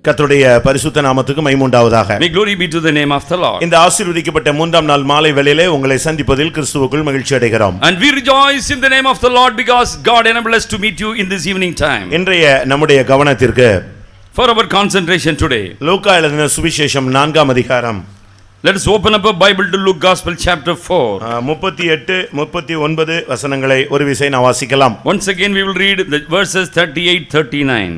கர்த்தருடைய பரிசுத்த நாமத்துக்கு மகிமை உண்டாவதாக. May glory be to the name of the Lord. இந்த ஆசீர்வதிக்கப்பட்ட மூன்றாம் நாள் மாலை வேளையிலே உங்களை சந்திப்பதில் கிறிஸ்துவுக்குள் மகிழ்ச்சி அடைகிறோம். And we rejoice in the name of the Lord because God enabled us to meet you in this evening time. இன்றைய நம்முடைய கவனத்திற்கு For our concentration today, லூக்கா எழுதின சுவிசேஷம் 4ஆம் அதிகாரம். let us open up a Bible to Luke Gospel chapter 4. 38 39 வசனங்களை ஒரு விசை நான் வாசிக்கலாம். Once again we will read the verses 38 39.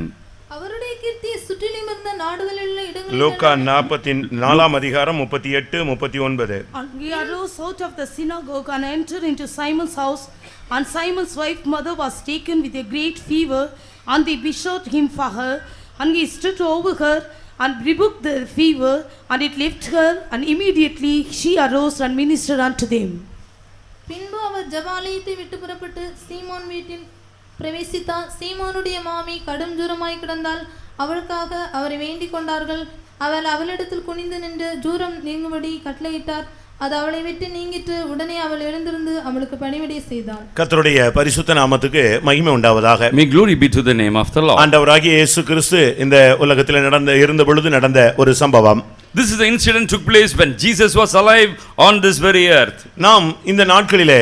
லூக்கா 44ஆம் அதிகாரம் 38 39. And he arose out of the synagogue and entered into Simon's house, and Simon's wife mother was taken with a great fever, and they besought him for her, and he stood over her and rebuked the fever, and it left her, and immediately she arose and ministered unto them. பின்பு அவர் ஜெபாலயத்தை விட்டு புறப்பட்டு சீமோன் வீட்டில் பிரவேசித்தார். சீமோனுடைய மாமி கடும் ஜூரமாய் கிடந்தால் அவளுக்காக அவரை வேண்டிக் கொண்டார்கள். அவள் அவளிடத்தில் குனிந்து நின்று ஜூரம் நீங்கும்படி கட்டளையிட்டார். அது அவளை விட்டு நீங்கிட்டு உடனே அவள் எழுந்திருந்து அவளுக்கு பணிவிடை செய்தாள். கர்த்தருடைய பரிசுத்த நாமத்துக்கு மகிமை உண்டாவதாக. May glory be to the name of the Lord. ஆண்டவராகிய இயேசு கிறிஸ்து இந்த உலகத்தில் இருந்த பொழுது நடந்த ஒரு சம்பவம். This is the incident took place when Jesus was alive on this very earth. நாம் இந்த நாட்களிலே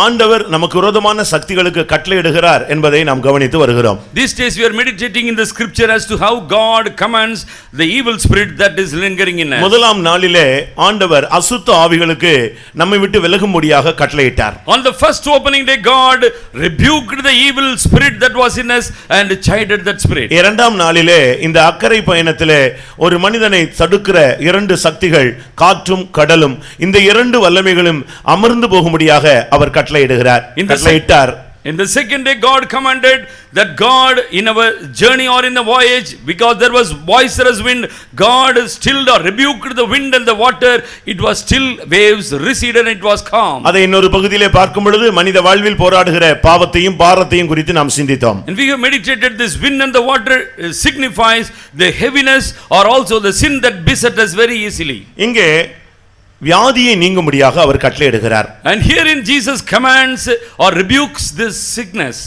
ஆண்டவர் நமக்கு விரோதமான சக்திகளுக்கு கட்டளையிடுகிறார் என்பதை நாம் கவனித்து வருகிறோம். These days we are meditating in the scripture as to how God commands the evil spirit that is lingering in us. முதலாம் நாளிலே ஆண்டவர் அசுத்த ஆவிகளுக்கு நம்மை விட்டு விலகும்படியாக கட்டளையிட்டார். On the first opening day God rebuked the evil spirit that was in us and chided that spirit. இரண்டாம் நாளிலே இந்த அக்கறை பயணத்திலே ஒரு மனிதனை தடுக்கிற இரண்டு சக்திகள் காற்றும் கடலும் இந்த இரண்டு வல்லமைகளும் அமர்ந்து போகும்படியாக அவர் கட்டளையிடுகிறார். In the second day God commanded that God in our journey or in the voyage, because there was boisterous wind, God stilled or rebuked the wind and the water. It was still, waves receded and it was calm. அதை இன்னொரு பகுதியிலே பார்க்கும் பொழுது மனித வாழ்வில் போராடுகிற பாவத்தையும் பாரத்தையும் குறித்து நாம் சிந்தித்தோம். And we have meditated this wind and the water signifies the heaviness or also the sin that beset us very easily. இங்கே வியாதியை நீங்கும்படியாக அவர் கட்டளையிடுகிறார். And herein Jesus commands or rebukes this sickness.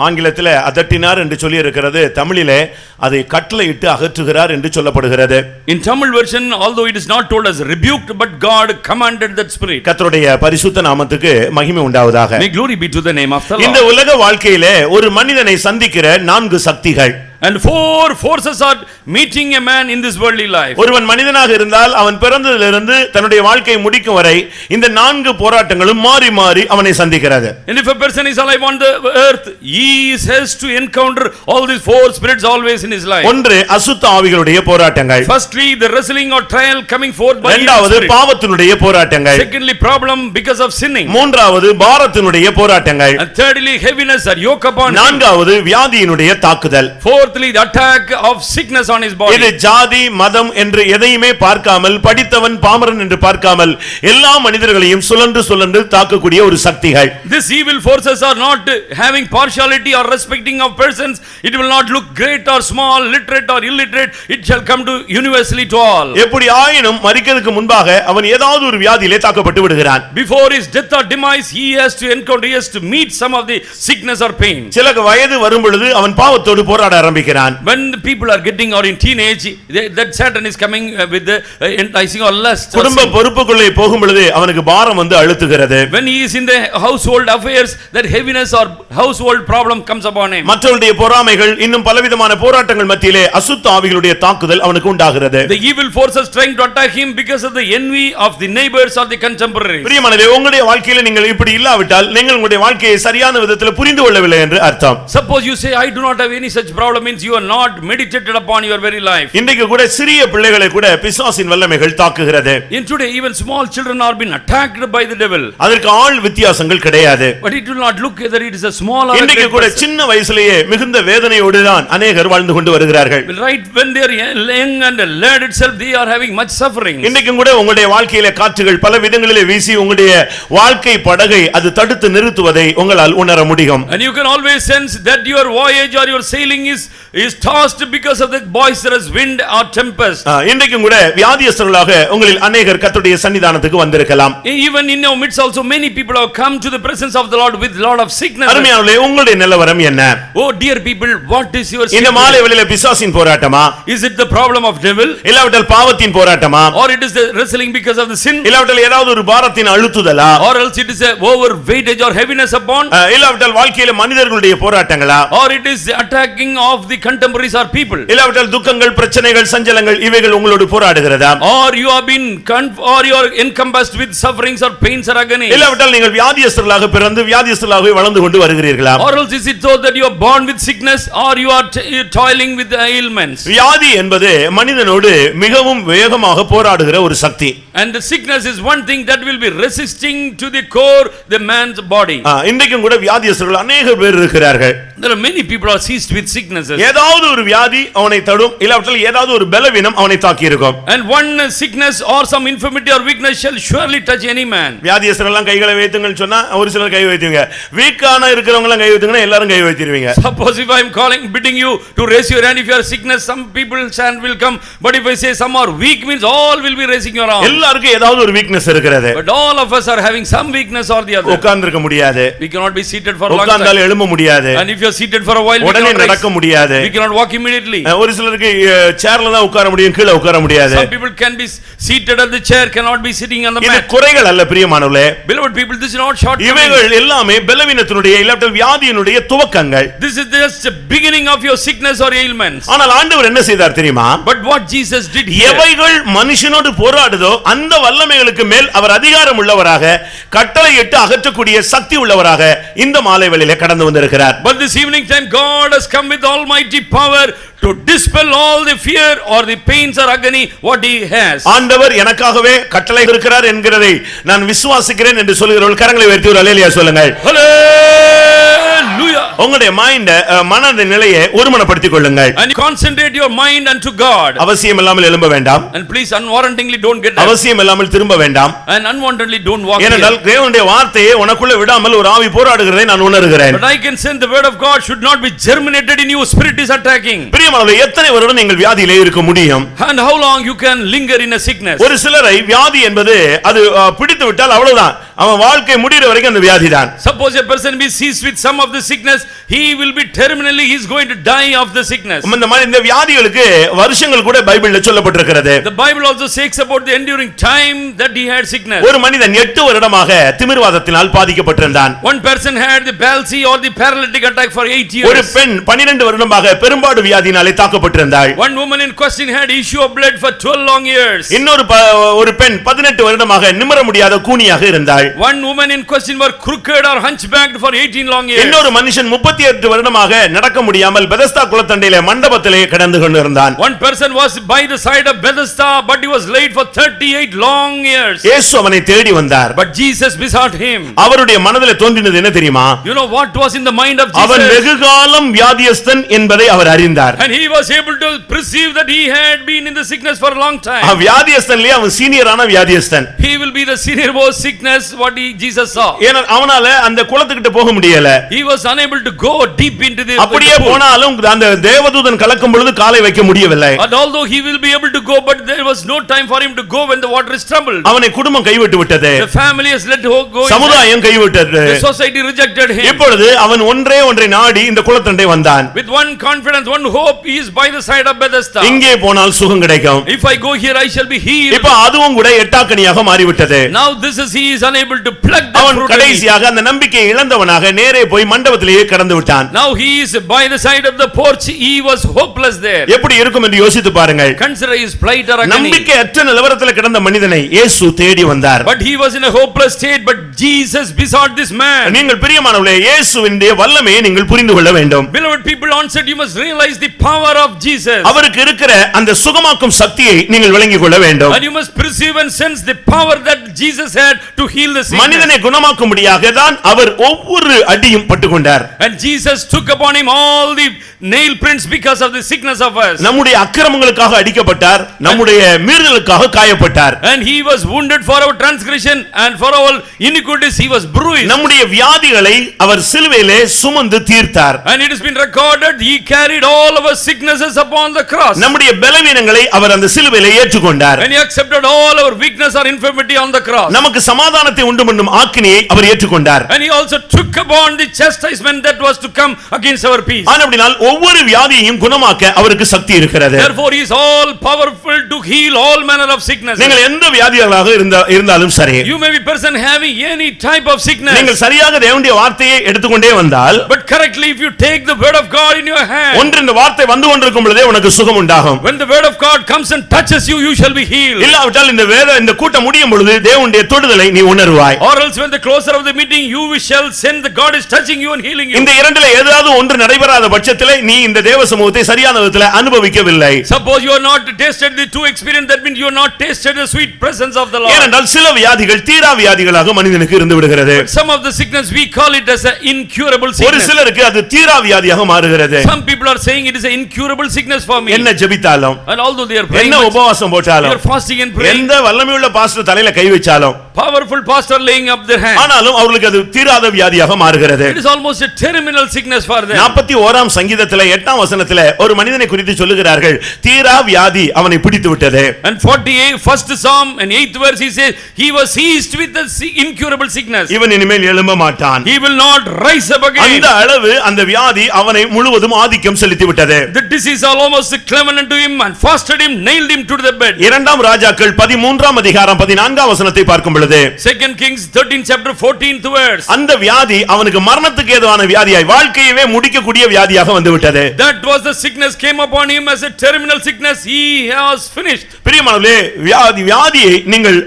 ஆங்கிலத்தில் அதட்டினார் என்று சொல்லி இருக்கிறது. தமிழிலே அதை கட்டளையிட்டு அகற்றுகிறார் என்று சொல்லப்படுகிறது. In Tamil version, although it is not told as rebuked, but God commanded that spirit. கர்த்தருடைய பரிசுத்த நாமத்துக்கு மகிமை உண்டாவதாக. May glory be to the name of the Lord. இந்த உலக வாழ்க்கையிலே ஒரு மனிதனை சந்திக்கிற நான்கு சக்திகள். And four forces are meeting a man in this worldly life. ஒருவன் மனிதனாக இருந்தால் அவன் பிறந்ததிலிருந்து தன்னுடைய வாழ்க்கையை முடிக்கும் வரை இந்த நான்கு போராட்டங்களும் மாறி மாறி அவனை சந்திக்கிறது. And if a person is alive on the earth, he has to encounter all these four spirits always in his life. ஒன்று அசுத்த ஆவிகளுடைய போராட்டங்கள். Firstly, the wrestling or trial coming forth by இரண்டாவது பாவத்தினுடைய போராட்டங்கள். Secondly, problem because of sinning. மூன்றாவது பாரத்தினுடைய போராட்டங்கள். And thirdly, heaviness or yoke upon him. நான்காவது வியாதியினுடைய தாக்குதல். Fourthly, the attack of sickness on his body. இது ஜாதி மதம் என்று எதையுமே பார்க்காமல், படித்தவன் பாமரன் என்று பார்க்காமல் எல்லா மனிதர்களையும் சுழன்று தாக்கக்கூடிய ஒரு சக்திகள். These evil forces are not having partiality or respecting of persons. It will not look great or small, literate or illiterate. It shall come to universally to all. எப்படி ஆயினும் மரிக்கிறதுக்கு முன்பாக அவன் ஏதாவது ஒரு வியாதியிலே தாக்கப்பட்டு விடுகிறான். Before his death or demise, he has to encounter, he has to meet some of the sickness or pain. சில வயது வரும் பொழுது அவன் பாவத்தோடு போராட ஆரம்பிக்கிறான். When the people are getting or in teenage, that Satan is coming with the enticing or lust. குடும்ப பொறுப்புக்குள்ளே போகும் பொழுது அவனுக்கு பாரம் வந்து அழுத்துகிறது. When he is in the household affairs, that heaviness or household problem comes upon him. மற்றவருடைய பொறாமைகள் இன்னும் பலவிதமான போராட்டங்கள் மத்தியிலே அசுத்த ஆவிகளுடைய தாக்குதல் அவனுக்கு உண்டாகிறது. The evil forces trying to attack him because of the envy of the neighbors or the contemporaries. பிரியமானவர்களே, உங்களுடைய வாழ்க்கையில நீங்கள் இப்படி இல்லாவிட்டால் நீங்கள் உங்களுடைய வாழ்க்கையை சரியான விதத்தில் புரிந்து கொள்ளவில்லை என்று அர்த்தம். Suppose you say I do not have any such problem, means you are not meditated upon your very life. இன்றைக்கு கூட சிறிய பிள்ளைகளை கூட பிசாசின் வல்லமைகள் தாக்குகிறது. In today even small children are being attacked by the devil. அதற்கு ஆள் வித்தியாசங்கள் கிடையாது. But it will not look whether it is a small or a இன்றைக்கு great கூட person. சின்ன வயசுலயே மிகுந்த வேதனையோடு தான் अनेகர் வாழ்ந்து கொண்டு வருகிறார்கள். Right when they are young and led itself, they are having much suffering. இன்றைக்கு கூட உங்களுடைய வாழ்க்கையில காற்றுகள் பல விதங்களிலே வீசி உங்களுடைய வாழ்க்கை படகை அது தடுத்து நிறுத்துவதை உங்களால் உணர முடியும். And you can always sense that your voyage or your sailing is is tossed because of the boisterous wind or tempest. இன்றைக்கும் கூட வியாதியஸ்தர்களாக உங்களில் அநேகர் கர்த்தருடைய சன்னிதானத்துக்கு வந்திருக்கலாம். Even in our midst also many people have come to the presence of the Lord with lot of sickness. அருமையானவர்களே, உங்களுடைய நிலவரம் என்ன? Oh dear people, what is your இந்த sickness? மாலை வேளையிலே பிசாசின் போராட்டமா? Is it the problem of devil? இல்லாவிட்டால் பாவத்தின் போராட்டமா? Or it is the wrestling because of the sin? இல்லாவிட்டால் ஏதாவது ஒரு பாரத்தின் அழுத்துதலா? Or else it is a overweightage or heaviness upon? இல்லாவிட்டால் வாழ்க்கையில மனிதர்களுடைய போராட்டங்களா? Or it is the attacking of the contemporaries or people? இல்லாவிட்டால் துக்கங்கள், பிரச்சனைகள், சஞ்சலங்கள் இவைகள் உங்களோடு போராடுகிறதா? Or you have been or you are encompassed with sufferings or pains or agony? இல்லாவிட்டால் நீங்கள் வியாதியஸ்தர்களாக பிறந்து வியாதியஸ்தர்களாகவே வளர்ந்து கொண்டு வருகிறீர்களா? Or else is it so that you are born with sickness or you are toiling with the ailments? வியாதி என்பது மனிதனோடு மிகவும் வேகமாக போராடுகிற ஒரு சக்தி. And the sickness is one thing that will be resisting to the core the man's body. இன்றைக்கும் கூட வியாதியஸ்தர்கள் அநேக பேர் இருக்கிறார்கள். There are many people are seized with sicknesses. ஏதாவது ஒரு வியாதி அவனை தடும், இல்லாவிட்டால் ஏதாவது ஒரு பலவீனம் அவனை தாக்கி இருக்கும். And one sickness or some infirmity or weakness shall surely touch any man. வியாதியஸ்தர்கள் எல்லாம் கைகளை வைத்துங்கன்னு சொன்னா ஒரு சிலர் கை வைத்துவீங்க. வீக்கான இருக்கிறவங்க எல்லாம் கை வைத்துங்கன்னா எல்லாரும் கை வைத்திருவீங்க. Suppose if I am bidding you to raise your hand if you are sickness, some people's hand will come, but if I say some are weak means all will be raising your arm. எல்லாருக்கும் ஏதாவது ஒரு weakness இருக்கிறது. But all of us are having some weakness or the other. உட்கார்ந்திருக்க முடியாது. We cannot be seated for a long time. உட்கார்ந்தால் எழும்ப முடியாது. And if you are seated for a while உடனே நடக்க முடியாது. we cannot walk immediately. ஒரு சிலருக்கு சேர்ல தான் உட்கார முடியும், கீழ உட்கார முடியாது. Some people can be seated at the chair, cannot be sitting on the இது mat. குறைகள் அல்ல பிரியமானவர்களே. Beloved people, this is not short. இவைகள் எல்லாமே பலவீனத்தினுடைய இல்லாவிட்டால் வியாதியினுடைய துவக்கங்கள். This is just the beginning of your sickness or ailments. ஆனால் ஆண்டவர் என்ன செய்தார் தெரியுமா? But what Jesus did here, எவைகள் மனுஷனோடு போராடுதோ அந்த வல்லமைகளுக்கு மேல் அவர் அதிகாரம் உள்ளவராக, கட்டளையிட்டு அகற்றக்கூடிய சக்தி உள்ளவராக இந்த மாலை வேளையிலே கடந்து வந்திருக்கிறார். but this evening time God has come with almighty power to dispel all the fear or the pains or agony what he has. ஆண்டவர் எனக்காகவே கட்டளை இருக்கிறார் என்கிறதை நான் விசுவாசிக்கிறேன் என்று சொல்கிறவர்கள் கரங்களை உயர்த்தி ஒரு அல்லேலூயா சொல்லுங்கள். Hallelujah. உங்களுடைய மைண்ட் மனத நிலையை ஒருமனப்படுத்திக் கொள்ளுங்கள். And concentrate your mind unto God. அவசியம் இல்லாமல் எழும்ப வேண்டாம். And please unwarrantingly don't get up. அவசியம் இல்லாமல் திரும்ப வேண்டாம். And unwantedly don't walk. ஏனென்றால் தேவனுடைய வார்த்தையை உனக்குள்ள விடாமல் ஒரு ஆவி போராடுகிறதை நான் உணர்கிறேன். But I can sense the word of God should not be germinated in you, spirit is attacking. பிரியமானவர்களே, எத்தனை வருடம் நீங்கள் வியாதியிலே இருக்க முடியும்? And how long you can linger in a sickness? ஒரு சிலரை வியாதி என்பது அது பிடித்து விட்டால் அவ்வளவுதான், அவன் வாழ்க்கை முடிகிற வரைக்கும் அந்த வியாதி தான். Suppose a person be seized with some of the sickness, he will be terminally, he is going to die of the sickness. இந்த வியாதிகளுக்கு வருஷங்கள் கூட பைபிள்ல சொல்லப்பட்டிருக்கிறது. The Bible also says about the enduring time that he had sickness. ஒரு மனிதன் 8 வருடமாக திமிர்வாதத்தினால் பாதிக்கப்பட்டிருந்தான். One person had the palsy or the paralytic attack for 8 years. ஒரு பெண் 12 வருடமாக பெரும்பாடு வியாதியினாலே தாக்கப்பட்டிருந்தாள். One woman in question had issue of blood for 12 long years. இன்னொரு ஒரு பெண் 18 வருடமாக நிமிர முடியாத கூனியாக இருந்தாள். One woman in question were crooked or hunchbacked for 18 long years. இன்னொரு மனுஷன் 38 வருடமாக நடக்க முடியாமல் பெதஸ்தா குளத்தண்டையிலே மண்டபத்திலே கிடந்து கொண்டிருந்தான். One person was by the side of Bethesda but he was laid for 38 long years. இயேசு அவனை தேடி வந்தார். But Jesus besought him. அவருடைய மனதிலே தோன்றினது என்ன தெரியுமா? You know what was in the mind of Jesus? அவன் வெகுகாலம் வியாதியஸ்தன் என்பதை அவர் அறிந்தார். And he was able to perceive that he had been in the sickness for a long time. வியாதியஸ்தன்லயே அவன் சீனியரான வியாதியஸ்தன். He will be the senior most sickness what Jesus saw. ஏன்னா அவனால அந்த குளத்துக்கிட்ட போக முடியல. He was unable to go deep into the அப்படியே போனாலும் அந்த தேவதூதன் கலக்கும் பொழுது காலை வைக்க முடியவில்லை. And although he will be able to go, but there was no time for him to go when the water is troubled. அவனை குடும்பம் கைவிட்டு விட்டது. The family has let go. சமுதாயம் கைவிட்டது. The society rejected him. இப்பொழுது அவன் ஒன்றை நாடி இந்த குளத்தண்டை வந்தான். With one confidence, one hope, he is by the side of Bethesda. இங்கே போனால் சுகம் கிடைக்கும். If I go here, I shall be healed. இப்ப அதுவும் கூட எட்டாக்கனியாக மாறிவிட்டது. Now this is he is unable to pluck the அவன் fruit. கடைசியாக அந்த நம்பிக்கையை இழந்தவனாக நேரே போய் மண்டபத்திலேயே கடந்து விட்டான். Now he is by the side of the porch. He was hopeless there. எப்படி இருக்கும் என்று யோசித்து பாருங்கள். Consider his plight or agony. நம்பிக்கை அற்ற நிலவரத்தில் கிடந்த மனிதனை இயேசு தேடி வந்தார். But he was in a hopeless state, but Jesus besought this man. நீங்கள் பிரியமானவர்களே, இயேசுவின் வல்லமையை நீங்கள் புரிந்து கொள்ள வேண்டும். Beloved people, onset you must realize the power of Jesus. அவருக்கு இருக்கிற அந்த சுகமாக்கும் சக்தியை நீங்கள் விளங்கிக் கொள்ள வேண்டும். And you must perceive and sense the power that Jesus had to heal the sickness. மனிதனை குணமாக்கும்படியாக தான் அவர் ஒவ்வொரு அடியும் பட்டுக்கொண்டார். And Jesus took upon him all the nail prints because of the sickness of us. நம்முடைய அக்கிரமங்களுக்காக அடிக்கப்பட்டார், நம்முடைய மீறுதலுக்காக காயப்பட்டார். And he was wounded for our transgression and for our iniquities he was bruised. நம்முடைய வியாதிகளை அவர் சிலுவையிலே சுமந்து தீர்த்தார். And it has been recorded he carried all our sicknesses upon the cross. நம்முடைய பலவீனங்களை அவர் அந்த சிலுவையிலே ஏற்றுக்கொண்டார். And he accepted all our weakness or infirmity on the cross. நமக்கு சமாதானத்தை உண்டுபண்ணும் ஆக்கினையை அவர் ஏற்றுக்கொண்டார். And he also took upon the chastisement that was to come against our peace. ஆனபடியால் ஒவ்வொரு வியாதியையும் குணமாக்க அவருக்கு சக்தி இருக்கிறது. Therefore he is all powerful to heal all manner of sickness. நீங்கள் எந்த வியாதிகளாக இருந்தாலும் சரி, You may be person having any type of sickness. நீங்கள் சரியாக தேவனுடைய வார்த்தையை எடுத்துக்கொண்டே வந்தால், But correctly if you take the word of God in your hand, ஒன்று இந்த வார்த்தை வந்து கொண்டிருக்கும் பொழுதே உனக்கு சுகம் உண்டாகும். when the word of God comes and touches you, you shall be healed. இல்லாவிட்டால் இந்த கூட்டம் முடியும் பொழுது தேவனுடைய தொடுதலை நீ உணர்வாய். Or else when the closer of the meeting you shall sense that God is touching you and healing you. இந்த இரண்டிலே ஏதாவது ஒன்று நடைபெறாத பட்சத்திலே நீ இந்த தேவ சமூகத்தை சரியான விதத்தில் அனுபவிக்கவில்லை. Suppose you are not tasted the two experience, that means you are not tasted the sweet presence of the Lord. ஏனென்றால் சில வியாதிகள் தீரா வியாதிகளாக மனிதனுக்கு இருந்து விடுகிறது. Some of the sickness we call it as an incurable ஒரு sickness. சிலருக்கு அது தீரா வியாதியாக மாறுகிறது. Some people are saying it is an incurable sickness for me. என்ன ஜெபித்தாலும், And although they are praying, என்ன உபவாசம் they போட்டாலும், are fasting and praying, எந்த வல்லமையுள்ள பாஸ்டர் தலையில கை வச்சாலும், powerful pastor laying up their hand, ஆனாலும் அவர்களுக்கு அது தீராத வியாதியாக மாறுகிறது. it is almost a terminal sickness for them. 41ஆம் சங்கீதத்திலே 8ஆம் வசனத்திலே ஒரு மனிதனை குறித்து சொல்லுகிறார்கள், தீரா வியாதி அவனை பிடித்து விட்டது. And 48 first Psalm and 8th verse he says he was seized with the incurable sickness. இவன் இனிமேல் எழும்ப மாட்டான். He will not rise up again. அந்த அளவு அந்த வியாதி அவனை முழுவதும் ஆதிக்கம் செலுத்தி விட்டது. The disease almost cleven unto him and fastered him, nailed him to the bed. இரண்டாம் ராஜாக்கள் 13ஆம் அதிகாரம் 14ஆம் வசனத்தை பார்க்கும் பொழுது, 2 Kings 13 chapter 14th verse. அந்த வியாதி அவனுக்கு மரணத்துக்கு ஏதுவான வியாதியாய், வாழ்க்கையவே முடிக்கக்கூடிய வியாதியாக வந்து விட்டது. That was the sickness came upon him as a terminal sickness. He has finished. பிரியமானவர்களே, வியாதியை நீங்கள்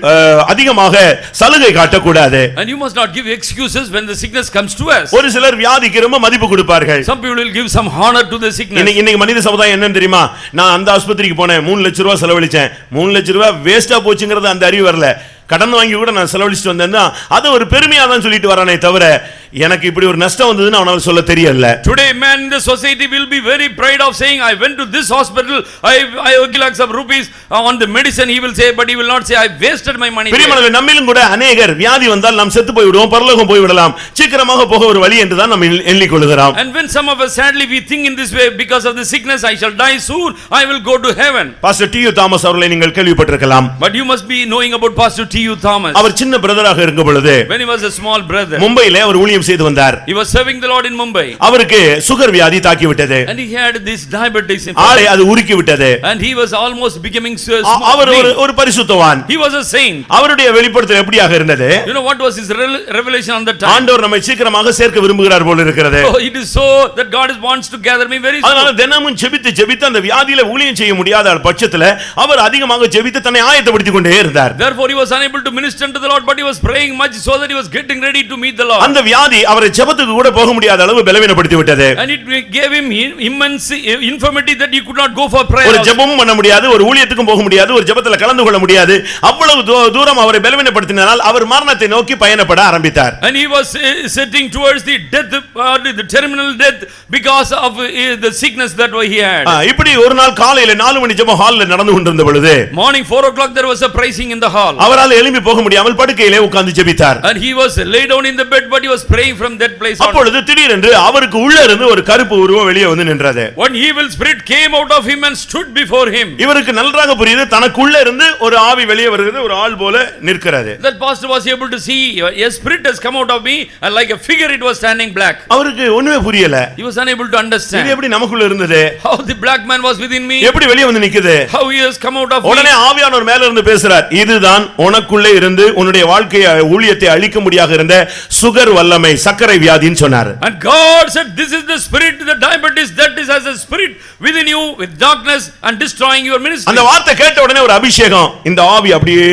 அதிகமாக சலுகை காட்டக்கூடாது. And you must not give excuses when the sickness comes to us. ஒரு சிலர் வியாதிக்கு ரொம்ப மதிப்பு கொடுப்பார்கள். Some people will give some honor to the sickness. இன்னைக்கு மனித சமுதாயம் என்னன்னு தெரியுமா? நான் அந்த ஆஸ்பத்திரிக்கு போனேன், 3 லட்சம் ரூபாய் செலவழிச்சேன், 3 லட்சம் ரூபாய் வேஸ்டா போச்சுங்கிறது அந்த அறிவு வரல. கடன் வாங்கி கூட நான் செலவழிச்சிட்டு வந்தேன்னா அது ஒரு பெருமையா தான் சொல்லிட்டு வரானே தவிர எனக்கு இப்படி ஒரு நஷ்டம் வந்ததுன்னு அவனால சொல்ல தெரியல. Today man in the society will be very proud of saying I went to this hospital, I lakhs of rupees on the medicine, he will say, but he will not say I wasted my money. பிரியமானவர்களே, நம்மிலும் கூட அநேகர் வியாதி வந்தால் நாம் செத்து போய் விடுவோம், பரலோகம் போய் விடலாம், சீக்கிரமாக போக ஒரு வழி என்று தான் நாம் எண்ணிக்கொள்கிறோம். And when some of us sadly we think in this way, because of the sickness I shall die soon, I will go to heaven. Pastor D U. Thomas அவர்களை நீங்கள் கேள்விப்பட்டிருக்கலாம். But you must be knowing about Pastor T.U. Thomas. அவர் சின்ன பிரதராக இருக்கும் பொழுது, when he was a small brother, மும்பையிலே அவர் ஊழியம் செய்து வந்தார். he was serving the Lord in Mumbai. அவருக்கு சுகர் வியாதி தாக்கி விட்டது. And he had this diabetes. ஆளை அது உருக்கி விட்டது. And he was almost becoming அவர் ஒரு பரிசுத்தவான். He was a saint. அவருடைய வெளிப்படுத்தல் எப்படியாக இருந்தது? You know what was his revelation on that time? ஆண்டவர் நம்மை சீக்கிரமாக சேர்க்க விரும்புகிறார் போல இருக்கிறது. Oh, it is so that God wants to gather me very soon. அதனால தினமும் ஜெபித்து அந்த வியாதியில ஊழியம் செய்ய முடியாத பட்சத்துல அவர் அதிகமாக ஜெபித்து தன்னை ஆயத்தப்படுத்திக் கொண்டே இருந்தார். Therefore he was unable to minister unto the Lord, but he was praying much so that he was getting ready to meet the Lord. அந்த வியாதி அவரை ஜெபத்துக்கு கூட போக முடியாத அளவு பலவீனப்படுத்தி விட்டது. And it gave him immense infirmity that he could not go for prayer. ஒரு ஜெபமும் பண்ண முடியாது, ஒரு ஊழியத்துக்கும் போக முடியாது, ஒரு ஜெபத்துல கலந்து கொள்ள முடியாது. அவ்வளவு தூரம் அவரை பலவீனப்படுத்தினால் அவர் மரணத்தை நோக்கி பயணப்பட ஆரம்பித்தார். And he was sitting towards the death, the terminal death, because of the sickness that he had. இப்படி ஒரு நாள் காலையில 4 மணி ஜெபம் ஹால்ல நடந்து கொண்டிருந்த பொழுது, morning 4 o'clock there was a praising in the hall. அவரால் எழும்பி போக முடியாமல் படுக்கையிலே உட்கார்ந்து ஜெபித்தார். And he was laid down in the bed, but he was praying from that place. அப்பொழுது திடீரென்று அவருக்கு உள்ள இருந்து ஒரு கருப்பு உருவம் வெளியே வந்து நின்றது. One evil spirit came out of him and stood before him. இவருக்கு நன்றாக புரியுது, தனக்குள்ள இருந்து ஒரு ஆவி வெளியே வருகிறது, ஒரு ஆள் போல நிற்கிறது. That pastor was able to see a spirit has come out of me, and like a figure it was standing black. அவருக்கு ஒண்ணுமே புரியல. He was unable to understand. இது எப்படி நமக்குள்ள இருந்தது? How the black man was within me? எப்படி வெளியே வந்து நிக்குது? How he has come out of me? உடனே ஆவியானவர் மேல இருந்து பேசுறார். இதுதான் உனக்குள்ளே இருந்து உன்னுடைய வாழ்க்கையை ஊழியத்தை அழிக்க முடியாக இருந்த சுகர் வல்லமை, சர்க்கரை வியாதின்னு சொன்னார். And God said, this is the spirit, the diabetes that is as a spirit within you with darkness and destroying your ministry. அந்த வார்த்தை கேட்ட உடனே ஒரு அபிஷேகம், இந்த ஆவி அப்படியே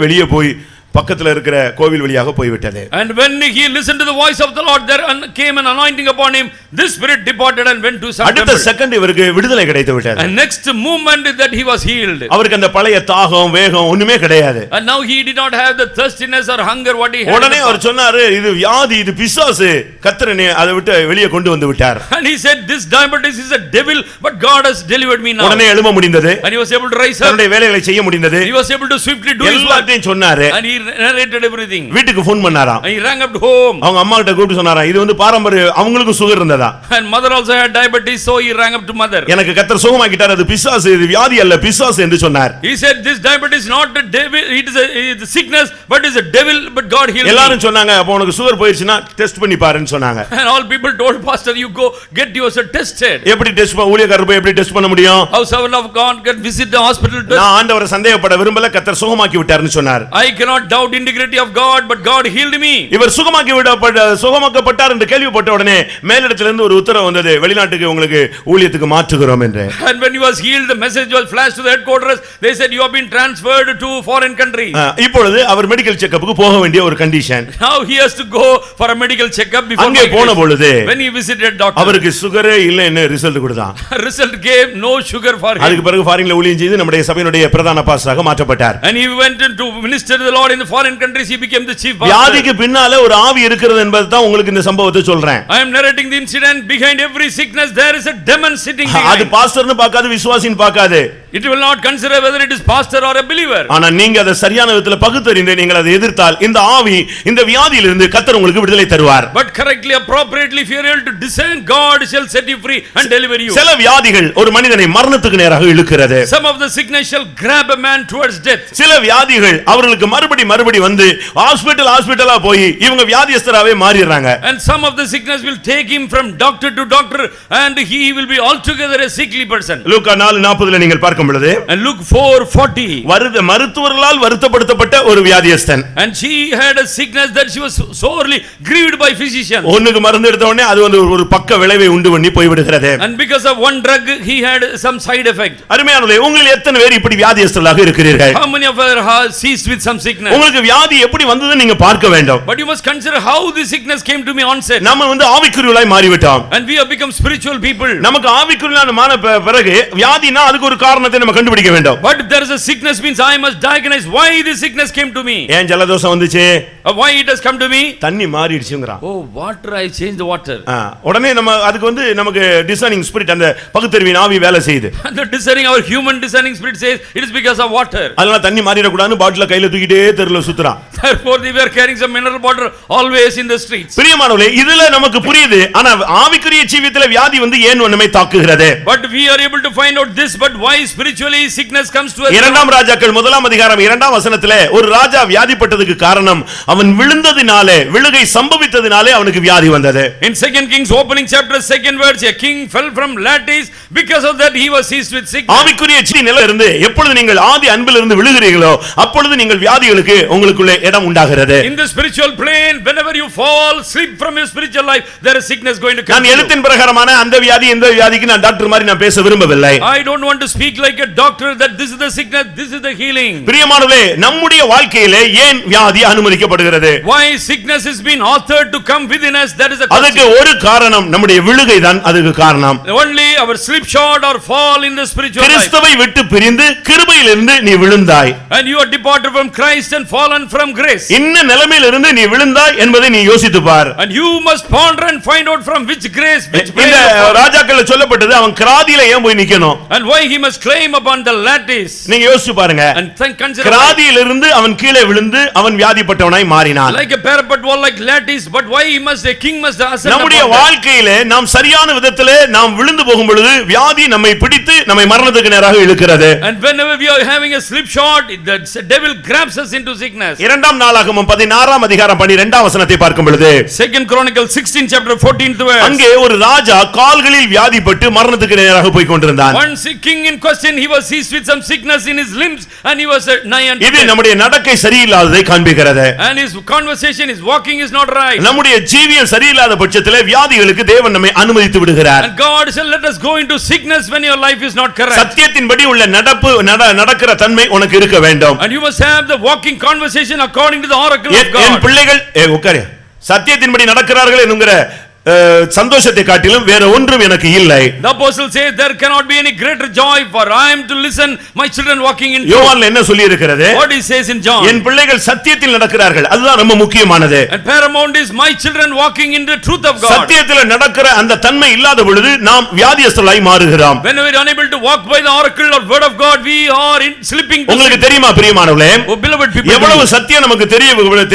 வெளியே போய் பக்கத்துல இருக்கிற கோவில் வழியாக போய்விட்டது. And when he listened to the voice of the Lord, there came an anointing upon him. This spirit departed and went to some அடுத்த temple. செகண்ட் இவருக்கு விடுதலை கிடைத்து விட்டது. And next moment that he was healed. அவருக்கு அந்த பழைய தாகம் வேகம் ஒண்ணுமே கிடையாது. And now he did not have the thirstiness or hunger what he had. உடனே அவர் சொன்னாரு, இது வியாதி, இது பிசாசு, கர்த்தரே அதை விட்டு வெளியே கொண்டு வந்து விட்டார். And he said, this diabetes is a devil, but God has delivered me now. உடனே எழும்ப முடிந்தது. And he was able to rise up. தன்னுடைய வேலைகளை செய்ய முடிந்தது. He was able to swiftly do his work. எல்லாத்தையும் சொன்னாரு. And he narrated everything. வீட்டுக்கு ஃபோன் பண்ணாராம். And he rang up to home. அவங்க அம்மா கிட்ட கூப்பிட்டு சொன்னாராம், இது வந்து பாரம்பரிய, அவங்களுக்கு சுகர் இருந்ததா. And mother also had diabetes, so he rang up to mother. எனக்கு கர்த்தர் சுகமாக்கிட்டார், அது பிசாசு, இது வியாதி அல்ல, பிசாசு என்று சொன்னார். He said, this diabetes is not a devil, it is a sickness, but it is a devil, but God healed me. எல்லாரும் சொன்னாங்க, அப்ப உனக்கு சுகர் போயிருச்சுனா டெஸ்ட் பண்ணி பாருன்னு சொன்னாங்க. And all people told pastor, you go get yourself tested. எப்படி test ஊழியக்காரர் போய் எப்படி டெஸ்ட் பண்ண முடியும்? How servant of God can visit the hospital test? நான் ஆண்டவரை சந்தேகப்பட விரும்பல, கர்த்தர் சுகமாக்கி விட்டார்னு சொன்னார். I cannot doubt integrity of God, but God healed me. இவர் சுகமாக்கப்பட்டார் என்று கேள்விப்பட்ட உடனே மேலிடத்திலிருந்து ஒரு உத்தரவு வந்தது, வெளிநாட்டுக்கு உங்களுக்கு ஊழியத்துக்கு மாற்றுகிறோம் என்று. And when he was healed, the message was flashed to the headquarters. They said, you have been transferred to foreign country. இப்பொழுது அவர் மெடிக்கல் செக்கப்புக்கு போக வேண்டிய ஒரு condition. Now he has to go for a medical checkup before அங்கே போன பொழுது when he visited doctor, அவருக்கு சுகரே இல்லைன்னு result கொடுத்தான். result gave no sugar for him. அதுக்கு பிறகு ஃபாரின்ல ஊழியம் செய்து நம்முடைய சபையினுடைய பிரதான பாஸ்டராக மாற்றப்பட்டார். And he went to minister to the Lord in the foreign countries. He became the chief pastor. வியாதிக்கு பின்னால ஒரு ஆவி இருக்கிறது என்பது தான் உங்களுக்கு இந்த சம்பவத்தை சொல்றேன். I am narrating the incident. Behind every sickness there is a demon sitting அது behind. பாஸ்டர்னு பார்க்காது, விசுவாசின்னு பார்க்காது. It will not consider whether it is pastor or a believer. ஆனா நீங்க அதை சரியான விதத்துல பகுத்தறிந்து நீங்கள் அதை எதிர்த்தால் இந்த ஆவி இந்த வியாதியிலிருந்து கர்த்தர் உங்களுக்கு விடுதலை தருவார். But correctly, appropriately, if you are able to discern, God shall set you free and deliver you. சில வியாதிகள் ஒரு மனிதனை மரணத்துக்கு நேராக இழுக்கிறது. Some of the sickness shall grab a man towards death. சில வியாதிகள் அவர்களுக்கு மறுபடி வந்து ஹாஸ்பிடலா போய் இவங்க வியாதியஸ்தராவே மாறிடுறாங்க. And some of the sickness will take him from doctor to doctor and he will be altogether a sickly person. லூக்கா 4:40 நீங்கள் பார்க்கும் பொழுது, And Luke 4:40. மருத்துவர்களால் வருத்தப்படுத்தப்பட்ட ஒரு வியாதியஸ்தன். And she had a sickness that she was sorely grieved by physicians. ஒண்ணுக்கு மருந்து எடுத்த உடனே அது வந்து ஒரு பக்க விளைவை உண்டு பண்ணி போய் விடுகிறது. And because of one drug he had some side effect. அருமையானவர்களே, உங்களில் எத்தனை பேர் இப்படி வியாதியஸ்தர்களாக இருக்கிறீர்கள்? How many of you are seized with some sickness? உங்களுக்கு வியாதி எப்படி வந்தது நீங்க பார்க்க வேண்டும். But you must consider how the sickness came to me onset. நாம வந்து ஆவிக்குரியவளாய் மாறிவிட்டோம். And we have become spiritual people. நமக்கு ஆவிக்குரியமான பிறகு வியாதினா அதுக்கு ஒரு காரணத்தை நம்ம கண்டுபிடிக்க வேண்டும். But if there is a sickness means I must diagnose why this sickness came to me. ஏன் ஜலதோஷம் வந்துச்சு? Why it has come to me? தண்ணி மாறிடுச்சுங்கறான். Oh, water, I changed the water. உடனே நம்ம அதுக்கு வந்து நமக்கு டிசர்னிங் ஸ்பிரிட், அந்த பகுத்தறிவின் ஆவி வேலை செய்யுது. And the discerning, our human discerning spirit says it is because of water. அதனால தண்ணி மாறிட கூடாதுன்னு பாட்டில கையில தூக்கிட்டே தெருல சுத்துறான். Therefore they were carrying some mineral water always in the streets. பிரியமானவர்களே, இதுல நமக்கு புரியுது. ஆனா ஆவிக்குரிய ஜீவியத்திலே வியாதி வந்து ஏன் நம்மை தாக்குகிறது? But we are able to find out this, but why spiritually sickness comes to us? இரண்டாம் ராஜாக்கள் 1:2 வசனத்திலே ஒரு ராஜா வியாதிப்பட்டதுக்கு காரணம் அவன் விழுந்ததினாலே, விழுகை சம்பவித்ததினாலே அவனுக்கு வியாதி வந்தது. In 2 Kings opening chapter 2nd verse, a king fell from lattice, because of that he was seized with sickness. ஆவிக்குரிய நிலையில இருந்து எப்பொழுது நீங்கள் ஆதி அன்பிலிருந்து விழுகிறீர்களோ அப்பொழுது நீங்கள் வியாதிகளுக்கு உங்களுக்குள்ளே இடம் உண்டாகிறது. In the spiritual plane, whenever you fall, slip from your spiritual life, there is sickness going to come. நான் எழுத்தின் பிரகாரமான அந்த வியாதி இந்த வியாதிக்கு நான் டாக்டர் மாதிரி நான் பேச விரும்பவில்லை. I don't want to speak like a doctor that this is the sickness, this is the healing. பிரியமானவர்களே, நம்முடைய வாழ்க்கையிலே ஏன் வியாதி அனுமதிக்கப்படுகிறது? Why sickness has been authored to come within us, that is a அதுக்கு ஒரு காரணம் நம்முடைய விழுகை தான் அதுக்கு காரணம். Only our slipshod or fall in the spiritual life. கிறிஸ்துவை விட்டு பிரிந்து கிருபையிலிருந்து நீ விழுந்தாய். And you are departed from Christ and fallen from grace. இன்ன நிலைமையிலிருந்து நீ விழுந்தாய் என்பதை நீ யோசித்து பார். And you must ponder and find out from which grace, which இந்த ராஜாக்கள் சொல்லப்பட்டது அவன் கிராதியில ஏன் போய் நிக்கணும்? and why he must claim upon the lattice. நீங்க யோசிச்சு பாருங்க. And consider கிராதியிலிருந்து அவன் கீழே விழுந்து அவன் வியாதிப்பட்டவனாய் மாறினான். like a parapet wall like lattice, but why he must, a king must ascend. நம்முடைய வாழ்க்கையிலே நாம் சரியான விதத்திலே நாம் விழுந்து போகும் பொழுது வியாதி நம்மை பிடித்து நம்மை மரணத்துக்கு நேராக இழுக்கிறது. And whenever we are having a slipshod, the devil grabs us into sickness. இரண்டாம் நாளாகமம் 16:12 வசனத்தை பார்க்கும் பொழுது, 2 Chronicles 16 chapter 14th verse. அங்கே ஒரு ராஜா கால்களில் வியாதிப்பட்டு மரணத்துக்கு நேராக போய் கொண்டிருந்தான். One king in question, he was seized with some sickness in his limbs and he was nigh unto இது death. நம்முடைய நடக்கை சரியில்லாததை காண்பிக்கிறது. And this conversation, his walking is not right. நம்முடைய ஜீவியம் சரியில்லாத பட்சத்திலே வியாதிகளுக்கு தேவன் நம்மை அனுமதித்து விடுகிறார். And God said, let us go into sickness when your life is not correct. சத்தியத்தின்படி உள்ள நடக்கிற தன்மை உனக்கு இருக்க வேண்டும். And you must have the walking conversation according to the oracle of God. என் பிள்ளைகள் உட்காரு, சத்தியத்தின்படி நடக்கிறார்கள் என்கிற சந்தோஷத்தை காட்டிலும் வேற ஒன்றும் எனக்கு இல்லை. The apostle says there cannot be any greater joy for I am to listen my children walking in truth. யோவான்ல என்ன சொல்லி இருக்கிறது? What he says in John, என் பிள்ளைகள் சத்தியத்தில் நடக்கிறார்கள், அதுதான் ரொம்ப முக்கியமானது. and paramount is my children walking in the truth of God. சத்தியத்தில் நடக்கிற அந்த தன்மை இல்லாத பொழுது நாம் வியாதியஸ்தராய் மாறுகிறோம். When we are unable to walk by the oracle or word of God, we are in slipping. உங்களுக்கு தெரியுமா பிரியமானவர்களே, oh beloved people, எவ்வளவு சத்தியம் நமக்கு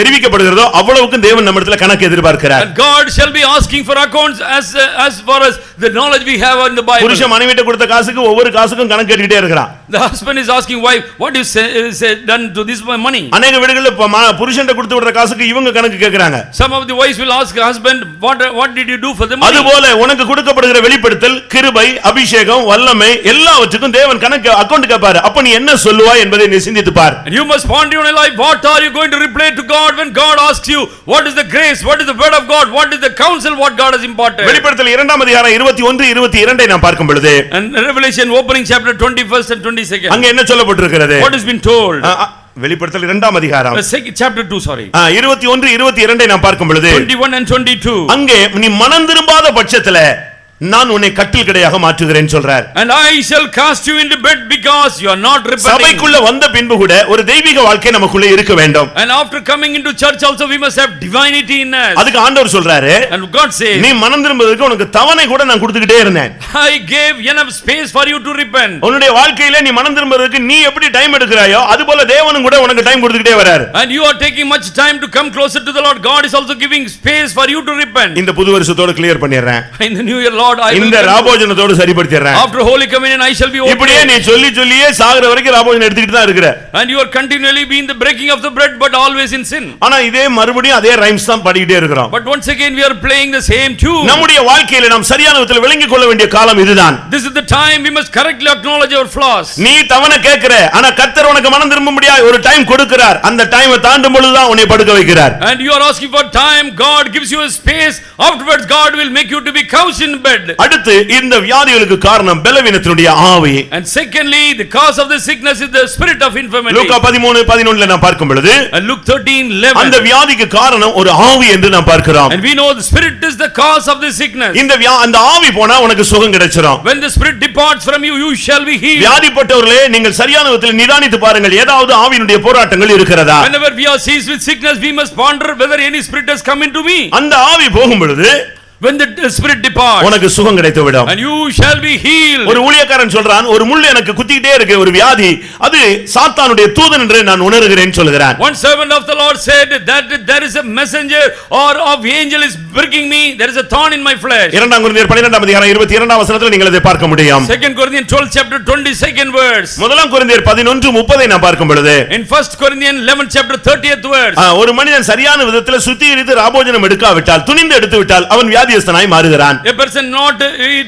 தெரிவிக்கப்படுகிறதோ அவ்வளவுக்கு தேவன் நம்மிடத்தில் கணக்கு எதிர்பார்க்கிறார். and God shall be asking for accounts as far as the knowledge we have in the Bible. புருஷன் மனைவிட்ட கொடுத்த காசுக்கு ஒவ்வொரு காசுக்கும் கணக்கு கேட்டுட்டே இருக்கிறான். The husband is asking wife, what you say done to this money? अनेक வீடுகளில் புருஷன்ட்ட கொடுத்து விடுற காசுக்கு இவங்க கணக்கு கேக்குறாங்க. Some of the wives will ask husband, what did you do for the money? அதுபோல உனக்கு கொடுக்கப்படுகிற வெளிப்படுத்தல், கிருபை, அபிஷேகம், வல்லமை எல்லாவற்றுக்கும் தேவன் கணக்கு அக்கவுண்ட் கேட்பாரு. அப்ப நீ என்ன சொல்லுவாய் என்பதை நீ சிந்தித்து பார். And you must ponder in your life, what are you going to reply to God when God asks you, what is the grace, what is the word of God, what is the counsel, what God has imparted? வெளிப்படுத்தல் 2ஆம் அதிகாரம் 21 22 நாம் பார்க்கும் பொழுது, and Revelation opening chapter 21st and 22nd, அங்க என்ன சொல்லப்பட்டிருக்கிறது? what has been told? வெளிப்படுத்தல் 2ஆம் அதிகாரம் chapter 2 sorry 21 22 நாம் பார்க்கும் பொழுது 21 and 22, அங்கே நீ மனம் திரும்பாத பட்சத்திலே நான் உன்னை கட்டில் கிடையாக மாற்றுகிறேன் சொல்றார். and I shall cast you into bed because you are not repenting. சபைக்குள்ள வந்த பின்பு கூட ஒரு தெய்வீக வாழ்க்கை நமக்குள்ள இருக்க வேண்டும். and after coming into church also we must have divinity in us. அதுக்கு ஆண்டவர் சொல்றாரு, and God says, நீ மனம் திரும்புவதற்கு உனக்கு தவணை கூட நான் கொடுத்துக்கிட்டே இருந்தேன். I gave enough space for you to repent. உன்னுடைய வாழ்க்கையில நீ மனம் திரும்புவதற்கு நீ எப்படி டைம் எடுக்கறாயோ அதுபோல தேவனும் கூட உனக்கு டைம் கொடுத்துக்கிட்டே வராரு. and you are taking much time to come closer to the Lord. God is also giving space for you to repent. இந்த புது வருஷத்தோட clear பண்ணிறேன். in the new year Lord, I will இந்த ராபோஜனத்தோட சரிப்படுத்திறேன். after holy communion I shall be okay. இப்படியே நீ சொல்லியே சாகுற வரைக்கும் ராபோஜனம் எடுத்துக்கிட்டு தான் இருக்கற. and you are continually being the breaking of the bread but always in sin. ஆனா இதே மறுபடியும் அதே ரைம்ஸ் தான் பாடிட்டே இருக்கறோம். but once again we are playing the same tune. நம்முடைய வாழ்க்கையில நாம் சரியான விதத்தில் விளங்கிக் கொள்ள வேண்டிய காலம் இதுதான். this is the time we must correctly acknowledge our flaws. நீ தவணை கேக்குற, ஆனா கர்த்தர் உனக்கு மனம் திரும்பும்படியா ஒரு டைம் கொடுக்கிறார். அந்த டைமை தாண்டும் பொழுது தான் உன்னை படுக்க வைக்கிறார். and you are asking for time, God gives you a space. afterwards God will make you to be couched in bed. அடுத்து இந்த வியாதிகளுக்கு காரணம் பலவீனத்தினுடைய ஆவி. and secondly the cause of the sickness is the spirit of infirmity. லூக்கா 13:11 நாம் பார்க்கும் பொழுது and Luke 13:11, அந்த வியாதிக்கு காரணம் ஒரு ஆவி என்று நாம் பார்க்கிறோம். and we know the spirit is the cause of the sickness. அந்த ஆவி போனா உனக்கு சுகம் கிடைச்சிரும். when the spirit departs from you, you shall be healed. வியாதிப்பட்டவர்களே நீங்கள் சரியான விதத்தில் நிதானித்து பாருங்கள், ஏதாவது ஆவியினுடைய போராட்டங்கள் இருக்கிறதா? whenever we are seized with sickness, we must ponder whether any spirit has come into me. அந்த ஆவி போகும் பொழுது when the spirit departs, உனக்கு சுகம் கிடைத்து விடும். and you shall be healed. ஒரு ஊழியக்காரன் சொல்றான், ஒரு முள் எனக்கு குத்திக்கிட்டே இருக்கு, ஒரு வியாதி, அது சாத்தானுடைய தூதன் என்று நான் உணர்கிறேன் சொல்கிறான். one servant of the Lord said that there is a messenger or of angel is pricking me, there is a thorn in my flesh. 2 கொரிந்தியர் 12ஆம் அதிகாரம் 22ஆம் வசனத்தில் நீங்கள் அதை பார்க்க முடியும். 2 Corinthians 12 chapter 22nd verse. 1 கொரிந்தியர் 11:30 நாம் பார்க்கும் பொழுது in 1 Corinthians 11 chapter 30th verse, ஒரு மனிதன் சரியான விதத்தில் சுத்திகரித்து ராபோஜனம் எடுக்காவிட்டால், துணிந்து எடுத்து விட்டால் அவன் வியாதியஸ்தனாய் மாறுகிறான். a person not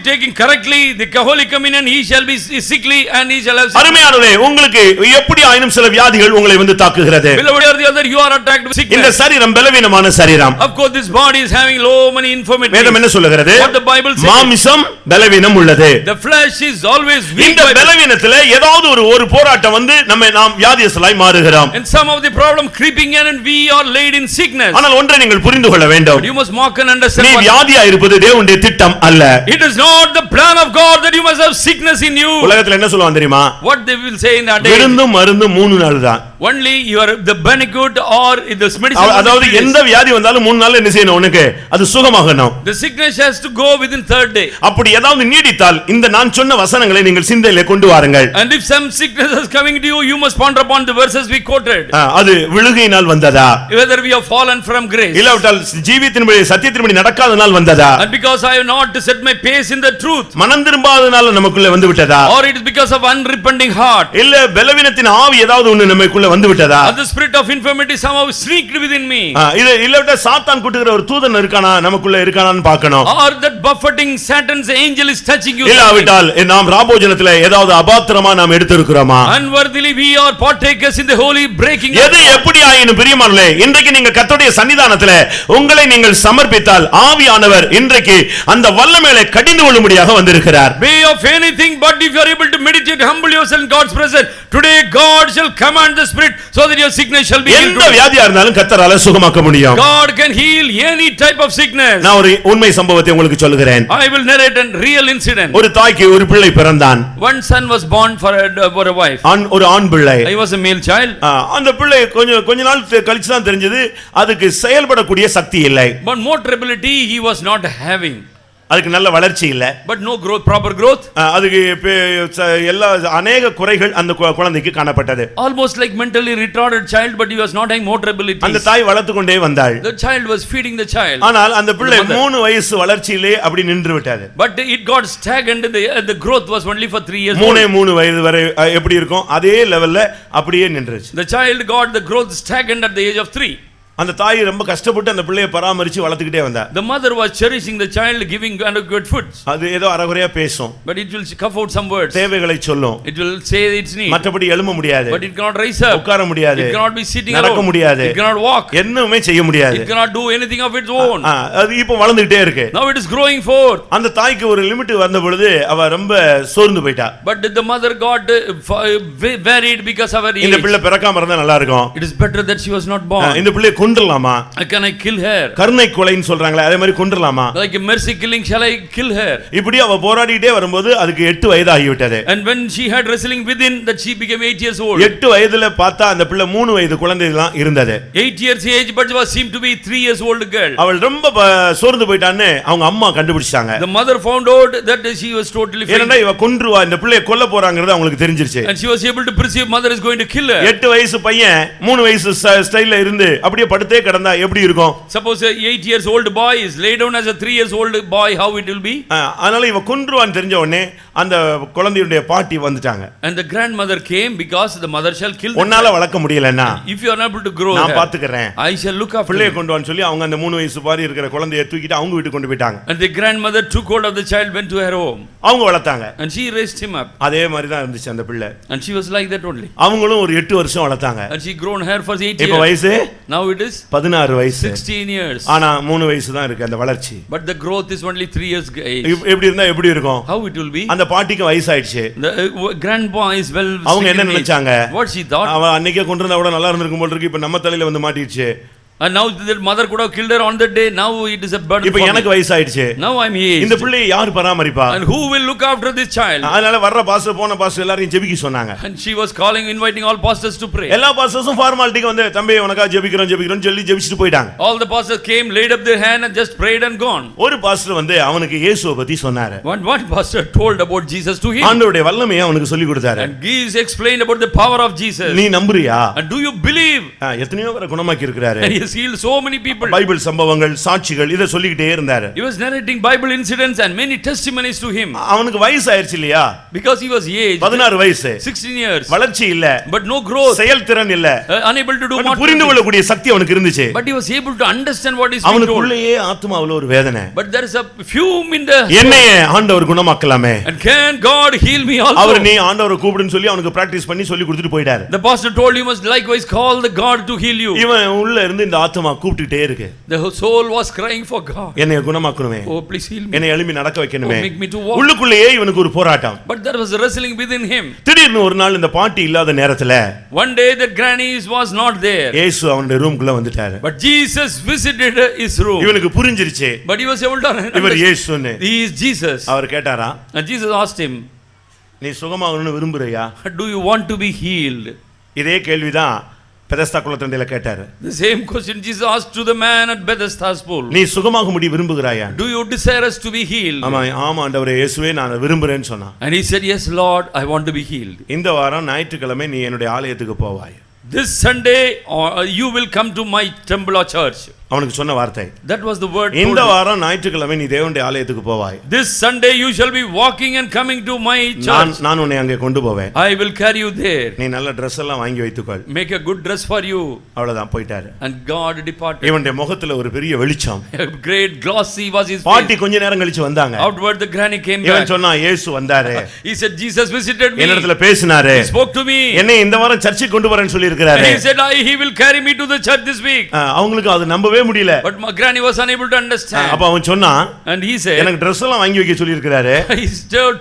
taking correctly the holy communion, he shall be sickly and he shall have. அருமையானவரே, உங்களுக்கு எப்படி ஆயினும் சில வியாதிகள் உங்களை வந்து தாக்குகிறது. beloved or the other, you are attacked with sickness. இந்த சரீரம் பலவீனமான சரீரம். of course this body is having low many infirmities. வேதம் என்ன சொல்லுகிறது? what the Bible says, மாமிசம் பலவீனம் உள்ளது. the flesh is always weak. இந்த பலவீனத்திலே ஏதாவது ஒரு போராட்டம் வந்து நாம் வியாதியஸ்தலாய் மாறுகிறோம். and some of the problem creeping in and we are laid in sickness. ஆனால் ஒன்றை நீங்கள் புரிந்து கொள்ள வேண்டும், you must mark and understand, நீ வியாதியா இருப்பது தேவனுடைய திட்டம் அல்ல. it is not the plan of God that you must have sickness in you. உலகத்துல என்ன சொல்லுவாங்க தெரியுமா? what they will say in that day, விருந்தும் மருந்தும் 3 நாள் தான். only your the banquet or the medicine. அதாவது எந்த வியாதி வந்தாலும் 3 நாள்ல என்ன செய்யணும்? உனக்கு அது சுகமாகணும். the sickness has to go within 3rd day. அப்படி ஏதாவது நீடித்தால் இந்த நான் சொன்ன வசனங்களை நீங்கள் சிந்தையிலே கொண்டு வாருங்கள். and if some sickness is coming to you, you must ponder upon the verses we quoted. அது விழுகையினால் வந்ததா, whether we have fallen from grace, இல்லாவிட்டால் ஜீவியத்தின்படி சத்தியத்தின்படி நடக்காதனால் வந்ததா, and because I have not set my pace in the truth, மனம் திரும்பாதனால நமக்குள்ள வந்து விட்டதா, or it is because of unrepenting heart, இல்ல பலவீனத்தின் ஆவி ஏதாவது ஒன்னு நமக்குள்ள எனக்குள்ள வந்து விட்டதா? And the spirit of infirmity somehow sneaked within me. இது இல்லட்ட சாத்தான் கூட்டுகிற ஒரு தூதன் இருக்கானா நமக்குள்ள இருக்கானான்னு பார்க்கணும். Or that buffeting Satan's angel is touching you. இல்லாவிட்டால் நாம் ராபோஜனத்திலே ஏதாவது அபாத்திரமா நாம் எடுத்திருக்கிறோமா? Unworthily we are partakers in the holy breaking. எது எப்படி ஆயினும் பிரியமானவர்களே, இன்றைக்கு நீங்க கர்த்தருடைய சன்னிதானத்திலே உங்களை நீங்கள் சமர்ப்பித்தால் ஆவியானவர் இன்றைக்கு அந்த வல்லமையை கடிந்து கொள்ளும்படியாக வந்திருக்கிறார். Be of anything but if you are able to meditate, humble yourself in God's presence, today God shall command the spirit so that your sickness shall be healed. எந்த வியாதியா இருந்தாலும் கர்த்தரால சுகமாக்க முடியும். God can heal any type of sickness. நான் ஒரு உண்மை சம்பவத்தை உங்களுக்கு சொல்கிறேன். I will narrate a real incident. ஒரு தாய்க்கு ஒரு பிள்ளை பிறந்தான். One son was born for a wife. ஒரு ஆண் பிள்ளை. He was a male child. அந்த பிள்ளை கொஞ்ச நாள் கழிச்சு தான் தெரிஞ்சது அதுக்கு செயல்படக்கூடிய சக்தி இல்லை. But motor ability he was not having. அதுக்கு நல்ல வளர்ச்சி இல்ல. But no growth, proper growth. அதுக்கு எல்லா अनेक குறைகள் அந்த குழந்தைக்கு காணப்பட்டது. Almost like mentally retarded child, but he was not having motor ability. அந்த தாய் வளர்த்து கொண்டே வந்தாள். The child was feeding the child. ஆனால் அந்த பிள்ளை 3 வயசு வளர்ச்சியிலே அப்படி நின்று விட்டது. But it got stagnant. The growth was only for 3 years. 3 வயது வரை எப்படி இருக்கும் அதே லெவல்ல அப்படியே நின்றுச்சு. The child got the growth stagnant at the age of 3. அந்த தாய் ரொம்ப கஷ்டப்பட்டு அந்த பிள்ளையை பராமரிச்சு வளர்த்துக்கிட்டே வந்தா. The mother was cherishing the child, giving adequate foods. அது ஏதோ அரகுறையா பேசும். But it will cough out some words. தேவைகளை சொல்லும். It will say its need. மற்றபடி எழும்ப முடியாது. But it cannot rise up. உட்கார முடியாது. It cannot be sitting alone. நடக்க முடியாது. It cannot walk. என்னவுமே செய்ய முடியாது. It cannot do anything of its own. அது இப்போ வளர்ந்துட்டே இருக்கு. Now it is growing forth. அந்த தாய்க்கு ஒரு லிமிட் வந்த பொழுது அவ ரொம்ப சோர்ந்து போயிட்டா. But the mother got worried because of her age. இந்த பிள்ளை பிறக்காம இருந்தா நல்லா இருக்கும். It is better that she was not born. இந்த பிள்ளையை கொன்றலாமா? Can I kill her? கருணை கொலைன்னு சொல்றாங்களே அதே மாதிரி கொன்றலாமா? Like a mercy killing, shall I kill her? இப்படி அவ போராடிட்டே வரும்போது அதுக்கு 8 வயது ஆகிவிட்டது. And when she had wrestling within that she became 8 years old. 8 வயதுல பார்த்தா அந்த பிள்ளை 3 வயது குழந்தைதான் இருந்தது. 8 years age but was seemed to be 3 years old girl. அவள் ரொம்ப சோர்ந்து போயிட்டான்னு அவங்க அம்மா கண்டுபிடிச்சாங்க. The mother found out that she was totally faint. ஏன்னா இவ கொன்றுவா இந்த பிள்ளையை கொல்ல போறாங்கிறது அவங்களுக்கு தெரிஞ்சிருச்சு. And she was able to perceive mother is going to kill her. 8 வயசு பையன் 3 வயசு ஸ்டைல்ல இருந்து அப்படியே படுத்தே கிடந்தா எப்படி இருக்கும்? Suppose a 8 years old boy is laid down as a 3 years old boy, how it will be? அதனால இவ கொன்றுவான்னு தெரிஞ்ச உடனே அந்த குழந்தையுடைய பாட்டி வந்துட்டாங்க. And the grandmother came because the mother shall kill the உன்னால வளர்க்க முடியலன்னா if you are unable to grow நான் பாத்துக்கறேன். I shall look after பிள்ளையை கொண்டு வான்னு சொல்லி அவங்க அந்த 3 வயசு பாரி இருக்கிற குழந்தையை தூக்கிட்டு அவங்க வீட்டுக்கு கொண்டு போயிட்டாங்க. And the grandmother took hold of the child, went to her home. அவங்க வளர்த்தாங்க. And she raised him up. அதே மாதிரி தான் இருந்துச்சு அந்த பிள்ளை. And she was like that only. அவங்களும் ஒரு 8 வருஷம் வளர்த்தாங்க. And she grown hair for 8 years. இப்போ வயசு now it is 16 வயசு. 16 years. ஆனா 3 வயசு தான் இருக்கு அந்த வளர்ச்சி. But the growth is only 3 years age. எப்படி இருந்தா எப்படி இருக்கும்? How it will be? அந்த பாட்டிக்கு வயசாயிடுச்சு. The grandpa is well. அவங்க என்ன நினைச்சாங்க? What she thought? அவ அன்னைக்கே கொன்றிருந்தா கூட நல்லா இருந்திருக்கும் போல இருக்கு. இப்ப நம்ம தலையில வந்து மாட்டிடுச்சு. And now the mother could have killed her on that day. Now it is a burden இப்போ for எனக்கு me. வயசாயிடுச்சு. Now I am aged. இந்த பிள்ளையை யார் பராமரிப்பா? And who will look after this child? அதனால வர்ற பாஸ்டர் போன பாஸ்டர் எல்லாரையும் ஜெபிக்க சொன்னாங்க. And she was calling, inviting all pastors to pray. எல்லா பாஸ்டர்ஸும் ஃபார்மாலிட்டிக்கு வந்து தம்பி உனக்கா ஜெபிக்கிறோம் சொல்லி ஜெபிச்சிட்டு போயிட்டாங்க. All the pastors came, laid up their hand and just prayed and gone. ஒரு பாஸ்டர் வந்து அவனுக்கு இயேசுவை பத்தி சொன்னாரு. One pastor told about Jesus to him. ஆண்டவருடைய வல்லமையை அவனுக்கு சொல்லி கொடுத்தாரு. And Jesus explained about the power of Jesus. நீ நம்புறியா? And do you believe? எத்தனையோ பேரை குணமாக்கி இருக்கிறாரு. And he has healed so many people. Bible சம்பவங்கள் சாட்சிகள் இத சொல்லிக்கிட்டே இருந்தாரு. He was narrating Bible incidents and many testimonies to him. அவனுக்கு வயசு ஆயிருச்சு இல்லையா? Because he was aged. 16 வயசு. 16 years. வளர்ச்சி இல்ல. But no growth. செயல்திறன் இல்ல. Unable to do what. புரிந்து கொள்ளக்கூடிய சக்தி அவனுக்கு இருந்துச்சு. But he was able to understand what is being told. அவனுக்குள்ளேயே ஆத்துமாவுல ஒரு வேதனை. But there is a fume in the. என்னையே ஆண்டவர் குணமாக்கலாமே. And can God heal me also? அவர் நீ ஆண்டவரை கூப்பிடுன்னு சொல்லி அவனுக்கு பிராக்டீஸ் பண்ணி சொல்லி கொடுத்துட்டு போயிட்டாரு. The pastor told you must likewise call the God to heal you. இவன் உள்ள இருந்து இந்த ஆத்துமா கூப்பிட்டுட்டே இருக்கு. The soul was crying for God. என்னை குணமாக்கணுமே. Oh please heal me. என்னை எழுப்பி நடக்க வைக்கணுமே. Oh, make me to walk. உள்ளுக்குள்ளேயே இவனுக்கு ஒரு போராட்டம். But there was wrestling within him. திடீர்னு ஒரு நாள் இந்த பாட்டி இல்லாத நேரத்துல One day the granny was not there. இயேசு அவனுடைய ரூம்க்குள்ள வந்துட்டாரு. But Jesus visited his room. இவனுக்கு புரிஞ்சிருச்சு. But he was able to இவர் இயேசுன்னு. He is Jesus. அவர் கேட்டாரா? And Jesus asked him, நீ சுகமாகணும்னு விரும்புறியா? do you want to be healed? இதே கேள்விதான் பெதஸ்தா குளத்தண்டையில கேட்டாரு. The same question Jesus asked to the man at Bethesda's pool. நீ சுகமாக முடி விரும்புகிறாயா? Do you desire us to be healed? ஆமா ஆண்டவரே இயேசுவே நான் விரும்புறேன்னு சொன்னான். And he said, yes Lord, I want to be healed. இந்த வாரம் ஞாயிற்றுக்கிழமை நீ என்னுடைய ஆலயத்துக்கு போவாய். This Sunday you will come to my temple or church. அவனுக்கு சொன்ன வார்த்தை. That was the word. இந்த வாரம் ஞாயிற்றுக்கிழமை நீ தேவனுடைய ஆலயத்துக்கு போவாய். This Sunday you shall be walking and coming to my church. நான் உன்னை அங்கே கொண்டு போவேன். I will carry you there. நீ நல்ல Dress எல்லாம் வாங்கி வைத்துக்கொள். Make a good dress for you. அவ்வளவுதான் போயிட்டாரு. And God departed. இவனுடைய முகத்துல ஒரு பெரிய வெளிச்சம். A great glossy was his face. பாட்டி கொஞ்ச நேரம் கழிச்சு வந்தாங்க. Outward the granny came back. இவன் சொன்னா இயேசு வந்தாரே. He said Jesus visited me. என்னிடத்துல பேசினாரே. He spoke to me. என்னை இந்த வாரம் சர்ச்சுக்கு கொண்டு வரேன்னு சொல்லி இருக்காரு. He said he will carry me to the church this week. அவங்களுக்கு அது நம்பவே முடியல. But my granny was unable to understand. அப்ப அவன் சொன்னா and he said எனக்கு Dress எல்லாம் வாங்கி வைக்க சொல்லி இருக்காரு. He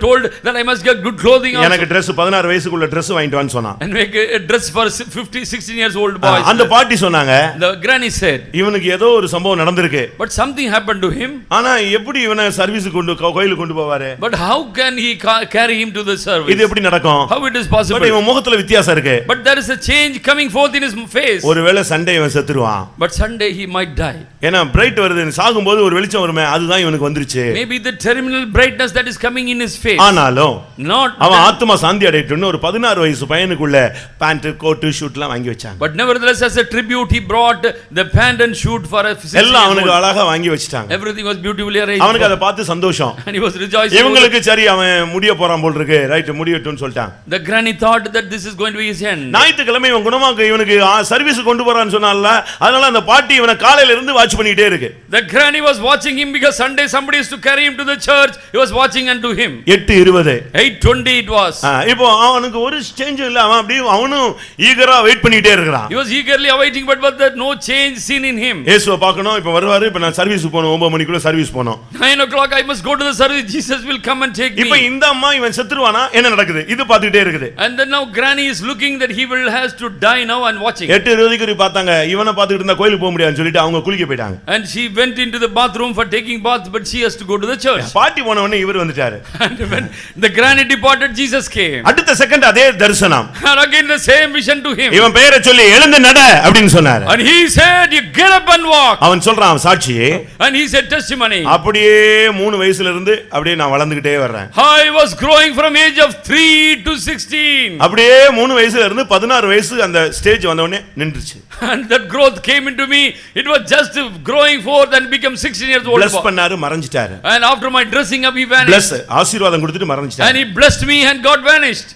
told that I must get good clothing also. எனக்கு Dress 16 வயசுக்குள்ள Dress வாங்கிட்டு வான்னு சொன்னான். And make a dress for 16 years old boys. அந்த பாட்டி சொன்னாங்க. The granny said இவனுக்கு ஏதோ ஒரு சம்பவம் நடந்திருக்கு. But something happened to him. ஆனா எப்படி இவனை சர்வீஸ் கொண்டு கோயிலுக்கு கொண்டு போவாரு? But how can he carry him to the service? இது எப்படி நடக்கும்? How it is possible? But இவன் முகத்துல வித்தியாசம் இருக்கு. But there is a change coming forth in his face. ஒருவேளை சண்டே இவன் செத்துருவான். But Sunday he might die. ஏனா பிரைட் வருது, சாகும்போது ஒரு வெளிச்சம் வருமே, அதுதான் இவனுக்கு வந்துருச்சு. Maybe the terminal brightness that is coming in his face. ஆனாலும் not அவன் ஆத்துமா சாந்தி அடையட்டும்னு ஒரு 16 வயசு பையனுக்குள்ள பேண்ட் கோட் ஷூட்லாம் வாங்கி வச்சாங்க. But nevertheless as a tribute he brought the pant and shoot for a 16 எல்லாம் அவனுக்கு அழகா வாங்கி வச்சிட்டாங்க. Everything was beautifully arranged. அவனுக்கு அத பார்த்து சந்தோஷம். And he was rejoicing. இவங்களுக்கு சரி அவன் முடிய போறான் போல இருக்கு, ரைட் முடியட்டும்னு சொல்லிட்டான். The granny thought that this is going to be his end. ஞாயிற்றுக்கிழமை இவன் குணமாக்க இவனுக்கு சர்வீஸ் கொண்டு போறான்னு சொன்னால, அதனால அந்த பாட்டி இவனை காலையில இருந்து வாட்ச் பண்ணிட்டே இருக்கு. The granny was watching him because Sunday somebody is to carry him to the church. He was watching unto him. 8:20 8:20 it was. இப்போ அவனுக்கு ஒரு சேஞ்ச் இல்ல, அவன் அப்படியே அவனும் ஈகரா வெயிட் பண்ணிட்டே இருக்கான். He was eagerly awaiting but that no change seen in him. இயேசுவை பார்க்கணும், இப்ப வருவாரு, இப்ப நான் சர்வீஸ் போணும், 9 மணிக்குள்ள சர்வீஸ் போணும். 9 o'clock I must go to the service. Jesus will come and take me. இப்போ இந்த அம்மா இவன் செத்துருவானா என்ன நடக்குது இது பார்த்துட்டே இருக்குது. And then now granny is looking that he will has to die now and watching. 8:20 பார்த்தாங்க, இவனை பார்த்துட்டு இருந்தா கோயிலுக்கு போக முடியாதுன்னு சொல்லிட்டு அவங்க குளிக்க போயிட்டாங்க. And she went into the bathroom for taking bath but she has to go to the church. பாட்டி போன உடனே இவர் வந்துட்டாரு. And when the granny departed Jesus came. அடுத்த செகண்ட் அதே தரிசனம். And again the same vision to him. இவன் பெயரை சொல்லி எழுந்து நட அப்படினு சொன்னாரு. And he said you get up and walk. அவன் சொல்றான் சாட்சி. And he said testimony. அப்படியே 3 வயசுல இருந்து அப்படியே நான் வளர்ந்துட்டே வர்றேன். I was growing from age of 3 to 16. அப்படியே 3 வயசுல இருந்து 16 வயசு அந்த ஸ்டேஜ் வந்த உடனே நின்றுச்சு. And that growth came into me. It was just growing forth and become 16 years old. Bless பண்ணாரு, மறைஞ்சிட்டாரு. And after my dressing up he vanished. Bless ஆசீர்வாதம் கொடுத்துட்டு மறைஞ்சிட்டாரு. And he blessed me and God vanished.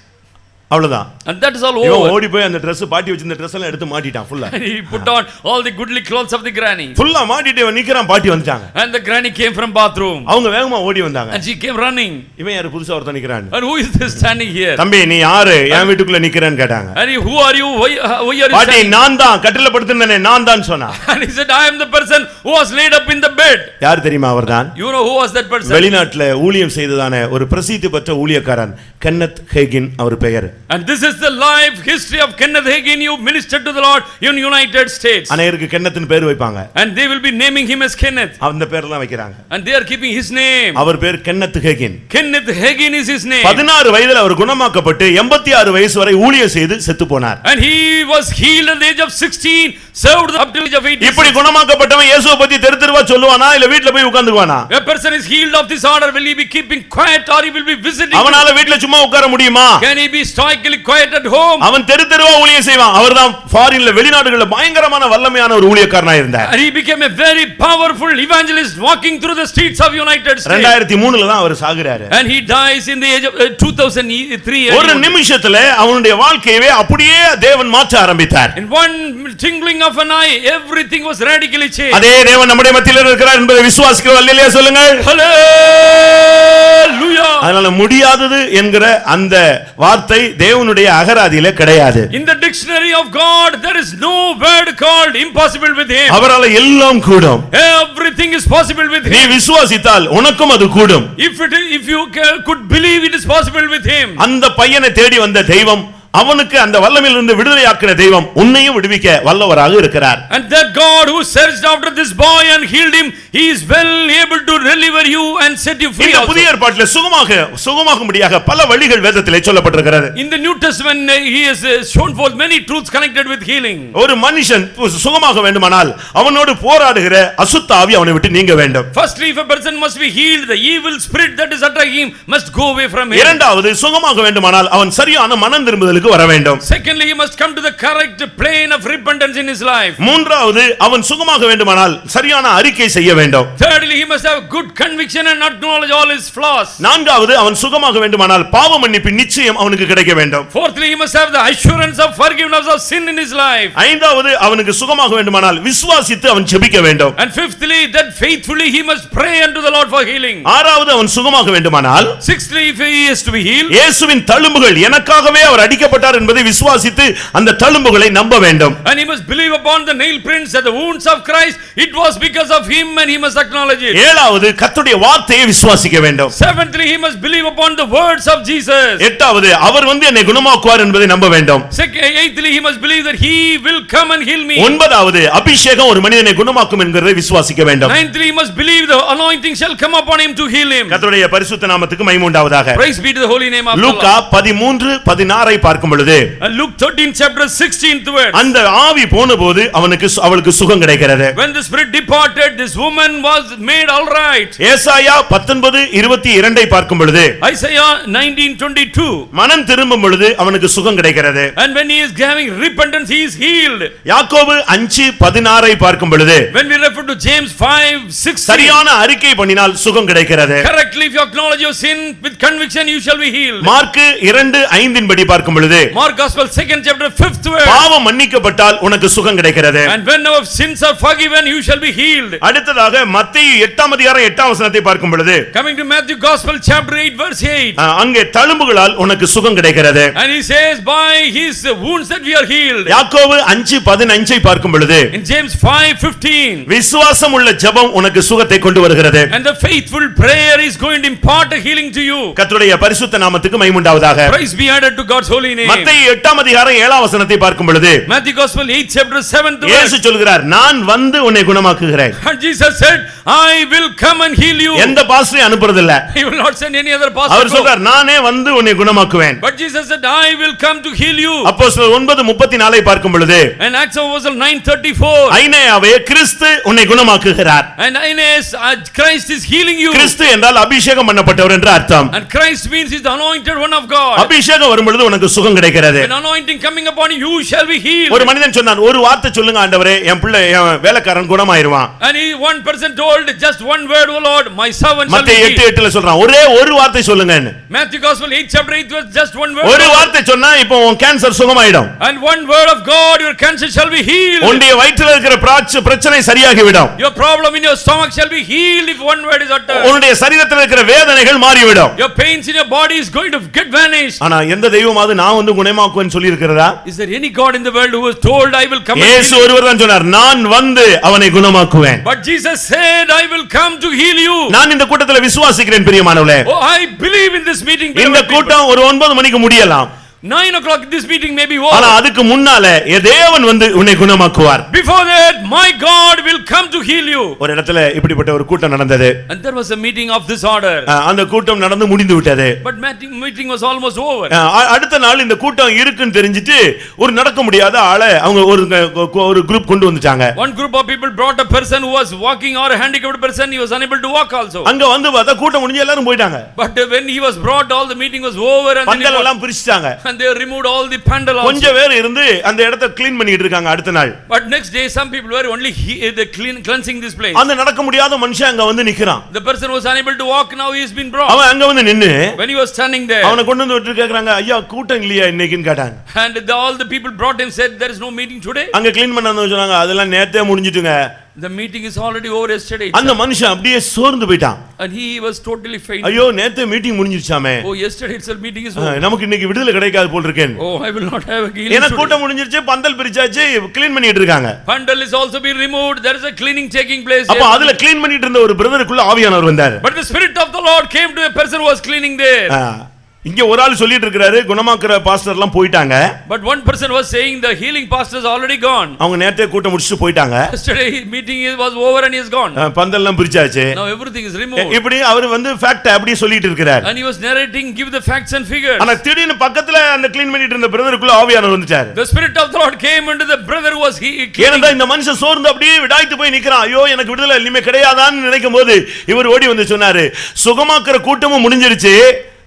அவ்வளவுதான். And that is all இவன் over. ஓடி போய் அந்த Dress பாட்டி வச்சிருந்த Dress எல்லாம் எடுத்து மாட்டிட்டான் ஃபுல்லா. And he put on all the goodly clothes of the granny. ஃபுல்லா மாட்டிட்டு இவன் நிக்கறான், பாட்டி வந்துட்டாங்க. And the granny came from bathroom. அவங்க வேகமா ஓடி வந்தாங்க. And she came running. இவன் யாரு புதுசா ஒருத்தன் நிக்கறான். And who is this standing here? தம்பி நீ யாரு என் வீட்டுக்குள்ள நிக்கறேன்னு கேட்டாங்க. And he, who are you? Why are you பாட்டி standing? நான் தான் கட்டில படுத்துனனே நான் தான் சொன்னா. And he said I am the person who was laid up in the bed. யார் தெரியுமா அவர்தான்? You know who was that person? வெளிநாட்டுல ஊழியம் செய்ததான ஒரு பிரசித்தி பெற்ற ஊழியக்காரன் கென்னத் ஹேகின் அவர் பெயர். And this is the life history of Kenneth Hagin. You ministered to the Lord in United States. அநேகருக்கு கென்னத்னு பேர் வைப்பாங்க. And they will be naming him as Kenneth. அந்த பேர்லாம் வைக்கறாங்க. And they are keeping his name. அவர் பேர் Kenneth Hagin. Kenneth Hagin is his name. 16 வயதில் அவர் குணமாக்கப்பட்டு 86 வயசு வரை ஊழியம் செய்து செத்து போனார். And he was healed at the age of 16, served up to the age of 80. இப்படி குணமாக்கப்பட்டவன் இயேசுவை பத்தி தெருவா சொல்லுவானா இல்ல வீட்ல போய் உட்கார்ந்துவானா? A person is healed of this order, will he be keeping quiet or he will be visiting? அவனால வீட்ல சும்மா உட்கார முடியுமா? Can he be stoically quiet at home? அவன் தெருவா ஊழியம் செய்வான். அவர்தான் ஃபாரின்ல வெளிநாடுகள்ல பயங்கரமான வல்லமையான ஒரு ஊழியக்காரனா இருந்தார். And he became a very powerful evangelist walking through the streets of United States. 2003ல தான் அவர் சாகுறாரு. And he dies in the age of 2003. ஒரு நிமிஷத்துல அவனுடைய வாழ்க்கையவே அப்படியே தேவன் மாற்ற ஆரம்பித்தார். In one twinkling of an eye everything was radically changed. அதே தேவன் நம்முடைய மத்தியில இருக்கிறார் என்பதை விசுவாசிக்கிறோம். அல்லேலூயா சொல்லுங்க. Hallelujah. அதனால முடியாதது என்கிற அந்த வார்த்தை தேவனுடைய அகராதியில கிடையாது. In the dictionary of God there is no word called impossible with him. அவரால எல்லாம் கூடும். Everything is possible with நீ him. விசுவாசித்தால் உனக்கும் அது கூடும். If you could believe it is possible with him. அந்த பையனை தேடி வந்த தெய்வம், அவனுக்கு அந்த வல்லமையிலிருந்து விடுதலையாக்கின தெய்வம் உன்னையும் விடுவிக்க வல்லவராக இருக்கிறார். And that God who searched after this boy and healed him, he is well able to deliver you and set you free. இந்த புதிய ஏற்பாட்டிலே சுகமாகும்படியாக பல வழிகள் வேதத்திலே சொல்லப்பட்டிருக்கிறது. In the New Testament he has shown forth many truths connected with healing. ஒரு மனுஷன் சுகமாக வேண்டுமானால் அவனோடு போராடுகிற அசுத்த ஆவி அவனை விட்டு நீங்க வேண்டும். Firstly, if a person must be healed, the evil spirit that is attacking him must go away from him. இரண்டாவது சுகமாக வேண்டுமானால் அவன் சரியான மனம் திரும்புதலுக்கு இடத்துக்கு வர வேண்டும். Secondly, he must come to the correct plane of repentance in his life. மூன்றாவது அவன் சுகமாக வேண்டுமானால் சரியான அறிக்கை செய்ய வேண்டும். Thirdly, he must have good conviction and acknowledge all his flaws. நான்காவது அவன் சுகமாக வேண்டுமானால் பாவ மன்னிப்பு நிச்சயம் அவனுக்கு கிடைக்க வேண்டும். Fourthly, he must have the assurance of forgiveness of sin in his life. ஐந்தாவது அவனுக்கு சுகமாக வேண்டுமானால் விசுவாசித்து அவன் ஜெபிக்க வேண்டும். And fifthly, that faithfully he must pray unto the Lord for healing. ஆறாவது அவன் சுகமாக வேண்டுமானால் Sixthly, if he is to be healed, இயேசுவின் தழும்புகள் எனக்காகவே அவர் அடிக்கப்பட்டார் என்பதை விசுவாசித்து அந்த தழும்புகளை நம்ப வேண்டும். and he must believe upon the nail prints and the wounds of Christ, it was because of him, and he must acknowledge it. ஏழாவது கர்த்தருடைய வார்த்தையை விசுவாசிக்க வேண்டும். Seventhly, he must believe upon the words of Jesus. எட்டாவது அவர் வந்து என்னை குணமாக்குவார் என்பதை நம்ப வேண்டும். Eighthly, he must believe that he will come and heal me. ஒன்பதாவது அபிஷேகம் ஒரு மனிதனை குணமாக்கும் என்கிறதை விசுவாசிக்க வேண்டும். Ninthly, he must believe the anointing shall come upon him to heal him. கர்த்தருடைய பரிசுத்த நாமத்துக்கு மகிமை உண்டாவதாக. Praise be to the holy name of the Luca Lord. 13:16 பார்க்கும் பொழுது And Luke 13 chapter 16th verse. அந்த ஆவி போனபோது அவளுக்கு சுகம் கிடைக்கிறது. When the spirit departed, this woman was made all right. ஏசாயா 19:22 பார்க்கும் பொழுது Isaiah 19:22. மனம் திரும்பும் பொழுது அவனுக்கு சுகம் கிடைக்கிறது. And when he is having repentance, he is healed. யாக்கோபு 5:16 பார்க்கும் பொழுது When we refer to James 5:16, சரியான அறிக்கை பண்ணினால் சுகம் கிடைக்கிறது. correctly, if you acknowledge your sin with conviction, you shall be healed. Mark 2:5 படி பார்க்கும் பொழுது Mark Gospel 2nd chapter 5th verse. பாவம் மன்னிக்கப்பட்டால் உனக்கு சுகம் கிடைக்கிறது. And when our sins are forgiven, you shall be healed. அடுத்ததாக மத்தேயு 8:8 பார்க்கும் பொழுது Coming to Matthew Gospel chapter 8 verse 8. அங்கே தழும்புகளால் உனக்கு சுகம் கிடைக்கிறது. And he says, by his wounds that we are healed. யாக்கோபு 5:15 பார்க்கும் பொழுது In James 5:15. விசுவாசம் உள்ள ஜெபம் உனக்கு சுகத்தை கொண்டு வருகிறது. And the faithful prayer is going to impart a healing to you. கர்த்தருடைய பரிசுத்த நாமத்துக்கு மகிமை உண்டாவதாக. Praise be added to God's holy name. மத்தேயு 8:7 பார்க்கும் பொழுது Matthew Gospel 8 chapter 7th verse. இயேசு சொல்கிறார் நான் வந்து உன்னை குணமாக்குகிறேன். And Jesus said, I will come and heal you. எந்த பாஸ்டரையும் அனுப்புறது இல்ல. He will not send any other pastor. அவர் சொல்றார் நானே வந்து உன்னை குணமாக்குவேன். But Jesus said, I will come to heal you. அப்போஸ்தலர் 9:34 பார்க்கும் பொழுது And Acts of Apostles 9:34. ஐனேயாவே கிறிஸ்து உன்னை குணமாக்குகிறார். And Aeneas, Christ is healing you. கிறிஸ்து என்றால் அபிஷேகம் பண்ணப்பட்டவர் என்று அர்த்தம். And Christ means he is the anointed one of God. அபிஷேகம் வரும் பொழுது உனக்கு சுகம் கிடைக்கிறது. When anointing coming upon you, you shall be healed. ஒரு மனிதன் சொன்னான் ஒரு வார்த்தை சொல்லுங்க ஆண்டவரே என் பிள்ளை என் வேலைக்காரன் குணமாயிருவான். And one person told just one word, O Lord, my servant shall be மத்தேயு healed. 8:8 சொல்றான் ஒரே ஒரு வார்த்தை சொல்லுங்கன்னு. Matthew Gospel 8 chapter 8 was just one word. ஒரு வார்த்தை சொன்னா இப்போ உன் cancer சுகமாயிடும். And one word of God, your cancer shall be healed. உன்னுடைய வயிற்றில் இருக்கிற பிரச்சனை சரியாகிவிடும். Your problem in your stomach shall be healed if one word is uttered. உன்னுடைய சரீரத்தில் இருக்கிற வேதனைகள் மாறிவிடும். Your pains in your body is going to get vanished. ஆனா எந்த தெய்வமாவது நான் வந்து குணமாக்குவேன்னு சொல்லி இருக்கிறதா? Is there any God in the world who was told I will come and இயேசு heal you? ஒருவர் தான் சொன்னார் நான் வந்து அவனை குணமாக்குவேன். But Jesus said I will come to heal you. நான் இந்த கூட்டத்தில் விசுவாசிக்கிறேன் பிரியமானவர்களே. Oh, I believe in this meeting. இந்த கூட்டம் ஒரு 9 மணிக்கு முடியலாம். 9 o'clock this meeting may be ஆனா over. அதுக்கு முன்னால தேவன் வந்து உன்னை குணமாக்குவார். Before that my God will come to heal you. ஒரு இடத்துல இப்படிப்பட்ட ஒரு கூட்டம் நடந்தது. And there was a meeting of this order. அந்த கூட்டம் நடந்து முடிந்து விட்டது. But meeting was almost over. அடுத்த நாள் இந்த கூட்டம் இருக்குன்னு தெரிஞ்சிட்டு ஒரு நடக்க முடியாத ஆளை அவங்க ஒரு குரூப் கொண்டு வந்துட்டாங்க. One group of people brought a person who was walking or a handicapped person, he was unable to walk also. அங்க வந்து பார்த்தா கூட்டம் முடிஞ்சு எல்லாரும் போயிட்டாங்க. But when he was brought, all the meeting was over and பந்தல் எல்லாம் பிரிச்சிட்டாங்க. and they removed all the pandal also. கொஞ்ச பேர் இருந்து அந்த இடத்தை க்ளீன் பண்ணிட்டு இருக்காங்க அடுத்த நாள். But next day some people were only cleansing this place. அந்த நடக்க முடியாத மனுஷன் அங்க வந்து நிக்கிறான். The person was unable to walk, now he has been brought. அவன் அங்க வந்து நின்னு When he was standing there, அவனை கொண்டு வந்து விட்டு கேக்குறாங்க ஐயா கூட்டம் இல்லையா இன்னைக்குன்னு கேட்டாங்க. and all the people brought him said there is no meeting today. அங்க க்ளீன் பண்ணாதவங்க சொன்னாங்க அதெல்லாம் நேத்தே முடிஞ்சிட்டுங்க. The meeting is already over yesterday. அந்த மனுஷன் அப்படியே சோர்ந்து போயிட்டான். And he was totally faint. ஐயோ நேத்தே meeting முடிஞ்சிருச்சாமே. Oh, yesterday itself meeting is over. நமக்கு இன்னைக்கு விடுதலை கிடைக்காது போல் இருக்கேன். Oh, I will not have a healing ஏன்னா today. கூட்டம் முடிஞ்சிருச்சு பந்தல் பிரிச்சாச்சு க்ளீன் பண்ணிட்டு இருக்காங்க. Pandal is also being removed, there is a cleaning taking place. அப்ப அதுல க்ளீன் பண்ணிட்டு இருந்த ஒரு பிரதருக்குள்ள ஆவியானவர் வந்தார். But the spirit of the Lord came to a person who was cleaning there. இங்க ஒரு ஆள் சொல்லிட்டு இருக்காரு குணமாக்குற பாஸ்டர் எல்லாம் போயிட்டாங்க. But one person was saying the healing pastor is already gone. அவங்க நேத்தே கூட்டம் முடிச்சிட்டு போயிட்டாங்க. Yesterday meeting was over and he is gone. பந்தல் எல்லாம் பிரிச்சாச்சு. Now everything is removed. இப்படி அவர் வந்து ஃபேக்ட் அப்படியே சொல்லிட்டு இருக்கார். And he was narrating, give the facts and figures. ஆனா திடீர்னு பக்கத்துல அந்த க்ளீன் பண்ணிட்டு இருந்த பிரதருக்குள்ள ஆவியானவர் வந்துட்டார். The spirit of the Lord came into the brother who was ஏனென்றா இந்த மனுஷன் சோர்ந்து அப்படியே விடாய்த்து போய் நிக்கிறான். ஐயோ எனக்கு விடுதலை இனிமே கிடையாதான்னு நினைக்கும் போது இவர் ஓடி வந்து சொன்னாரு சுகமாக்குற கூட்டமும் முடிஞ்சிருச்சு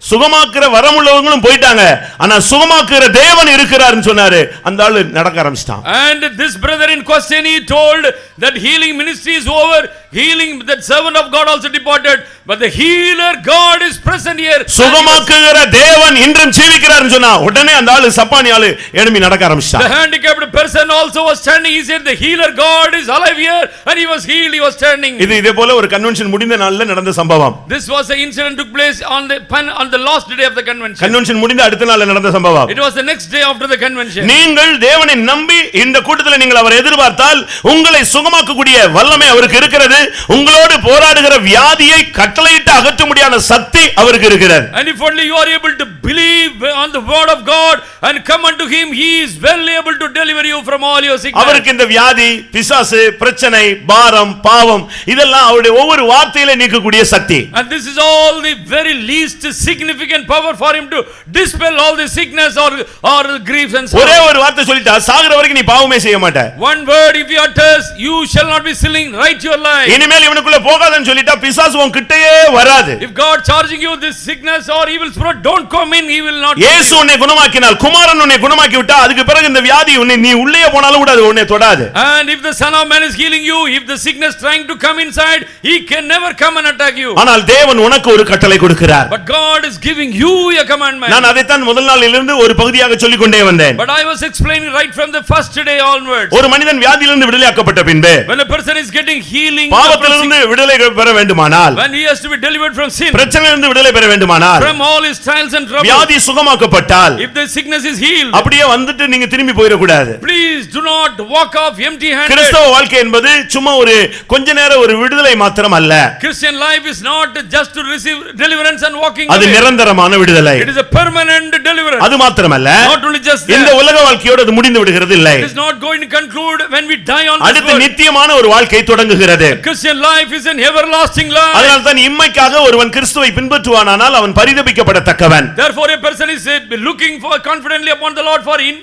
சுகமாக்குற வரமுள்ளவங்களும் போயிட்டாங்க, ஆனா சுகமாக்குற தேவன் இருக்கிறார்னு சொன்னாரு. அந்த ஆளு நடக்க ஆரம்பிச்சிட்டான். And this brother in question, he told that healing ministry is over, healing, that servant of God also departed, but the healer God is present here. சுகமாக்குகிற தேவன் இன்றும் ஜீவிக்கிறார்னு சொன்னா உடனே அந்த ஆளு சப்பானி ஆளு எழும்பி நடக்க ஆரம்பிச்சான். The handicapped person also was standing. He said the healer God is alive here, and he was healed. He was standing. இதே போல ஒரு கன்வென்ஷன் முடிந்த நாள்ல நடந்த சம்பவம். This was an incident took place on the last day of the convention. Convention முடிந்த அடுத்த நாள்ல நடந்த சம்பவம். It was the next day after the convention. நீங்கள் தேவனை நம்பி இந்த கூட்டத்தில் நீங்கள் அவரை எதிர்பார்த்தால் உங்களை சுகமாக்கக்கூடிய வல்லமை அவருக்கு இருக்கிறது. உங்களோடு போராடுகிற வியாதியை கட்டளையிட்டு அகற்ற முடியாத சக்தி அவருக்கு இருக்கிறது. And if only you are able to believe on the word of God and come unto him, he is well able to deliver you from all your sickness. அவருக்கு இந்த வியாதி, பிசாசு, பிரச்சனை, பாரம், பாவம் இதெல்லாம் அவருடைய ஒவ்வொரு வார்த்தையிலே நீக்கக்கூடிய சக்தி. And this is all the very least significant power for him to dispel all the sickness or griefs and sorrow. ஒரே ஒரு வார்த்தை சொல்லிட்டா சாகுற வரைக்கும் நீ பாவமே செய்ய மாட்ட. One word if you utters, you shall not be sinning right your life. இனிமேல் இவனுக்குள்ள போகாதன்னு சொல்லிட்டா பிசாசு உன் கிட்டயே வராது. If God charging you this sickness or evil spirit, don't come in, he will not. இயேசு உன்னை குணமாக்கினால், குமாரன் உன்னை குணமாக்கி விட்டா அதுக்கு பிறகு இந்த வியாதி உன்னை நீ உள்ளே போனாலும் கூட அது உன்னை தொடாது. And if the son of man is healing you, if the sickness trying to come inside, he can never come and attack you. ஆனால் தேவன் உனக்கு ஒரு கட்டளை கொடுக்கிறார். But God is giving you a commandment. நான் அதைத்தான் முதல் நாளிலிருந்து ஒரு பகுதியாக சொல்லிக் கொண்டே வந்தேன். But I was explaining right from the first day onwards. ஒரு மனிதன் வியாதியிலிருந்து விடுதலையாக்கப்பட்ட பின்பு, When a person is getting healing, பாவத்திலிருந்து விடுதலை பெற வேண்டுமானால், when he has to be delivered from sin, பிரச்சனையிலிருந்து விடுதலை பெற வேண்டுமானால், from all his trials and troubles, வியாதி சுகமாக்கப்பட்டால், if the sickness is healed, அப்படியே வந்துட்டு நீங்க திரும்பி போயிட கூடாது. please do not walk off empty handed. கிறிஸ்தவ வாழ்க்கை என்பது சும்மா ஒரு கொஞ்ச நேரம் ஒரு விடுதலை மாத்திரம் அல்ல. Christian life is not just to receive deliverance and walking அது away. நிரந்தரமான விடுதலை. It is a permanent deliverance. அது மாத்திரமல்ல, Not only just இந்த that, உலக வாழ்க்கையோடு அது முடிந்து விடுகிறது இல்லை. it is not going to conclude when we die on this அடுத்து earth. நித்தியமான ஒரு வாழ்க்கை தொடங்குகிறது. Christian life is an everlasting life. அதனால தான் இம்மைக்காக ஒருவன் கிறிஸ்துவை பின்பற்றுவானானால் அவன் பரிதபிக்கப்படத்தக்கவன். Therefore a person is looking for confidently upon the Lord for in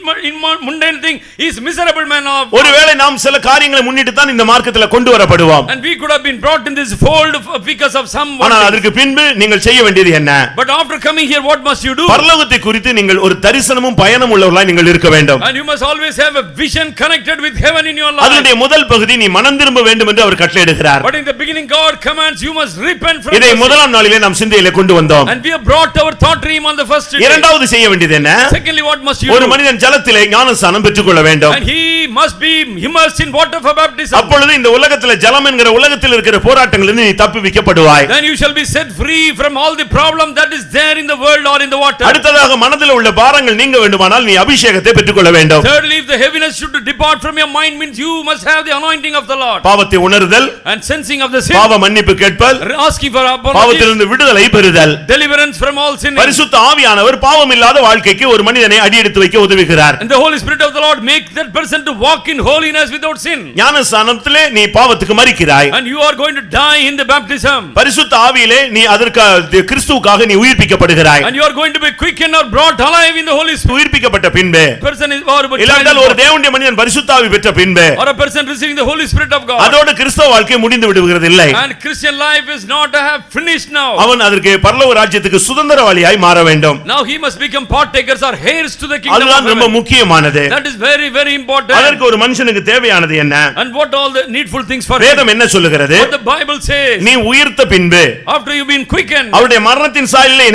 mundane thing, he is miserable man of. ஒருவேளை நாம் சில காரியங்களை முன்னிட்டு தான் இந்த மார்க்கத்தில் கொண்டு வரப்படுவோம். And we could have been brought in this fold because of some. ஆனால் அதற்கு பின்பு நீங்கள் செய்ய வேண்டியது என்ன? But after coming here, what must you do? பரலோகத்தை குறித்து நீங்கள் ஒரு தரிசனமும் பயணம் உள்ளவர்களாய் நீங்கள் இருக்க வேண்டும். And you must always have a vision connected with heaven in your life. அதனுடைய முதல் பகுதி நீ மனம் திரும்ப வேண்டும் என்று அவர் கட்டளையிடுகிறார். But in the beginning God commands you must repent from இதை your sin. முதலாம் நாளிலே நாம் சிந்தையிலே கொண்டு வந்தோம். And we have brought our thought dream on the first day. இரண்டாவது செய்ய வேண்டியது என்ன? Secondly, what must you ஒரு do? மனிதன் ஜலத்திலே ஞானஸ்நானம் பெற்றுக்கொள்ள வேண்டும். And he must be immersed in water for baptism. அப்பொழுது இந்த உலகத்திலே ஜலம் என்கிற உலகத்தில் இருக்கிற போராட்டங்களிலிருந்து நீ தப்புவிக்கப்படுவாய். Then you shall be set free from all the problem that is there in the world or in the water. அடுத்ததாக மனதில் உள்ள பாரங்கள் நீங்க வேண்டுமானால் நீ அபிஷேகத்தை பெற்றுக்கொள்ள வேண்டும். Thirdly, if the heaviness should depart from your mind, means you must have the anointing of the Lord. பாவத்தை உணர்தல், And sensing of the sin, பாவ மன்னிப்பு கேட்பல், asking for apology, பாவத்திலிருந்து விடுதலை பெறுதல். deliverance from all sin. பரிசுத்த ஆவியானவர் பாவம் இல்லாத வாழ்க்கைக்கு ஒரு மனிதனை அடியெடுத்து வைக்க உதவுகிறார். And the Holy Spirit of the Lord make that person to walk in holiness without sin. ஞானஸ்நானத்திலே நீ பாவத்துக்கு மரிக்கிறாய். And you are going to die in the baptism. பரிசுத்த ஆவியிலே நீ அதற்கு கிறிஸ்துவுக்காக நீ உயிர்ப்பிக்கப்படுகிறாய். And you are going to be quickened or brought alive in the Holy Spirit. உயிர்ப்பிக்கப்பட்ட பின்பு Person is or இல்லாவிட்டால் ஒரு தேவனுடைய மனிதன் பரிசுத்த ஆவி பெற்ற பின்பு or a person receiving the Holy Spirit of God. அதோடு கிறிஸ்தவ வாழ்க்கை முடிந்து விடுகிறது இல்லை. And Christian life is not to have finished now. அவன் அதற்கு பரலோக ராஜ்யத்துக்கு சுதந்திரவாளியாய் மாற வேண்டும். Now he must become partakers or heirs to the kingdom of அதுதான் ரொம்ப heaven. முக்கியமானது. That is very very important. அதற்கு ஒரு மனுஷனுக்கு தேவையானது என்ன? And what all the needful things for him? வேதம் என்ன சொல்லுகிறது? What the Bible says. நீ உயிர்த்த பின்பு After you've been quickened. அவருடைய மரணத்தின் சாயலிலே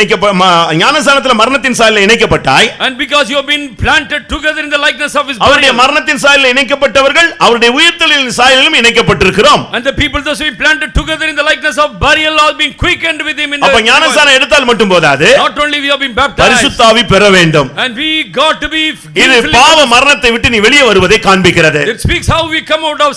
ஞானஸ்நானத்திலே மரணத்தின் சாயலிலே இணைக்கப்பட்டாய். And because you have been planted together in the likeness of his அவருடைய body. மரணத்தின் சாயலிலே இணைக்கப்பட்டவர்கள் அவருடைய உயிர்த்தெழுதலின் சாயலிலும் இணைக்கப்பட்டிருக்கிறோம். And the people those who have been planted together in the likeness of burial are being quickened with him in அப்ப the. ஞானஸ்நானம் எடுத்தால் மட்டும் போதாது, Not only we have been baptized. பரிசுத்த ஆவி பெற வேண்டும். And we got to be. இது பாவ மரணத்தை விட்டு நீ வெளியே வருவதை காண்பிக்கிறது. It speaks how we come out of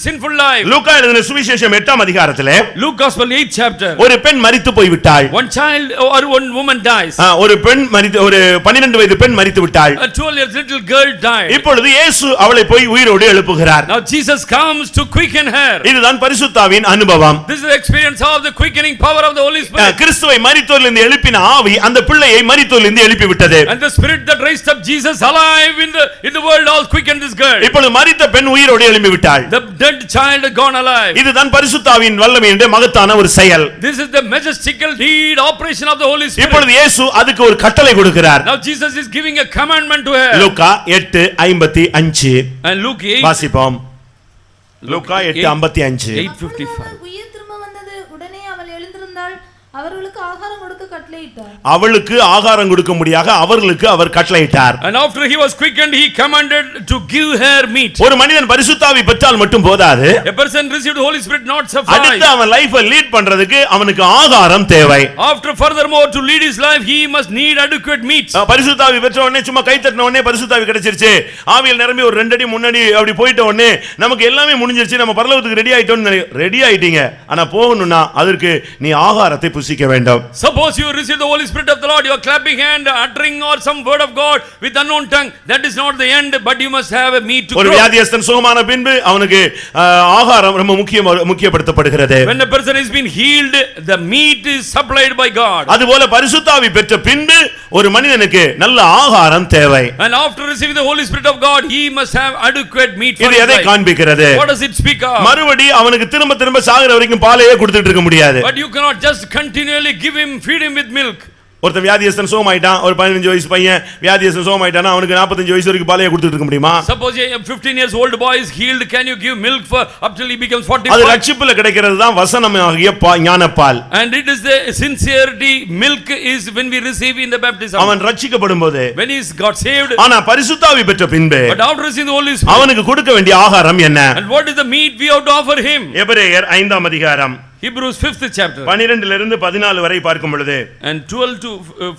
sinful life. லூக்கா எழுதின சுவிசேஷம் 8ஆம் அதிகாரத்திலே Luke Gospel 8th chapter. ஒரு பெண் மரித்து போய் விட்டாள். One child or one woman dies. ஒரு பெண் மரித்து ஒரு 12 வயது பெண் மரித்து விட்டாள். A 12-year-old little girl died. இப்பொழுது இயேசு அவளை போய் உயிரோடு எழுப்புகிறார். Now Jesus comes to quicken her. இதுதான் பரிசுத்தாவின் அனுபவம். This is the experience of the quickening power of the Holy Spirit. கிறிஸ்துவை மரித்தோரிலிருந்து எழுப்பின ஆவி அந்த பிள்ளையை மரித்தோரிலிருந்து எழுப்பி விட்டது. And the spirit that raised up Jesus alive in the world all quickened this quickened. இப்பொழுது மரித்த பெண் உயிரோடு எழும்பி விட்டாள். The dead child had gone alive. இதுதான் பரிசுத்தாவின் வல்லமையுடைய மகத்தான ஒரு செயல். This is the majestical deed, operation of the Holy Spirit. இப்பொழுது இயேசு அதுக்கு ஒரு கட்டளை கொடுக்கிறார். Now Jesus is giving a commandment to her. Luca 8:55 And Luke 8. வாசிப்போம். லூக்கா 8:55 8:55. உயிர் திரும்ப வந்தது. உடனே அவள் எழுந்திருந்தாள். அவர்களுக்கு ஆகாரம் கொடுக்க கட்டளையிட்டார். அவளுக்கு ஆகாரம் கொடுக்கும்படியாக அவர்களுக்கு அவர் கட்டளையிட்டார். And after he was quickened, he commanded to give her meat. ஒரு மனிதன் பரிசுத்தாவி பெற்றால் மட்டும் போதாது. A person received the Holy Spirit not suffice. அடுத்து அவன் லைஃபை லீட் பண்றதுக்கு அவனுக்கு ஆகாரம் தேவை. After furthermore to lead his life, he must need adequate meat. பரிசுத்தாவி பெற்ற உடனே சும்மா கை தட்டின உடனே பரிசுத்தாவி கிடைச்சிருச்சு, ஆவியில் நிரம்பி ஒரு 2 அடி 3 அடி அப்படி போயிட்ட உடனே நமக்கு எல்லாமே முடிஞ்சிருச்சு, நம்ம பரலோகத்துக்கு ரெடி ஆயிட்டோம்னு ரெடி ஆயிட்டீங்க. ஆனா போகணும்னா அதற்கு நீ ஆகாரத்தை புசிக்க வேண்டும். Suppose you receive the Holy Spirit of the Lord, you are clapping hand, uttering or some word of God with unknown tongue. That is not the end, but you must have a meat to ஒரு grow. வியாதியஸ்தன் சுகமான பின்பு அவனுக்கு ஆகாரம் ரொம்ப முக்கியப்படுத்தப்படுகிறது. When a person has been healed, the meat is supplied by God. அதுபோல பரிசுத்தாவி பெற்ற பின்பு ஒரு மனிதனுக்கு நல்ல ஆகாரம் தேவை. And after receiving the Holy Spirit of God, he must have adequate meat for இது his எதை life. காண்பிக்கிறது? What does it speak of? மறுபடி அவனுக்கு திரும்ப திரும்ப சாகுற வரைக்கும் பாலையே கொடுத்துட்டு இருக்க முடியாது. But you cannot just continually feed him with milk. ஒருத்தன் வியாதியஸ்தன் சுகமாயிட்டான், ஒரு 15 வயசு பையன் வியாதியஸ்தன் சுகமாயிட்டானா அவனுக்கு 45 வயசு வரைக்கும் பாலையே கொடுத்துட்டு இருக்க முடியுமா? Suppose a 15 years old boy is healed, can you give milk for up till he becomes 45? அது ரட்சிப்புல கிடைக்கிறது தான் வசனமாகிய ஞானப்பால். And it is the sincerity milk is when we receive in the baptism. அவன் ரட்சிக்கப்படும் போது When he got saved. ஆனா பரிசுத்தாவி பெற்ற பின்பு But after receiving the Holy Spirit, அவனுக்கு கொடுக்க வேண்டிய ஆகாரம் என்ன? and what is the meat we have to offer him? எபிரேயர் 5ஆம் அதிகாரம் Hebrews 5th chapter 12 இருந்து 14 வரை பார்க்கும் பொழுது and 12 to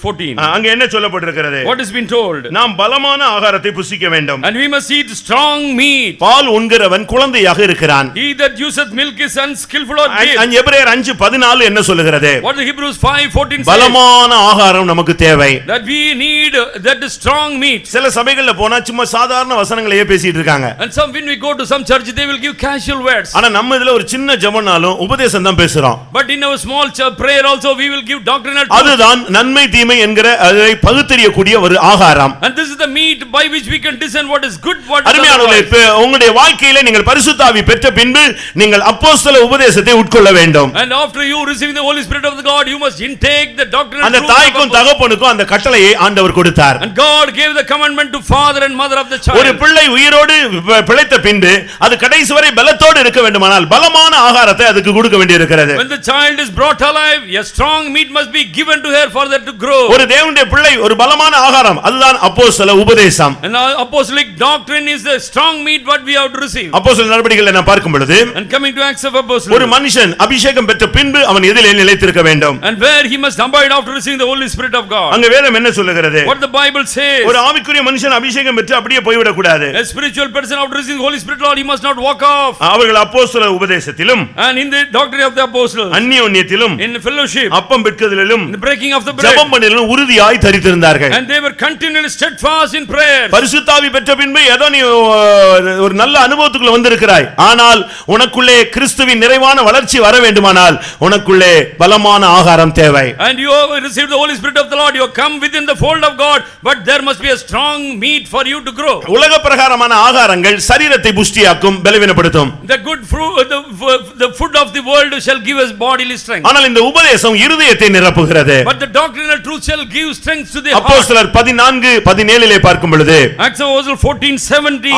14. அங்க என்ன சொல்லப்பட்டிருக்கிறது? What has been told? நாம் பலமான ஆகாரத்தை புசிக்க வேண்டும். And we must eat strong meat. பால் உண்கிறவன் குழந்தையாக இருக்கிறான். He that useth milk is unskillful or deaf. எபிரேயர் 5:14 என்ன சொல்லுகிறது? What the Hebrews 5:14 says? பலமான ஆகாரம் நமக்கு தேவை. That we need that strong meat. சில சபைகள்ல போனா சும்மா சாதாரண வசனங்களையே பேசிட்டு இருக்காங்க. And some when we go to some church they will give casual words. ஆனா நம்ம இதுல ஒரு சின்ன ஜெபம்னாலும் உபதேசம் தான் பேசுறோம். But in our small prayer also we will give doctrinal truth. அதுதான் நன்மை தீமை என்கிற அதை பகுத்தறியக்கூடிய ஒரு ஆகாரம். And this is the meat by which we can discern what is good, what is அருமையானவர்களே, உங்களுடைய வாழ்க்கையிலே நீங்கள் பரிசுத்த ஆவி பெற்ற பின்பு நீங்கள் அப்போஸ்தல உபதேசத்தை உட்கொள்ள வேண்டும். And after you receiving the Holy Spirit of the God, you must intake the doctrinal அந்த truth. தாய்க்கும் தகப்பனுக்கும் அந்த கட்டளையை ஆண்டவர் கொடுத்தார். And God gave the commandment to father and mother of the child. ஒரு பிள்ளை உயிரோடு பிழைத்த பின்பு அது கடைசி வரை பலத்தோடு இருக்க வேண்டுமானால் பலமான ஆகாரத்தை அதுக்கு கொடுக்க வேண்டியிருக்கிறது. When the child is brought alive, a strong meat must be given to her for that to grow. ஒரு தேவனுடைய பிள்ளை ஒரு பலமான ஆகாரம், அதுதான் அப்போஸ்தல உபதேசம். And apostolic doctrine is the strong meat what we have to receive. அப்போஸ்தல நடவடிக்கைகளை நான் பார்க்கும் பொழுது And coming to Acts of Apostles, ஒரு மனுஷன் அபிஷேகம் பெற்ற பின்பு அவன் எதிலே நிலைத்திருக்க வேண்டும். and where he must abide after receiving the Holy Spirit of God. அங்க வேதம் என்ன சொல்லுகிறது? What the Bible says, ஒரு ஆவிக்குரிய மனுஷன் அபிஷேகம் பெற்று அப்படியே போய்விடக் கூடாது. a spiritual person after receiving the Holy Spirit Lord, he must not walk off. அவர்கள் அப்போஸ்தல உபதேசத்திலும் And in the doctrine of the apostles, அந்நியோன்யத்திலும் in fellowship, அப்பம் பிட்கிறதிலும் in the breaking of the bread, ஜெபம் பண்ணிலும் உறுதியாய் தரித்திருந்தார்கள். and they were continually steadfast in prayer. பரிசுத்த ஆவி பெற்ற பின்பு ஏதோ நீ ஒரு நல்ல அனுபவத்துக்குள்ள வந்திருக்கிறாய், ஆனால் உனக்குள்ளே கிறிஸ்துவின் நிறைவான வளர்ச்சி வர வேண்டுமானால் உனக்குள்ளே பலமான ஆகாரம் தேவை. And you have received the Holy Spirit of the Lord, you have come within the fold of God, but there must be a strong meat for you to grow. உலக பிரகாரமான ஆகாரங்கள் சரீரத்தை புஷ்டியாக்கும், பலவீனப்படுத்தும். The good fruit, the food of the world shall give us bodily strength. ஆனால் இந்த உபதேசம் இருதயத்தை நிரப்புகிறது. But the doctrinal truth shall give strength to the heart. அப்போஸ்தலர் 14:17 பார்க்கும் பொழுது Acts of Apostles 14:17,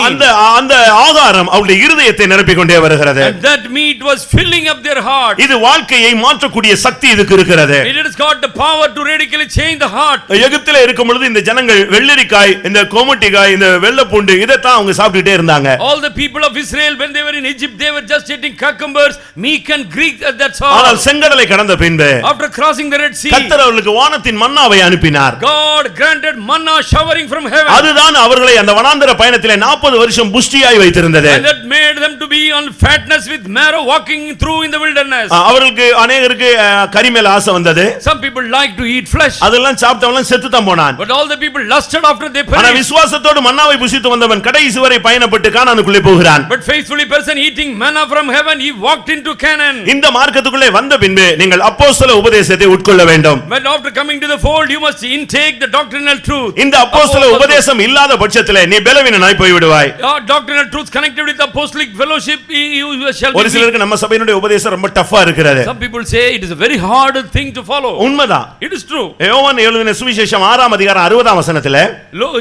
அந்த ஆகாரம் அவருடைய இருதயத்தை நிரப்பிக் கொண்டே வருகிறது. and that meat was filling up their heart. இது வாழ்க்கையை மாற்றக்கூடிய சக்தி இதுக்கு இருக்கிறது. It has got the power to radically change the heart. எகிப்திலே இருக்கும் பொழுது இந்த ஜனங்கள் வெள்ளரிக்காய், இந்த கோமட்டிக்காய், இந்த வெள்ளைப்பூண்டு இதைத்தான் அவங்க சாப்பிட்டுட்டே இருந்தாங்க. All the people of Israel when they were in Egypt they were just eating cucumbers, meat and Greek, that's all. ஆனால் செங்கடலை கடந்த பின்பு After crossing the Red Sea, கர்த்தர் அவர்களுக்கு வானத்தின் மன்னாவை அனுப்பினார். God granted manna showering from heaven. அதுதான் அவர்களை அந்த வனாந்தர பயணத்திலே 40 வருஷம் புஷ்டியாய் வைத்திருந்தது. And that made them to be on fatness with marrow walking through in the wilderness. அவர்களுக்கு அநேகருக்கு கறி மேல ஆசை வந்தது. Some people like to eat flesh. அதெல்லாம் சாப்பிட்டவன் செத்து தான் போனான். But all the people lusted after they ஆனா perished. விசுவாசத்தோடு மன்னாவை புசித்து வந்தவன் கடைசி வரை பயணப்பட்டு கானானுக்குள்ளே போகிறான். But faithfully person eating manna from heaven, he walked into Canaan. இந்த மார்க்கத்துக்குள்ளே வந்த பின்பு நீங்கள் அப்போஸ்தல உபதேசத்தை உட்கொள்ள வேண்டும். When after coming to the fold you must intake the doctrinal truth. இந்த அப்போஸ்தல உபதேசம் இல்லாத பட்சத்திலே நீ பலவீனனாய் போய் விடுவாய். Doctrinal truth connected with apostolic fellowship you shall be. ஒரு சிலருக்கு நம்ம சபையினுடைய உபதேசம் ரொம்ப டஃபா இருக்கிறது. Some people say it is a very hard thing to follow. உண்மைதான். It is true. யோவான் எழுதின சுவிசேஷம் 6ஆம் அதிகாரம் 60ஆம் வசனத்திலே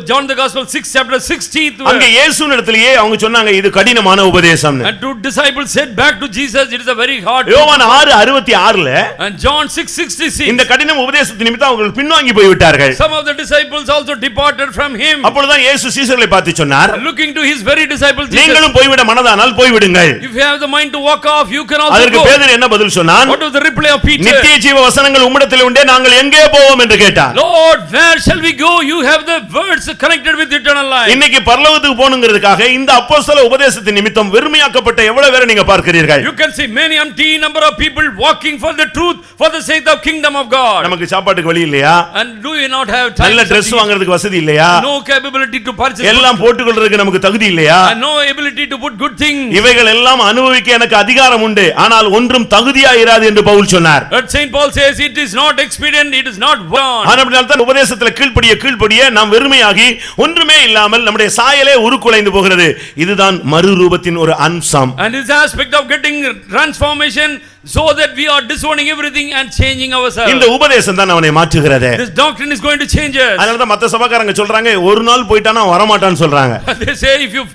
John the Gospel 6 chapter 16th verse. அங்க இயேசுவினிடத்திலேயே அவங்க சொன்னாங்க இது கடினமான உபதேசம். And two disciples said back to Jesus it is a very hard. யோவான் 6:66ல And John 6:66 இந்த கடின உபதேசத்தின் நிமித்தம் அவர்கள் பின்வாங்கி போய் விட்டார்கள். some of the disciples also departed from him. அப்பொழுதுதான் இயேசு சீஷர்களை பார்த்து சொன்னார், Looking to his very disciples Jesus, நீங்களும் போய்விட மனதானால் போய்விடுங்கள். if you have the mind to walk off you can also அதற்கு go. பேதுரு என்ன பதில் சொன்னான்? What was the reply of Peter? நித்திய ஜீவ வசனங்கள் உம்மிடத்தில் உண்டே, நாங்கள் எங்கே போவோம் என்று கேட்டார். Lord, where shall we go? You have the words connected with eternal life. இன்னைக்கு பரலோகத்துக்கு போணுங்கிறதுக்காக இந்த அப்போஸ்தல உபதேசத்தின் நிமித்தம் வெறுமையாக்கப்பட்ட எவ்வளவு பேரை நீங்க பார்க்கிறீர்கள்? You can see many empty number of people walking for the truth for the sake of kingdom of God. நமக்கு சாப்பாட்டுக்கு வழி இல்லையா? And do you not have time? நல்ல Dress வாங்குறதுக்கு வசதி இல்லையா? No capability to purchase. எல்லாம் போட்டுக்கொள்றதுக்கு நமக்கு தகுதி இல்லையா? And no ability to put good things. இவைகள் எல்லாம் அனுபவிக்க எனக்கு அதிகாரம் உண்டு, ஆனால் ஒன்றும் தகுதியாயிராது என்று பவுல் சொன்னார். But Saint Paul says it is not expedient, it is not born. ஆனபடியால் தான் உபதேசத்துல கீழ்ப்படிய நாம் வெறுமையாகி ஒன்றுமே இல்லாமல் நம்முடைய சாயலே உருக்குலைந்து போகிறது. இதுதான் மறுரூபத்தின் ஒரு அம்சம். And this aspect of getting transformation so that we are disowning everything and changing ourselves. இந்த உபதேசம் தான் அவனை மாற்றுகிறது. This doctrine is going to change us. அதனால தான் மத்த சபைக்காரங்க சொல்றாங்க ஒரு நாள் போய்ட்டானா வர மாட்டான்னு சொல்றாங்க. They say if you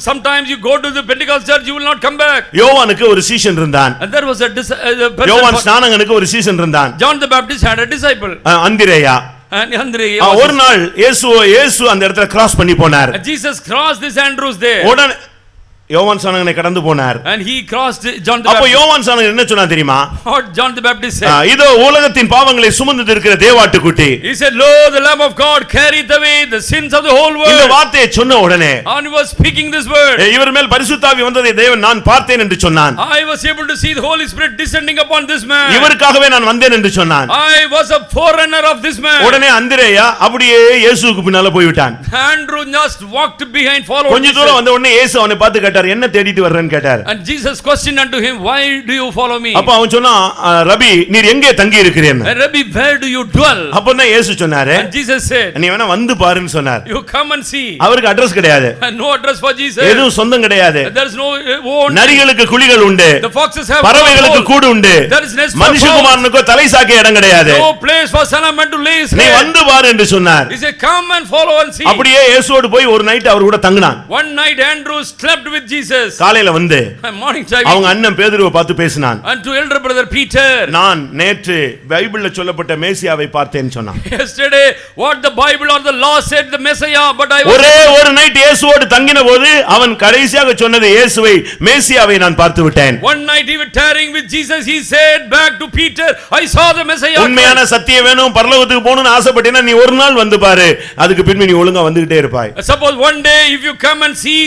sometimes you go to the Pentecostal church you will not come back. யோவானுக்கு ஒரு சீஷன் இருந்தான். And there was a யோவான் ஸ்நானகனுக்கு ஒரு சீஷன் இருந்தான். John the Baptist had a disciple. அந்திரேயா. And Andre ஒரு நாள் இயேசு அந்த இடத்துல கிராஸ் பண்ணி போனார். Jesus crossed this Andrews there. உடனே யோவான் ஸ்நானகனை கடந்து போனார். And he crossed John the அப்ப Baptist. யோவான் ஸ்நானகன் என்ன சொன்னா தெரியுமா? What John the Baptist said? இதோ உலகத்தின் பாவங்களை சுமந்து இருக்கிற தேவாட்டுக்குட்டி. He said, "Lo, the Lamb of God carrieth away the sins of the whole world." இந்த வார்த்தையை சொன்ன உடனே And he was speaking this word. இவர் மேல் பரிசுத்த ஆவி வந்ததை தேவன் நான் பார்த்தேன் என்று சொன்னான். I was able to see the Holy Spirit descending upon this man. இவருக்காகவே நான் வந்தேன் என்று சொன்னான். I was a forerunner of this man. உடனே அந்திரேயா அப்படியே இயேசுவுக்கு பின்னால போய் விட்டான். Andrew just walked behind, followed. கொஞ்ச தூரம் வந்த உடனே இயேசு அவனை பார்த்து கேட்டார், என்ன தேடிட்டு வர்றேன்னு கேட்டார். And Jesus questioned unto him, "Why do you follow me?" அப்ப அவன் சொன்னா, ரபி நீர் எங்கே தங்கி இருக்கிறீர்? Rabbi, where do you dwell? அப்பதான் இயேசு சொன்னாரு, And Jesus said, நீ வேணா வந்து பாருன்னு சொன்னார். "You come and see." அவருக்கு அட்ரஸ் கிடையாது. And no address for Jesus. எதுவும் சொந்தம் கிடையாது. There is no own. நரிகளுக்கு குழிகள் உண்டு, The foxes have பறவைகளுக்கு கூடு உண்டு, There is nest for மனுஷகுமாரனுக்கு தலை சாக்க இடம் கிடையாது. no place for son of man to lay his நீ head. வந்து பாரு என்று சொன்னார். He said, "Come and follow and see." அப்படியே இயேசுவோடு போய் ஒரு நைட் அவர் கூட தங்கினான். One night Andrew slept with Jesus. காலையில வந்து Morning time. அவங்க அண்ணன் பேதுருவை பார்த்து பேசினான். And to elder brother Peter. நான் நேற்று பைபிள்ல சொல்லப்பட்ட மேசியாவை பார்த்தேன்னு சொன்னான். Yesterday what the Bible or the law said the Messiah, but I was ஒரே ஒரு நைட் இயேசுவோடு தங்கின போது அவன் கடைசியாக சொன்னது இயேசுவை மேசியாவை நான் பார்த்து விட்டேன். One night he was tarrying with Jesus, he said back to Peter, "I saw the Messiah." உண்மையான சத்தியம் வேணும், பரலோகத்துக்கு போகணும்னு ஆசைப்பட்டேன்னா நீ ஒரு நாள் வந்து பாரு, அதுக்கு பின்பு நீ ஒழுங்கா வந்துகிட்டே இருப்பாய். Suppose one day if you come and see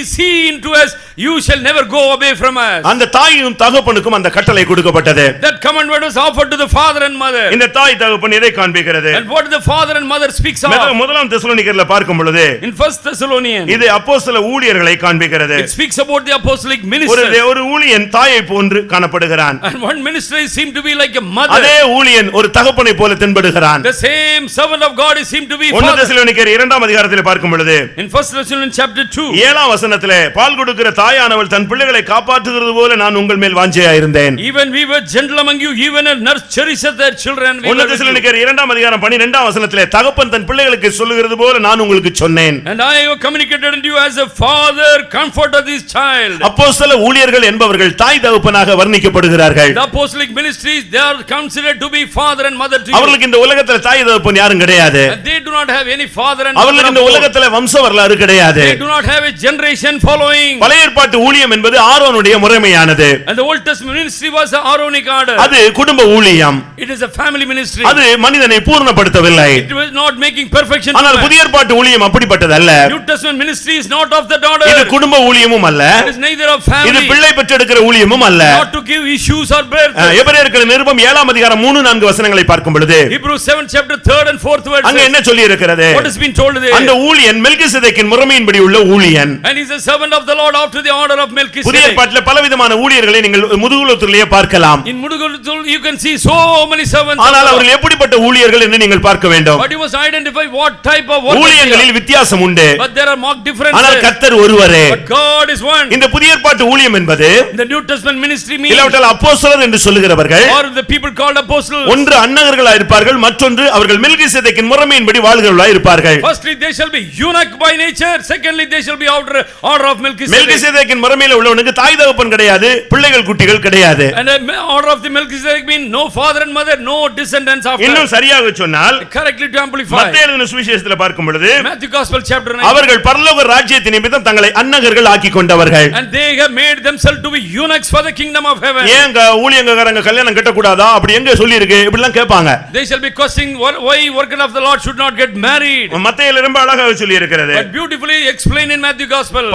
into us, you shall never go away from us. அந்த தாயும் தகப்பனுக்கும் அந்த கட்டளை கொடுக்கப்பட்டது. That commandment was offered to the father and mother. இந்த தாய் தகப்பன் எதை காண்பிக்கிறது? And what the father and mother speaks of? முதலாம் தெசலோனிக்கர்ல பார்க்கும் பொழுது In First Thessalonians இது அப்போஸ்தல ஊழியர்களை காண்பிக்கிறது. it speaks about the apostolic ministry. ஒரு ஊழியன் தாயை போன்று காணப்படுகிறான். And one ministry seemed to be like a mother. அதே ஊழியன் ஒரு தகப்பனை போல தென்படுகிறான். The same servant of God is seemed to be 1 father. தெசலோனிக்கர் 2ஆம் அதிகாரத்திலே பார்க்கும் பொழுது In First Thessalonians chapter 2 7ஆம் வசனத்திலே பால் கொடுக்கிற தாயானவள் தன் பிள்ளைகளை காப்பாற்றுகிறது போல நான் உங்கள் மேல் வாஞ்சையா இருந்தேன். Even we were gentle among you, even a nurse cherisheth their children. 1 தெசலோனிக்கர் 2ஆம் அதிகாரம் 12ஆம் வசனத்திலே தகப்பன் தன் பிள்ளைகளுக்கு சொல்லுகிறது போல நான் உங்களுக்கு சொன்னேன். And I have communicated unto you as a father comforted this child. அப்போஸ்தல ஊழியர்கள் என்பவர்கள் தாய் தகப்பனாக வர்ணிக்கப்படுகிறார்கள். The apostolic ministries, they are considered to be father and mother to you. அவர்களுக்கு இந்த உலகத்துல தாய் தகப்பன் யாரும் கிடையாது. And they do not have any father and mother. அவர்களுக்கு இந்த உலகத்துல வம்ச வரலாறு கிடையாது. They do not have a generation following. பழைய ஏற்பாட்டு ஊழியம் என்பது ஆரோனுடைய முறைமையானது. And the Old Testament ministry was the Aaronic order. அது குடும்ப ஊழியம். It is a family ministry. அது மனிதனை பூர்ணப்படுத்தவில்லை. It was not making perfection. ஆனால் புதிய ஏற்பாட்டு ஊழியம் அப்படிப்பட்டதல்ல. New Testament ministry is not of that order. இது குடும்ப ஊழியமும் அல்ல. It is neither of family. இது பிள்ளை பெற்றெடுக்கிற ஊழியமும் அல்ல. Not to give issues or birth. எபிரேயர்கள் நிருபம் 7ஆம் அதிகாரம் 3-4 வசனங்களை பார்க்கும் பொழுது Hebrews 7 chapter 3rd and 4th verse. அங்க என்ன சொல்லி சொல்லி இருக்கிறது? What has been told there? அந்த ஊழியன் மெல்கிசேதேக்கின் முறைமையின்படி உள்ள ஊழியன். And he's a servant of the Lord after the order of புதிய Melchizedek. ஏற்பாட்டிலே பலவிதமான ஊழியர்களை நீங்கள் முதுகுலத்திலேயே பார்க்கலாம். In Muduguluthul you can see so many servants. ஆனால் அவர்கள் எப்படிப்பட்ட ஊழியர்கள் என்று நீங்கள் பார்க்க வேண்டும். But you must identify what type of work. ஊழியங்களில் வித்தியாசம் உண்டு. But there are marked differences. ஆனால் கர்த்தர் ஒருவரே. But God is one. இந்த புதிய ஏற்பாட்டு ஊழியம் என்பது The New Testament ministry means, இல்லாவிட்டால் அப்போஸ்தலர் என்று சொல்லுகிறவர்கள் or the people called apostles. ஒன்று அன்னகர்களாய் இருப்பார்கள், மற்றொன்று அவர்கள் மெல்கிசேதேக்கின் முறைமையின்படி வாழ்கிறவர்களாய் இருப்பார்கள். Firstly they shall be eunuch by nature. Secondly they shall be order of Melchizedek. மெல்கிசேதேக்கின் முறைமையில உள்ளவனுக்கு தாய் தகப்பன் கிடையாது, பிள்ளைகள் குட்டிகள் கிடையாது. And the order of the Melchizedek means no father and mother, no descendants after. இன்னும் சரியாக சொன்னால் Correctly to amplify. மத்தேயு எழுதின சுவிசேஷத்தில் பார்க்கும் பொழுது Matthew Gospel chapter 9. அவர்கள் பரலோக ராஜ்யத்தின் நிமித்தம் தங்களை அன்னகர்கள் ஆக்கிக் கொண்டவர்கள். And they have made themselves to be eunuchs for the kingdom of heaven. ஏங்க ஊழியக்காரங்க கல்யாணம் கட்ட கூடாதா? அப்படி எங்க சொல்லி இருக்கு? இப்படி எல்லாம் கேட்பாங்க. They shall be questioning why worker of the Lord should not get married. மத்தேயுல ரொம்ப அழகாக சொல்லி இருக்கிறது. But beautifully explained in Matthew Gospel.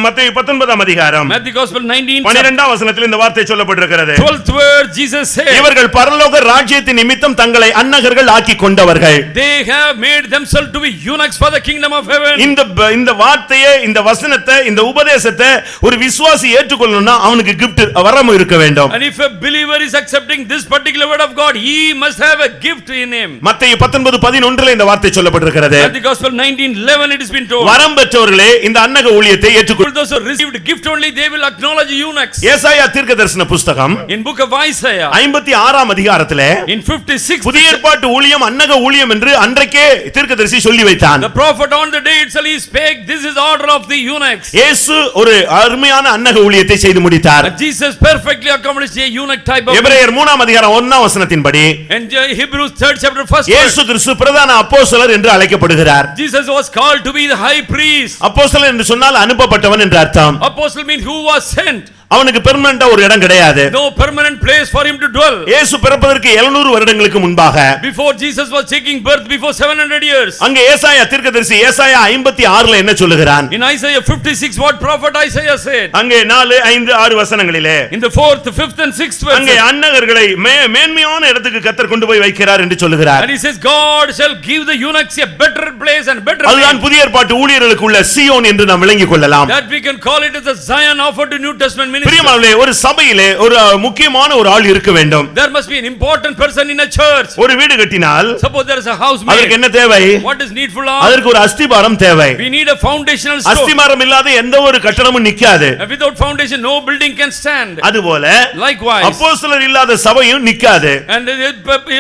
மத்தேயு 19ஆம் அதிகாரம் Matthew Gospel 19 12ஆம் வசனத்தில் இந்த வார்த்தை சொல்லப்பட்டிருக்கிறது. 12th verse Jesus said, இவர்கள் பரலோக ராஜ்யத்தின் நிமித்தம் தங்களை அன்னகர்கள் ஆக்கிக் கொண்டவர்கள். they have made themselves to be eunuchs for the kingdom of heaven. இந்த வார்த்தையை, இந்த வசனத்தை, இந்த உபதேசத்தை ஒரு விசுவாசி ஏற்றுக்கொள்ளணும்னா அவனுக்கு gift வரமு இருக்க வேண்டும். And if a believer is accepting this particular word of God, he must have a gift in him. மத்தேயு 19:11 இந்த வார்த்தை சொல்லப்பட்டிருக்கிறது. Matthew Gospel 19:11 it has been told. வரம் பெற்றவர்களே இந்த அன்னக ஊழியத்தை ஏற்றுக்கொள். Those who received gift only they will acknowledge eunuchs. ஏசாயா தீர்க்கதரிசன புத்தகம் In book of Isaiah 56ஆம் அதிகாரத்திலே in 56 புதிய ஏற்பாட்டு ஊழியம் அன்னக ஊழியம் என்று அன்றைக்கே தீர்க்கதரிசி சொல்லி வைத்தான். the prophet on the day itself he spake, this is order of the eunuchs. இயேசு ஒரு அருமையான அன்னக ஊழியத்தை செய்து முடித்தார். And Jesus perfectly accomplished a eunuch type of. எபிரேயர் 3ஆம் அதிகாரம் 1ஆம் வசனத்தின்படி And Hebrews 3rd chapter 1st இயேசு கிறிஸ்து பிரதான அப்போஸ்தலர் என்று அழைக்கப்படுகிறார். Jesus was called to be the high priest. அப்போஸ்தலர் என்று சொன்னால் அனுப்பப்பட்டவன் என்று அர்த்தம். Apostle means who was sent. அவனுக்கு பெர்மனண்டா ஒரு இடம் கிடையாது. No permanent place for him to dwell. இயேசு பிறப்பதற்கு 700 வருடங்களுக்கு முன்பாக Before Jesus was taking birth, before 700 years. அங்கே ஏசாயா தீர்க்கதரிசி ஏசாயா 56ல என்ன சொல்லுகிறான்? In Isaiah 56 what prophet Isaiah said? அங்கே 4, 5, 6 வசனங்களிலே In the 4th, 5th and 6th verse. அங்கே அன்னகர்களை மேன்மையான இடத்துக்கு கர்த்தர் கொண்டு போய் வைக்கிறார் என்று சொல்லுகிறார். And he says God shall give the eunuchs a better place and better. அதுதான் புதிய ஏற்பாட்டு ஊழியர்களுக்கு உள்ள சீயோன் என்று நாம் விளங்கிக் கொள்ளலாம். That we can call it as a Zion offered to New Testament. பிரியமானவர்களே, ஒரு சபையிலே ஒரு முக்கியமான ஒரு ஆள் இருக்க வேண்டும். There must be an important person in a church. ஒரு வீடு கட்டினால் Suppose there is a house made. அதற்கு என்ன தேவை? What is needful of? அதற்கு ஒரு அஸ்திபாரம் தேவை. We need a foundational stone. அஸ்திபாரம் இல்லாத எந்த ஒரு கட்டடமும் நிக்காது. Without foundation no building can stand. அதுபோல Likewise. அப்போஸ்தலர் இல்லாத சபையும் நிக்காது. And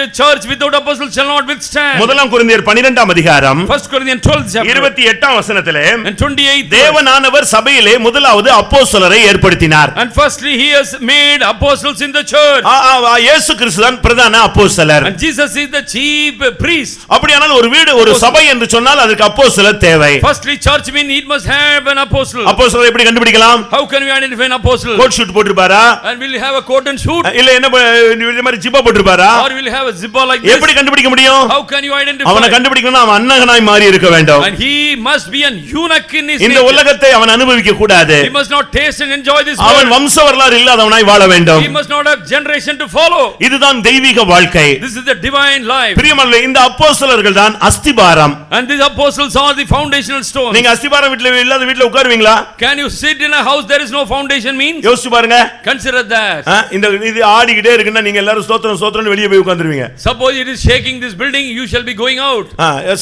a church without apostles shall not withstand. முதலாம் கொரிந்தியர் 12ஆம் அதிகாரம் 1 Corinthians 12th chapter 28ஆம் வசனத்திலே and 28th தேவனானவர் சபையிலே முதலாவது அப்போஸ்தலரை ஏற்படுத்தினார். and firstly he has made apostles in the church. இயேசு கிறிஸ்து தான் பிரதான அப்போஸ்தலர். And Jesus is the chief priest. அப்படியானால் ஒரு வீடு ஒரு சபை என்று சொன்னால் அதுக்கு அப்போஸ்தலர் தேவை. Firstly church mean it must have an apostle. அப்போஸ்தலரை எப்படி கண்டுபிடிக்கலாம்? How can we identify an apostle? Coat suit போட்டுப்பாரா? And will he have a coat and suit? இல்ல என்ன இந்த மாதிரி ஜிப்பா போட்டுப்பாரா? Or will he have a zipper like this? எப்படி கண்டுபிடிக்க முடியும்? How can you identify? அவனை கண்டுபிடிக்கணும்னா அவன் அன்னகனாய் மாறி இருக்க வேண்டும். And he must be an eunuch in his இந்த nature. உலகத்தை அவன் அனுபவிக்க கூடாது. He must not taste and enjoy this அவன் world. வம்ச வரலாறு இல்லாதவனாய் வாழ வேண்டும். He must not have generation to follow. இதுதான் தெய்வீக வாழ்க்கை. This is the divine life. பிரியமானவர்களே, இந்த அப்போஸ்தலர்கள் தான் அஸ்திபாரம். And these apostles are the foundational stones. நீங்க அஸ்திபாரம் வீட்ல இல்லாத வீட்ல உட்காருவீங்களா? Can you sit in a house there is no foundation means? யோசிச்சு பாருங்க. Consider that. இந்த இது ஆடிக்கிட்டே இருக்குன்னா நீங்க எல்லாரும் ஸ்தோத்திரம் ஸ்தோத்திரம்னு வெளியே போய் உட்கார்ந்துருவீங்க. Suppose it is shaking this building, you shall be going out.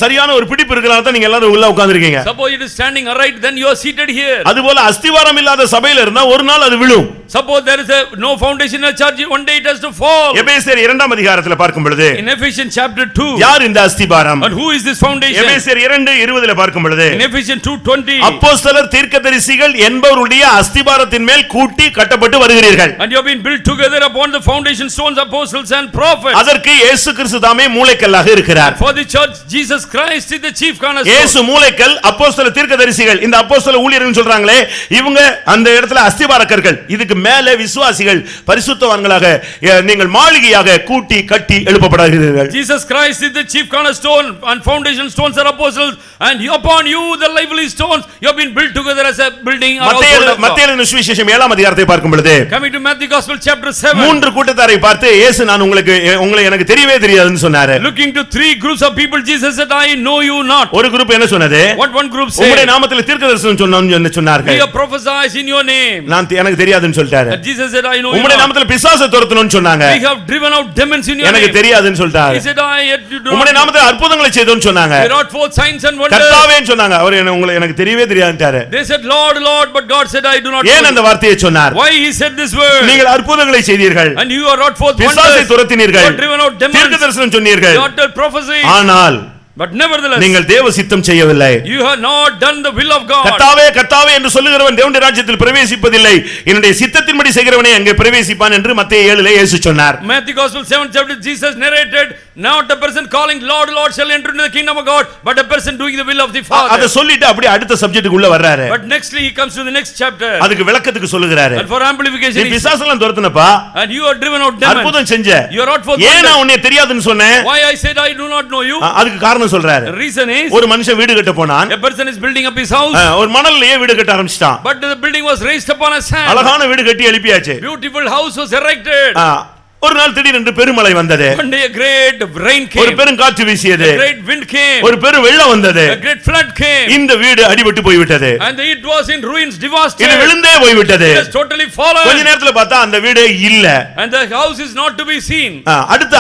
சரியான ஒரு பிடிப்பு இருக்கறனால தான் நீங்க எல்லாரும் உள்ள உட்கார்ந்திருக்கீங்க. Suppose it is standing upright, then you are seated here. அதுபோல அஸ்திபாரம் இல்லாத சபையில இருந்தா ஒரு நாள் அது விழும். Suppose there is no foundation in a church, one day it has to fall. எபேசியர் 2ஆம் அதிகாரத்துல பார்க்கும் பொழுது In Ephesians chapter 2. யார் இந்த அஸ்திபாரம்? And who is this foundation? எபேசியர் 2:20ல பார்க்கும் பொழுது In Ephesians 2:20. அப்போஸ்தலர் தீர்க்கதரிசிகள் என்பவருடைய அஸ்திபாரத்தின் மேல் கூட்டி கட்டப்பட்டு வருகிறீர்கள். And you have been built together upon the foundation stones, apostles and prophets. அதற்கு இயேசு கிறிஸ்து தாமே மூலைக்கல்லாக இருக்கிறார். For the church Jesus Christ is the chief cornerstone. இயேசு மூலைக்கல், அப்போஸ்தலர் தீர்க்கதரிசிகள். இந்த அப்போஸ்தல ஊழியர்கள் சொல்றாங்களே, இவங்க அந்த இடத்துல அஸ்திபாரக்கர்கள். இதுக்கு அதற்கு மேலே விசுவாசிகள் பரிசுத்தவான்களாக நீங்கள் மாளிகையாக கூட்டி கட்டி எழுப்பப்படுகிறீர்கள். Jesus Christ is the chief cornerstone and foundation stones are apostles, and upon you the lively stones you have been built together as a building. மத்தேயு சுவிசேஷம் 7ஆம் அதிகாரத்தை பார்க்கும் பொழுது, coming to Matthew Gospel chapter 7, மூன்று கூட்டத்தாரை பார்த்து இயேசு நான் உங்களை எனக்கு தெரியவே தெரியாதுன்னு சொன்னாரு. looking to three groups of people, Jesus said, I know you not. ஒரு குரூப் என்ன சொன்னது? What one group said? உம்முடைய நாமத்தில் தீர்க்கதரிசனம் சொன்னார்கள். We have prophesied in your name. நான் எனக்கு தெரியாதுன்னு சொல்லிட்டாரு. Jesus said, I know you not. உம்முடைய நாமத்தில் பிசாசை துரத்தணும்னு சொன்னாங்க. We have driven out demons in your name. எனக்கு தெரியாதுன்னு சொல்லிட்டாரு. He said, you do not. உம்முடைய நாமத்தில் அற்புதங்களை செய்தோம்னு சொன்னாங்க. We wrought forth signs and wonders. கர்த்தாவேன்னு சொன்னாங்க. அவர் எனக்கு தெரியவே தெரியாதுன்றாரு. They said, Lord, Lord, but God said, I do not know. ஏன் அந்த வார்த்தையை சொன்னார்? Why he said this word? நீங்கள் அற்புதங்களை செய்தீர்கள். And you are wrought forth wonders. பிசாசை துரத்தினீர்கள். You have driven out demons. தீர்க்கதரிசனம் சொன்னீர்கள். You uttered prophecy. ஆனால் But nevertheless, நீங்கள் தேவ சித்தம் செய்யவில்லை. you have not done the will of God. கர்த்தாவே கர்த்தாவே என்று சொல்லுகிறவன் தேவனுடைய ராஜ்யத்தில் பிரவேசிப்பதில்லை, என்னுடைய சித்தத்தின்படி செய்கிறவனே அங்கே பிரவேசிப்பான் என்று மத்தேயு 7 இயேசு சொன்னார். Matthew Gospel 7 chapter, Jesus narrated, not a person calling Lord, Lord shall enter into the kingdom of God, but a person doing the will of the Father. அத சொல்லிட்டு அப்படியே அடுத்த சப்ஜெக்ட்டுக்கு உள்ள வர்றாரு. But nextly he comes to the next chapter. அதுக்கு விளக்கத்துக்கு சொல்லுகிறாரு. And for amplification, நீ பிசாசெல்லாம் துரத்துனப்பா, and you are driven out demons. அற்புதம் செஞ்ச. You are out for ஏன் நான் உன்னை தெரியாதுன்னு சொன்னேன்? Why I said I do not know you? அதுக்கு காரணம் சொல்றாரு. The reason is, ஒரு மனுஷன் வீடு கட்ட போனான். a person is building up his house. ஒரு மணல்லையே வீடு கட்ட ஆரம்பிச்சிட்டான். But the building was raised upon a sand. அழகான வீடு கட்டி எழுப்பியாச்சு. Beautiful house was erected. ஒரு நாள் திடீரென்று பெருமழை வந்தது. One day a great rain came. ஒரு பெருங்காற்று வீசியது. A great wind came. ஒரு பெரு வெள்ளம் வந்தது. A great flood came. இந்த வீடு அடிபட்டு போய்விட்டது. And it was in ruins, devastated. இது விழுந்தே போய்விட்டது. It has totally fallen. கொஞ்ச நேரத்துல பார்த்தா அந்த வீடு இல்ல. And the house is not to be seen. அடுத்து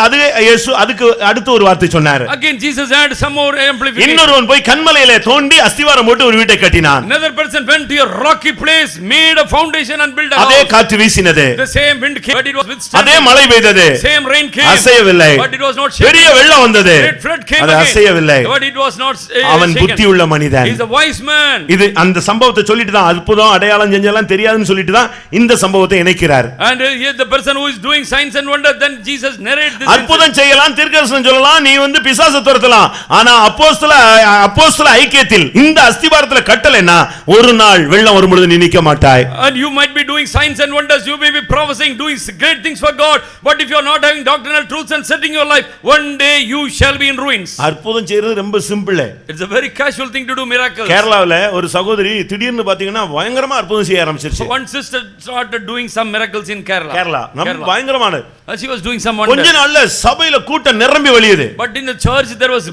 அதுக்கு அடுத்து ஒரு வார்த்தை சொன்னாரு. Again Jesus had some more amplification. இன்னொருவன் போய் கன்மலையில தோண்டி அஸ்திவாரம் போட்டு ஒரு வீட்டை கட்டினான். Another person went to a rocky place, made a foundation and built a house. அதே காற்று வீசினது. The same wind came, but it was withstood. அதே மழை பெய்தது. Same rain came, அசையவில்லை. but it was not shaken. பெரிய வெள்ளம் வந்தது. Great flood came அது again, அசையவில்லை. but it was not அவன் shaken. புத்தியுள்ள மனிதன். He is a wise man. இது அந்த சம்பவத்தை சொல்லிட்டு தான் அற்புதம் அடையாளம் செஞ்செல்லாம் தெரியாதுன்னு சொல்லிட்டு தான் இந்த சம்பவத்தை இணைக்கிறார். And here the person who is doing signs and wonders, then Jesus narrates this. அற்புதம் செய்யலாம், தீர்க்கதரிசனம் சொல்லலாம், நீ பிசாசை துரத்தலாம். ஆனா அப்போஸ்தல ஐக்கியத்தில் இந்த அஸ்திபாரத்துல கட்டலைன்னா ஒரு நாள் வெள்ளம் வரும்பொழுது நீ நிக்க மாட்டாய். And you might be doing signs and wonders, you may be prophesying, doing great things for God, but if you are not having doctrinal truths and setting your life, one day you shall be in ruins. அற்புதம் செய்யறது ரொம்ப simple. It's a very casual thing to do miracles. கேரளாவுல ஒரு சகோதரி திடீர்னு பாத்தீங்கன்னா பயங்கரமா அற்புதம் செய்ய ஆரம்பிச்சிருச்சு. One sister started doing some miracles in Kerala. Kerala நம்ம பயங்கரமானது. She was doing some wonders. கொஞ்ச நாள்ல சபையில கூட்டம் நிரம்பி வழியுது. But in the church there was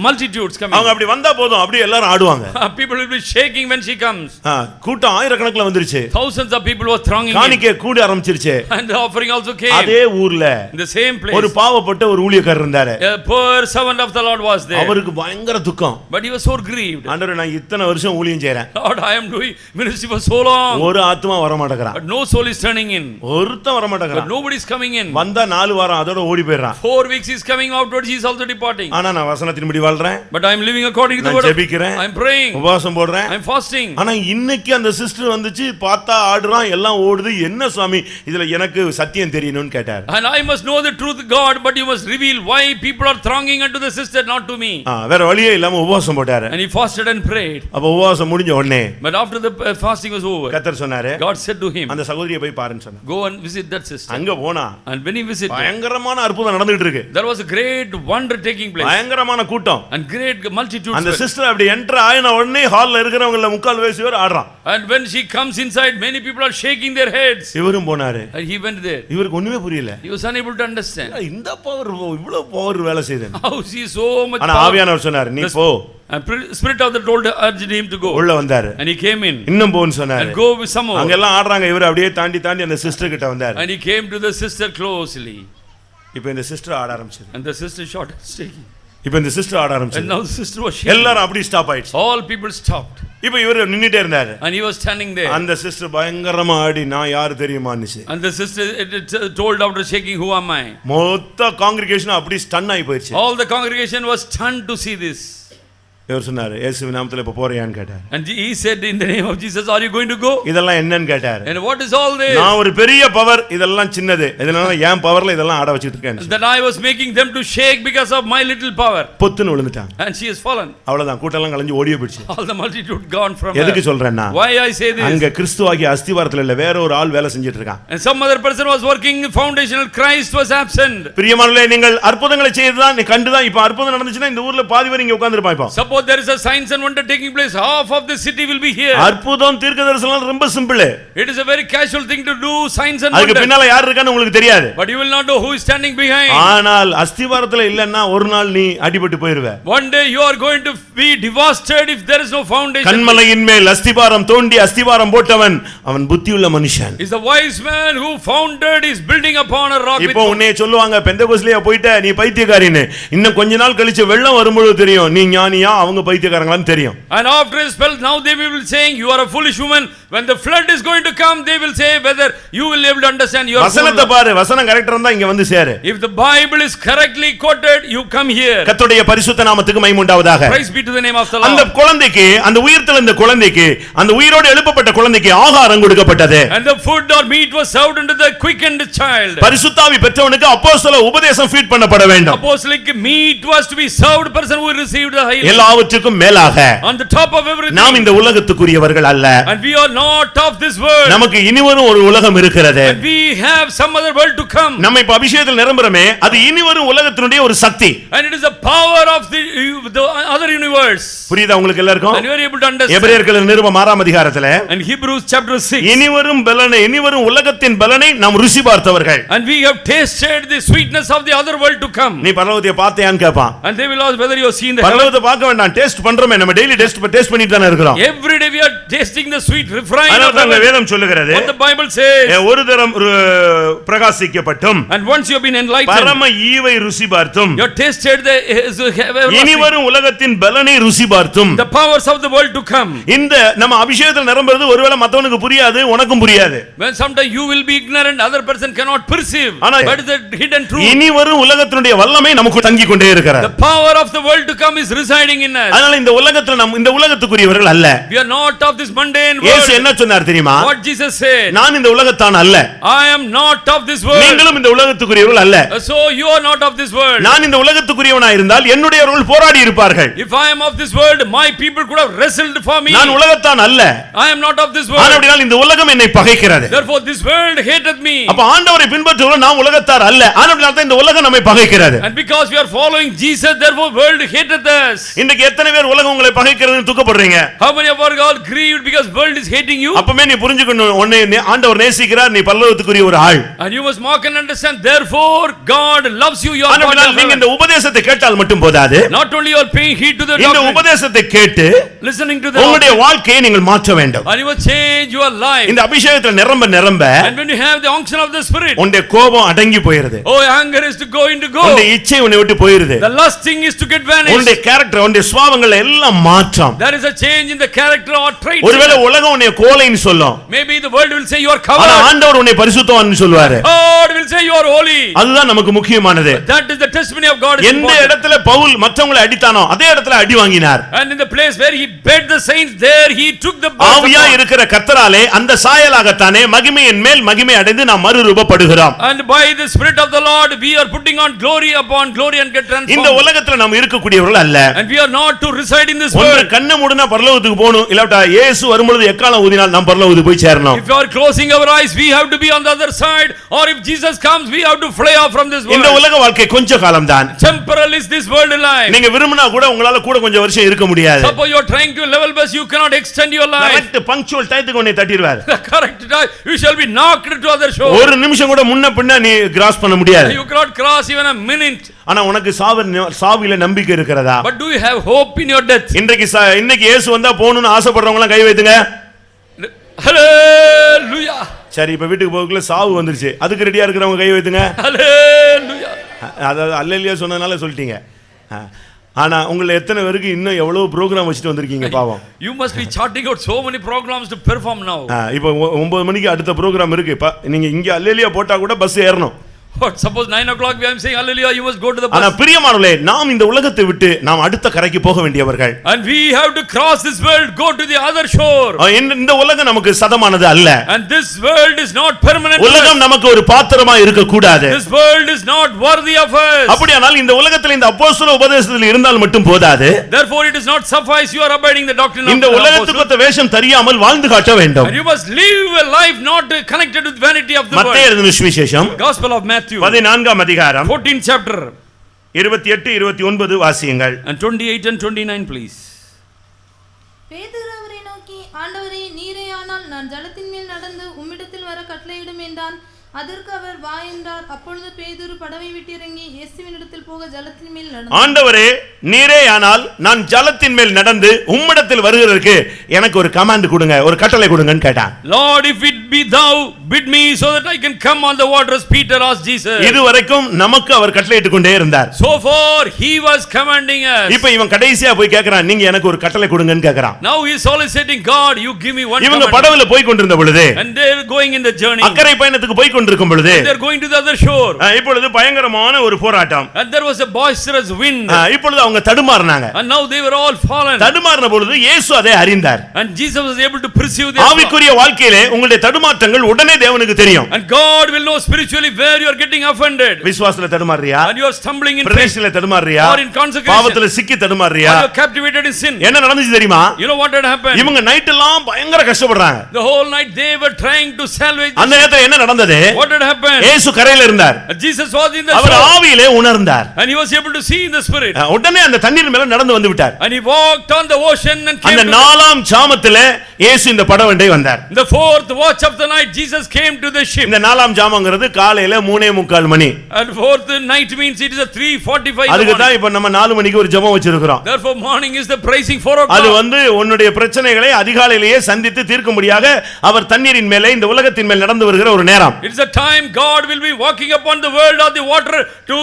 multitudes coming. அவங்க அப்படி வந்தா போதும் அப்படியே எல்லாரும் ஆடுவாங்க. People will be shaking when she comes. கூட்டம் ஆயிரக்கணக்குல வந்துருச்சு. Thousands of people were thronging. காணிக்கை கூடி ஆரம்பிச்சிருச்சு. And the offering also came. அதே ஊர்ல in the same place ஒரு பாவப்பட்ட ஒரு ஊழியக்காரர் இருந்தாரு. A poor servant of the Lord was there. அவருக்கு பயங்கர துக்கம். But he was so grieved. ஆண்டவரே நான் இத்தனை வருஷம் ஊழியம் செய்றேன். Lord, I am doing ministry for so long. ஒரு ஆத்மா வர மாட்டேங்கறான். But no soul is turning in. ஒருத்தன் வர மாட்டேங்கறான். But nobody is coming in. வந்தா 4 வாரம் அதோட ஓடி போயிடுறான். 4 weeks he is coming outwards, he is also departing. ஆனா நான் வசனத்தின்படி வாழ்றேன். But I am living according to the word. நான் ஜெபிக்கிறேன். I am praying. உபவாசம் போடுறேன். I am fasting. ஆனா இன்னைக்கு அந்த சிஸ்டர் வந்துச்சு பார்த்தா ஆடுறான் எல்லாம் ஓடுது என்ன சுவாமி இதுல எனக்கு சத்தியம் தெரியணும்னு கேட்டார். And I must know the truth God, but you must reveal why people are thronging unto the sister, not to me. வேற வழியே இல்லாம உபவாசம் போட்டாரு. And he fasted and prayed. அப்ப உபவாசம் முடிஞ்ச உடனே But after the fasting was over, கர்த்தர் சொன்னாரு, God said to him, அந்த சகோதரியை போய் பாருன்னு சொன்னார். go and visit that sister. அங்க போனா And when he visited, பயங்கரமான அற்புதம் நடந்துட்டு இருக்கு. there was a great wonder taking place. பயங்கரமான கூட்டம். And great multitudes. அந்த சிஸ்டர் அப்படி என்டர் ஆயின உடனே ஹால்ல இருக்கிறவங்கள முக்கால் வயசு பேர் ஆடுறான். And when she comes inside, many people are shaking their heads. இவரும் போனாரு. And he went there. இவருக்கு ஒண்ணுமே புரியல. He was unable to understand. இந்த பவர் இவ்வளவு பவர் வேலை செய்யுது. How she so much ஆனா ஆவியானவர் சொன்னார் நீ போ. And spirit of the Lord urged him to go. உள்ள வந்தாரு. And he came in. இன்னும் போன்னு சொன்னாரு. And go with some more. அங்க எல்லாம் ஆடுறாங்க இவர் அப்படியே தாண்டி அந்த சிஸ்டர் கிட்ட வந்தாரு. And he came to the sister closely. இப்போ இந்த சிஸ்டர் ஆட ஆரம்பிச்சது. And the sister shot shaking. இப்போ இந்த சிஸ்டர் ஆட ஆரம்பிச்சது. And now the sister was shaking. எல்லாரும் அப்படி ஸ்டாப் ஆயிடுச்சு. All people stopped. இப்போ இவர் நின்னுட்டே இருந்தாரு. And he was standing there. அந்த சிஸ்டர் பயங்கரமா ஆடி நான் யார் தெரியுமான்னுச்சு. And the sister told after shaking, who am I? மொத்த காங்கிரிகேஷன் அப்படி ஸ்டன் ஆகி போயிடுச்சு. All the congregation was stunned to see this. இவர் சொன்னாரு இயேசுவின் நாமத்துல இப்ப போறியான்னு கேட்டார். And he said, in the name of Jesus, are you going to go? இதெல்லாம் என்னன்னு கேட்டார். And what is all this? நான் ஒரு பெரிய பவர், இதெல்லாம் சின்னது, இதனால என் பவர்ல இதெல்லாம் ஆட வச்சிட்டு இருக்கேன். That I was making them to shake because of my little power. பொத்துன்னு விழுந்துட்டாங்க. And she has fallen. அவ்வளவுதான், கூட்டெல்லாம் கலஞ்சி ஓடியே போயிடுச்சு. All the multitude gone from her. எதுக்கு சொல்றேன்னா, Why I say this? அங்க கிறிஸ்துவாகிய அஸ்திவாரத்துல இல்ல வேற ஒரு ஆள் வேலை செஞ்சிட்டு இருக்கான். And some other person was working, foundational Christ was absent. பிரியமானவர்களே, நீங்கள் அற்புதங்களை செய்துதான் நீ கண்டுதான் இப்ப அற்புதம் நடந்துச்சுன்னா இந்த ஊர்ல பாதி பேர் இங்க உட்கார்ந்திருப்பாங்க. இப்போ Suppose there is a signs and wonder taking place, half of the city will be here. அற்புதம் தீர்க்கதரிசனம் ரொம்ப simple. It is a very casual thing to do signs and அதுக்கு wonder. பின்னால யார் இருக்கான்னு உங்களுக்கு தெரியாது. But you will not know who is standing behind. ஆனால் அஸ்திவாரத்துல இல்லன்னா ஒரு நாள் நீ அடிபட்டு போயிருவே. One day you are going to be devastated if there is no foundation. கன்மலையின் மேல் அஸ்திவாரம் தோண்டி அஸ்திவாரம் போட்டவன் அவன் புத்தியுள்ள மனுஷன். Is the wise man who founded is building upon a rock. இப்போ உன்னை சொல்லுவாங்க பெந்தகோஸ்லயே போயிட்ட நீ பைத்தியக்காரின்னு. இன்னும் கொஞ்ச நாள் கழிச்சு வெள்ளம் வரும்போது தெரியும் நீ ஞானியா அவங்க பைத்தியக்காரங்களான்னு தெரியும். And after a spell, now they will be saying you are a foolish woman. When the flood is going to come, they will say whether you will be able to understand your வசனத்தை பாரு, வசனம் கரெக்ட்டா இருந்தா இங்க வந்து சேரு. If the Bible is correctly quoted, you come here. கர்த்தருடைய பரிசுத்த நாமத்துக்கு மகிமை உண்டாவதாக. Praise be to the name of the Lord. அந்த குழந்தைக்கு, அந்த உயிர்த்தெழுந்த குழந்தைக்கு, அந்த உயிரோடு எழுப்பப்பட்ட குழந்தைக்கு ஆகாரம் கொடுக்கப்பட்டது. And the food or meat was served unto the quickened child. பரிசுத்தாவி பெற்றவனுக்கு அப்போஸ்தல உபதேசம் ஃபீட் பண்ணப்பட வேண்டும். Apostolic meat was to be served person who received the highly. எல்லாவற்றுக்கும் மேலாக On the top of everything. நாம் இந்த உலகத்துக்குரியவர்கள் அல்ல. And we are not of this world. நமக்கு இனிவரும் ஒரு உலகம் இருக்கிறது. And we have some other world to come. நம்ம இப்ப அபிஷேகத்தில் நிரம்புறமே, அது இனிவரும் உலகத்தினுடைய ஒரு சக்தி. And it is the power of the other universe. புரியுதா உங்களுக்கு எல்லாருக்கும்? And you are able to understand. எபிரேயர்கள் நிருபம் 6ஆம் அதிகாரத்திலே And Hebrews chapter 6. இனிவரும் பலனை, இனிவரும் உலகத்தின் பலனை நாம் ருசி பார்த்தவர்கள். And we have tasted the sweetness of the other world to come. நீ பரலோகத்தை பார்த்தியான்னு கேட்பான். And they will ask whether you have seen the heaven. பரலோகத்தை பார்க்க வேண்டாம், டேஸ்ட் பண்றோமே, நம்ம டெய்லி டேஸ்ட் பண்ணிட்டு தான இருக்கிறோம். Every day we are tasting the sweet refrain of அதனால heaven. வேதம் சொல்லுகிறது, What the Bible says. ஒரு தரம் பிரகாசிக்கப்பட்டும் And once you have been enlightened, பரம ஈவை ருசி பார்த்தும் you have tasted the இனிவரும் உலகத்தின் பலனை ருசி பார்த்தும் the powers of the world to come. இந்த நம்ம அபிஷேகத்தில் நிரம்புறது ஒருவேளை மத்தவனுக்கு புரியாது, உனக்கும் புரியாது. When sometimes you will be ignorant, other person cannot perceive. ஆனா But the hidden truth. இனிவரும் உலகத்தினுடைய வல்லமை நமக்கு தங்கி கொண்டே இருக்கிறது. The power of the world to come is residing in us. அதனால இந்த உலகத்துல நாம் இந்த உலகத்துக்குரியவர்கள் அல்ல. We are not of this mundane இயேசு world. என்ன சொன்னார் தெரியுமா? What Jesus said. நான் இந்த உலகத்தான் அல்ல. I am not of this world. நீங்களும் இந்த உலகத்துக்குரியவர்கள் அல்ல. So you are not of this world. நான் இந்த உலகத்துக்குரியவனா இருந்தால் என்னுடையவர்கள் போராடி இருப்பார்கள். If I am of this world, my people could have wrestled for me. நான் உலகத்தான் அல்ல. I am not of this world. ஆனபடியால் இந்த உலகம் என்னை பகைக்கிறது. Therefore this world hated me. அப்ப ஆண்டவரை பின்பற்றுகிறோம், நாம் உலகத்தார் அல்ல. ஆனபடியால் தான் இந்த உலகம் நம்மை பகைக்கிறது. And because we are following Jesus, therefore world hated us. இன்னைக்கு எத்தனை பேர் உலகம் உங்களை பகைக்கிறதுன்னு துக்கப்படுறீங்க? How many of us are grieved because world is hating you? அப்பமே நீ புரிஞ்சுக்கணும், உன்னை ஆண்டவர் நேசிக்கிறார், நீ பரலோகத்துக்குரிய ஒரு ஆள். And you must mark and understand, therefore God loves you. You are part of நீங்க heaven. இந்த உபதேசத்தை கேட்டால் மட்டும் போதாது. Not only you are paying heed to the இந்த doctrine, உபதேசத்தை கேட்டு listening to the உங்களுடைய doctrine, வாழ்க்கையை நீங்கள் மாற்ற வேண்டும். and you must change your life. இந்த அபிஷேகத்தில் நிரம்ப And when you have the unction of the Spirit, உன்னுடைய கோபம் அடங்கி போயிருது. oh, anger is to go into go. உன்னுடைய இச்சை உன்னை விட்டு போயிருது. The lusting is to get vanished. உன்னுடைய கேரக்டர், உன்னுடைய சுபாவங்கள் எல்லாம் மாற்றம். There is a change in the character or traits. ஒருவேளை உலகம் உன்னை கோலைன்னு சொல்லும். Maybe the world will say you are ஆனா covered. ஆண்டவர் உன்னை பரிசுத்தவான்னு சொல்வாரு. God will say you are holy. அதுதான் நமக்கு முக்கியமானது. That is the testimony of God. எந்த இடத்துல பவுல் மற்றவங்களை அடித்தானோ அதே இடத்துல அடி வாங்கினார். And in the place where he beat the saints, there he took the blood. ஆவியா இருக்கிற கர்த்தராலே அந்த சாயலாகத்தானே மகிமையின் மேல் மகிமை அடைந்து நாம் மறுரூபப்படுகிறோம். And by the Spirit of the Lord we are putting on glory upon glory and get transformed. இந்த உலகத்துல நாம் இருக்கக்கூடியவர்கள் அல்ல. And we are not to reside in this ஒன்று world. கண்ணை மூடினா பரலோகத்துக்கு போகணும், இல்லாட்டா இயேசு வரும்பொழுது எக்காலம் ஊதினால் நாம் பரலோகத்துக்கு போய் சேரணும். If you are closing our eyes, we have to be on the other side, or if Jesus comes, we have to fly off from this world. இந்த உலக வாழ்க்கை கொஞ்ச காலம் தான். Temporal is this world life. நீங்க விரும்பினா கூட உங்களால கூட கொஞ்சம் வருஷம் இருக்க முடியாது. Suppose you are trying to level best, you cannot extend your life. Correct punctual டைத்துக்கு உன்னை தட்டிடுவார். Correct time, you shall be knocked to other shore. ஒரு நிமிஷம் கூட முன்ன பின்ன நீ கிராஸ் பண்ண முடியாது. You cannot cross even a minute. ஆனா உனக்கு சாவில நம்பிக்கை இருக்கிறதா? But do you have hope in your death? இன்னைக்கு இயேசு வந்தா போணும்னு ஆசைப்படுறவங்க எல்லாம் கை வைத்துங்க. Hallelujah. சரி, இப்ப வீட்டுக்கு போகக்குள்ள சாவு வந்துருச்சு, அதுக்கு ரெடியா இருக்கிறவங்க கை வைத்துங்க. Hallelujah. அதாவது அல்லேலூயா சொன்னதுனால சொல்லிட்டீங்க. ஆனா உங்களை எத்தனை பேருக்கு இன்னும் எவ்வளவு ப்ரோக்ராம் வச்சுட்டு வந்திருக்கீங்க பாவம். You must be charting out so many programs to perform now. இப்போ 9 மணிக்கு அடுத்த ப்ரோக்ராம் இருக்கு. நீங்க இங்க அல்லேலூயா போட்டா கூட பஸ் ஏறணும். What, suppose 9 o'clock I am saying hallelujah, you must go to the ஆனா bus. பிரியமானவர்களே, நாம் இந்த உலகத்தை விட்டு நாம் அடுத்த கரைக்கு போக வேண்டியவர்கள். And we have to cross this world, go to the other shore. இந்த உலகம் நமக்கு சதமானது அல்ல. And this world is not permanent. உலகம் நமக்கு ஒரு பாத்திரமா இருக்க கூடாது. This world is not worthy of us. அப்படியானால் இந்த உலகத்தில் இந்த அப்போஸ்தல உபதேசத்தில் இருந்தால் மட்டும் போதாது. Therefore it is not suffice you are abiding the doctrine of இந்த the உலகத்துக்கு apostles. ஒத்த வேஷம் தெரியாமல் வாழ்ந்து காட்ட வேண்டும். And you must live a life not connected with vanity of the மத்தேயு world. எழுதின சுவிசேஷம் Gospel of Matthew 14ஆம் அதிகாரம் 14th chapter 28 29 வாசியுங்கள். and 28 and 29 please. பேதுரு அவரை நோக்கி, ஆண்டவரே, நீரே ஆனால் நான் ஜலத்தின் மேல் நடந்து உம்மிடத்தில் வர கட்டளையிடும் என்றான். அதற்கு அவர் வா என்றார். அப்பொழுது பேதுரு படவை விட்டு இறங்கி இயேசுவினிடத்தில் போக ஜலத்தின் மேல் நடந்தார். ஆண்டவரே, நீரே ஆனால் நான் ஜலத்தின் மேல் நடந்து உம்மிடத்தில் வருகிறதற்கு எனக்கு ஒரு கமாண்ட் கொடுங்க, ஒரு கட்டளை கொடுங்கன்னு கேட்டான். Lord, if it be thou, bid me so that I can come on the waters, Peter asked Jesus. இதுவரைக்கும் நமக்கு அவர் கட்டளையிட்டு கொண்டே இருந்தார். So far he was commanding us. இப்போ இவன் கடைசியா போய் கேக்குறான், நீங்க எனக்கு ஒரு கட்டளை கொடுங்கன்னு கேக்குறான். Now he is soliciting, God, you give me one இவங்க command. படவுல போய் கொண்டிருந்த பொழுது, And they are going in the journey. அக்கறை பயணத்துக்கு போய் கொண்டிருக்கும் பொழுது, They are going to the other shore. இப்பொழுது பயங்கரமான ஒரு போராட்டம். And there was a boisterous wind. இப்பொழுது அவங்க தடுமாறினாங்க. And now they were all fallen. தடுமாறின பொழுது இயேசு அதை அறிந்தார். And Jesus was able to perceive their ஆவிக்குரிய வாழ்க்கையிலே உங்களுடைய தடுமாற்றங்கள் உடனே தேவனுக்கு தெரியும். And God will know spiritually where you are getting offended. விசுவாசத்துல தடுமாறியா? And you are stumbling in faith. பிரதேசத்துல தடுமாறியா? Or in consecration. பாவத்துல சிக்கி தடுமாறியா? Or you are captivated in sin. என்ன நடந்துச்சு தெரியுமா? You know what had happened? இவங்க நைட் எல்லாம் பயங்கர கஷ்டப்படுறாங்க. The whole night they were trying to salvage. அந்த நேரத்துல என்ன நடந்தது? What had happened? இயேசு கரையில இருந்தார். Jesus was in the our shore. ஆவியிலே உணர்ந்தார். And he was able to see in the spirit. உடனே அந்த தண்ணீர் மேல நடந்து வந்து விட்டார். And he walked on the ocean and came அந்த to நாலாம் ஜாமத்திலே இயேசு இந்த படவண்டை வந்தார். the fourth watch of the night Jesus came to the ship. இந்த நாலாம் ஜாமங்கிறது காலையில 3:45 மணி. And fourth night means it is a 3:45. அதுக்கு தான் இப்ப நம்ம 4 மணிக்கு ஒரு ஜெபம் வச்சிருக்கிறோம். Therefore morning is the praising 4 o'clock. அது வந்து உன்னுடைய பிரச்சனைகளை அதிகாலையிலேயே சந்தித்து தீர்க்கும்படியாக அவர் தண்ணீரின் மேலே இந்த உலகத்தின் மேல் நடந்து வருகிற ஒரு நேரம். It's a time God will be walking upon the world or the water to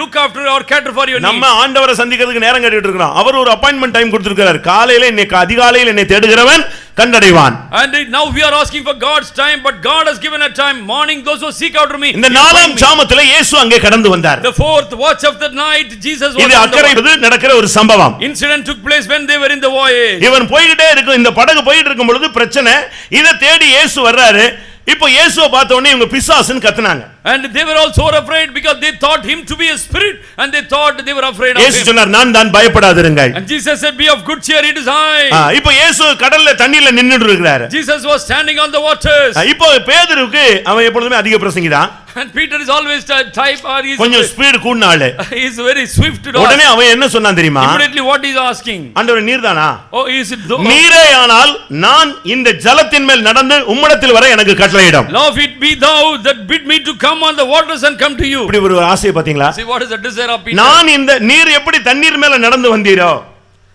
look after or cater for your நம்ம needs. ஆண்டவரை சந்திக்கிறதுக்கு நேரம் கேட்டுட்டு இருக்கோம். அவர் ஒரு அப்பாயின்ட்மென்ட் டைம் கொடுத்திருக்கிறார். காலையில இன்னைக்கு அதிகாலையில் என்னை தேடுகிறவன் கண்டடைவான். And now we are asking for God's time, but God has given a time. Morning those who seek after me. இந்த நாலாம் ஜாமத்திலே இயேசு அங்கே கடந்து வந்தார். The fourth watch of the night Jesus was இது on the அக்கறையில நடக்கிற ஒரு சம்பவம். incident took place when they were in the voyage. இவன் போயிட்டே இருக்கும், இந்த படகு போயிட்டு இருக்கும் பொழுது பிரச்சனை. இத தேடி இயேசு வர்றாரு. இப்போ இயேசுவை பார்த்த உடனே இவங்க பிசாசுன்னு கத்துனாங்க. And they were also afraid because they thought him to be a spirit and they thought they were afraid of இயேசு him. சொன்னார், நான் தான், பயப்படாதிருங்கள். And Jesus said, be of good cheer, it is I. இப்போ இயேசு கடல்ல தண்ணீர்ல நின்னுட்டு இருக்கிறாரு. Jesus was standing on the waters. இப்போ பேதுருக்கு அவன் எப்பொழுதுமே அதிக பிரசங்கிதான். And Peter is always type or he கொஞ்சம் ஸ்பீட் கூடின ஆளு. is very swift to உடனே அவன் என்ன சொன்னான் தெரியுமா? immediately what he is asking? ஆண்டவரே, நீர்தானா? Oh, is it though? நீரே ஆனால் நான் இந்த ஜலத்தின் மேல் நடந்து உம்மிடத்தில் வர எனக்கு கட்டளையிடும். Now if it be thou that bid me to come on the waters and come to you. இப்படி ஒரு ஆசை பாத்தீங்களா? See what is the desire of Peter? நான் இந்த நீர் எப்படி தண்ணீர் மேல நடந்து வந்தீரோ,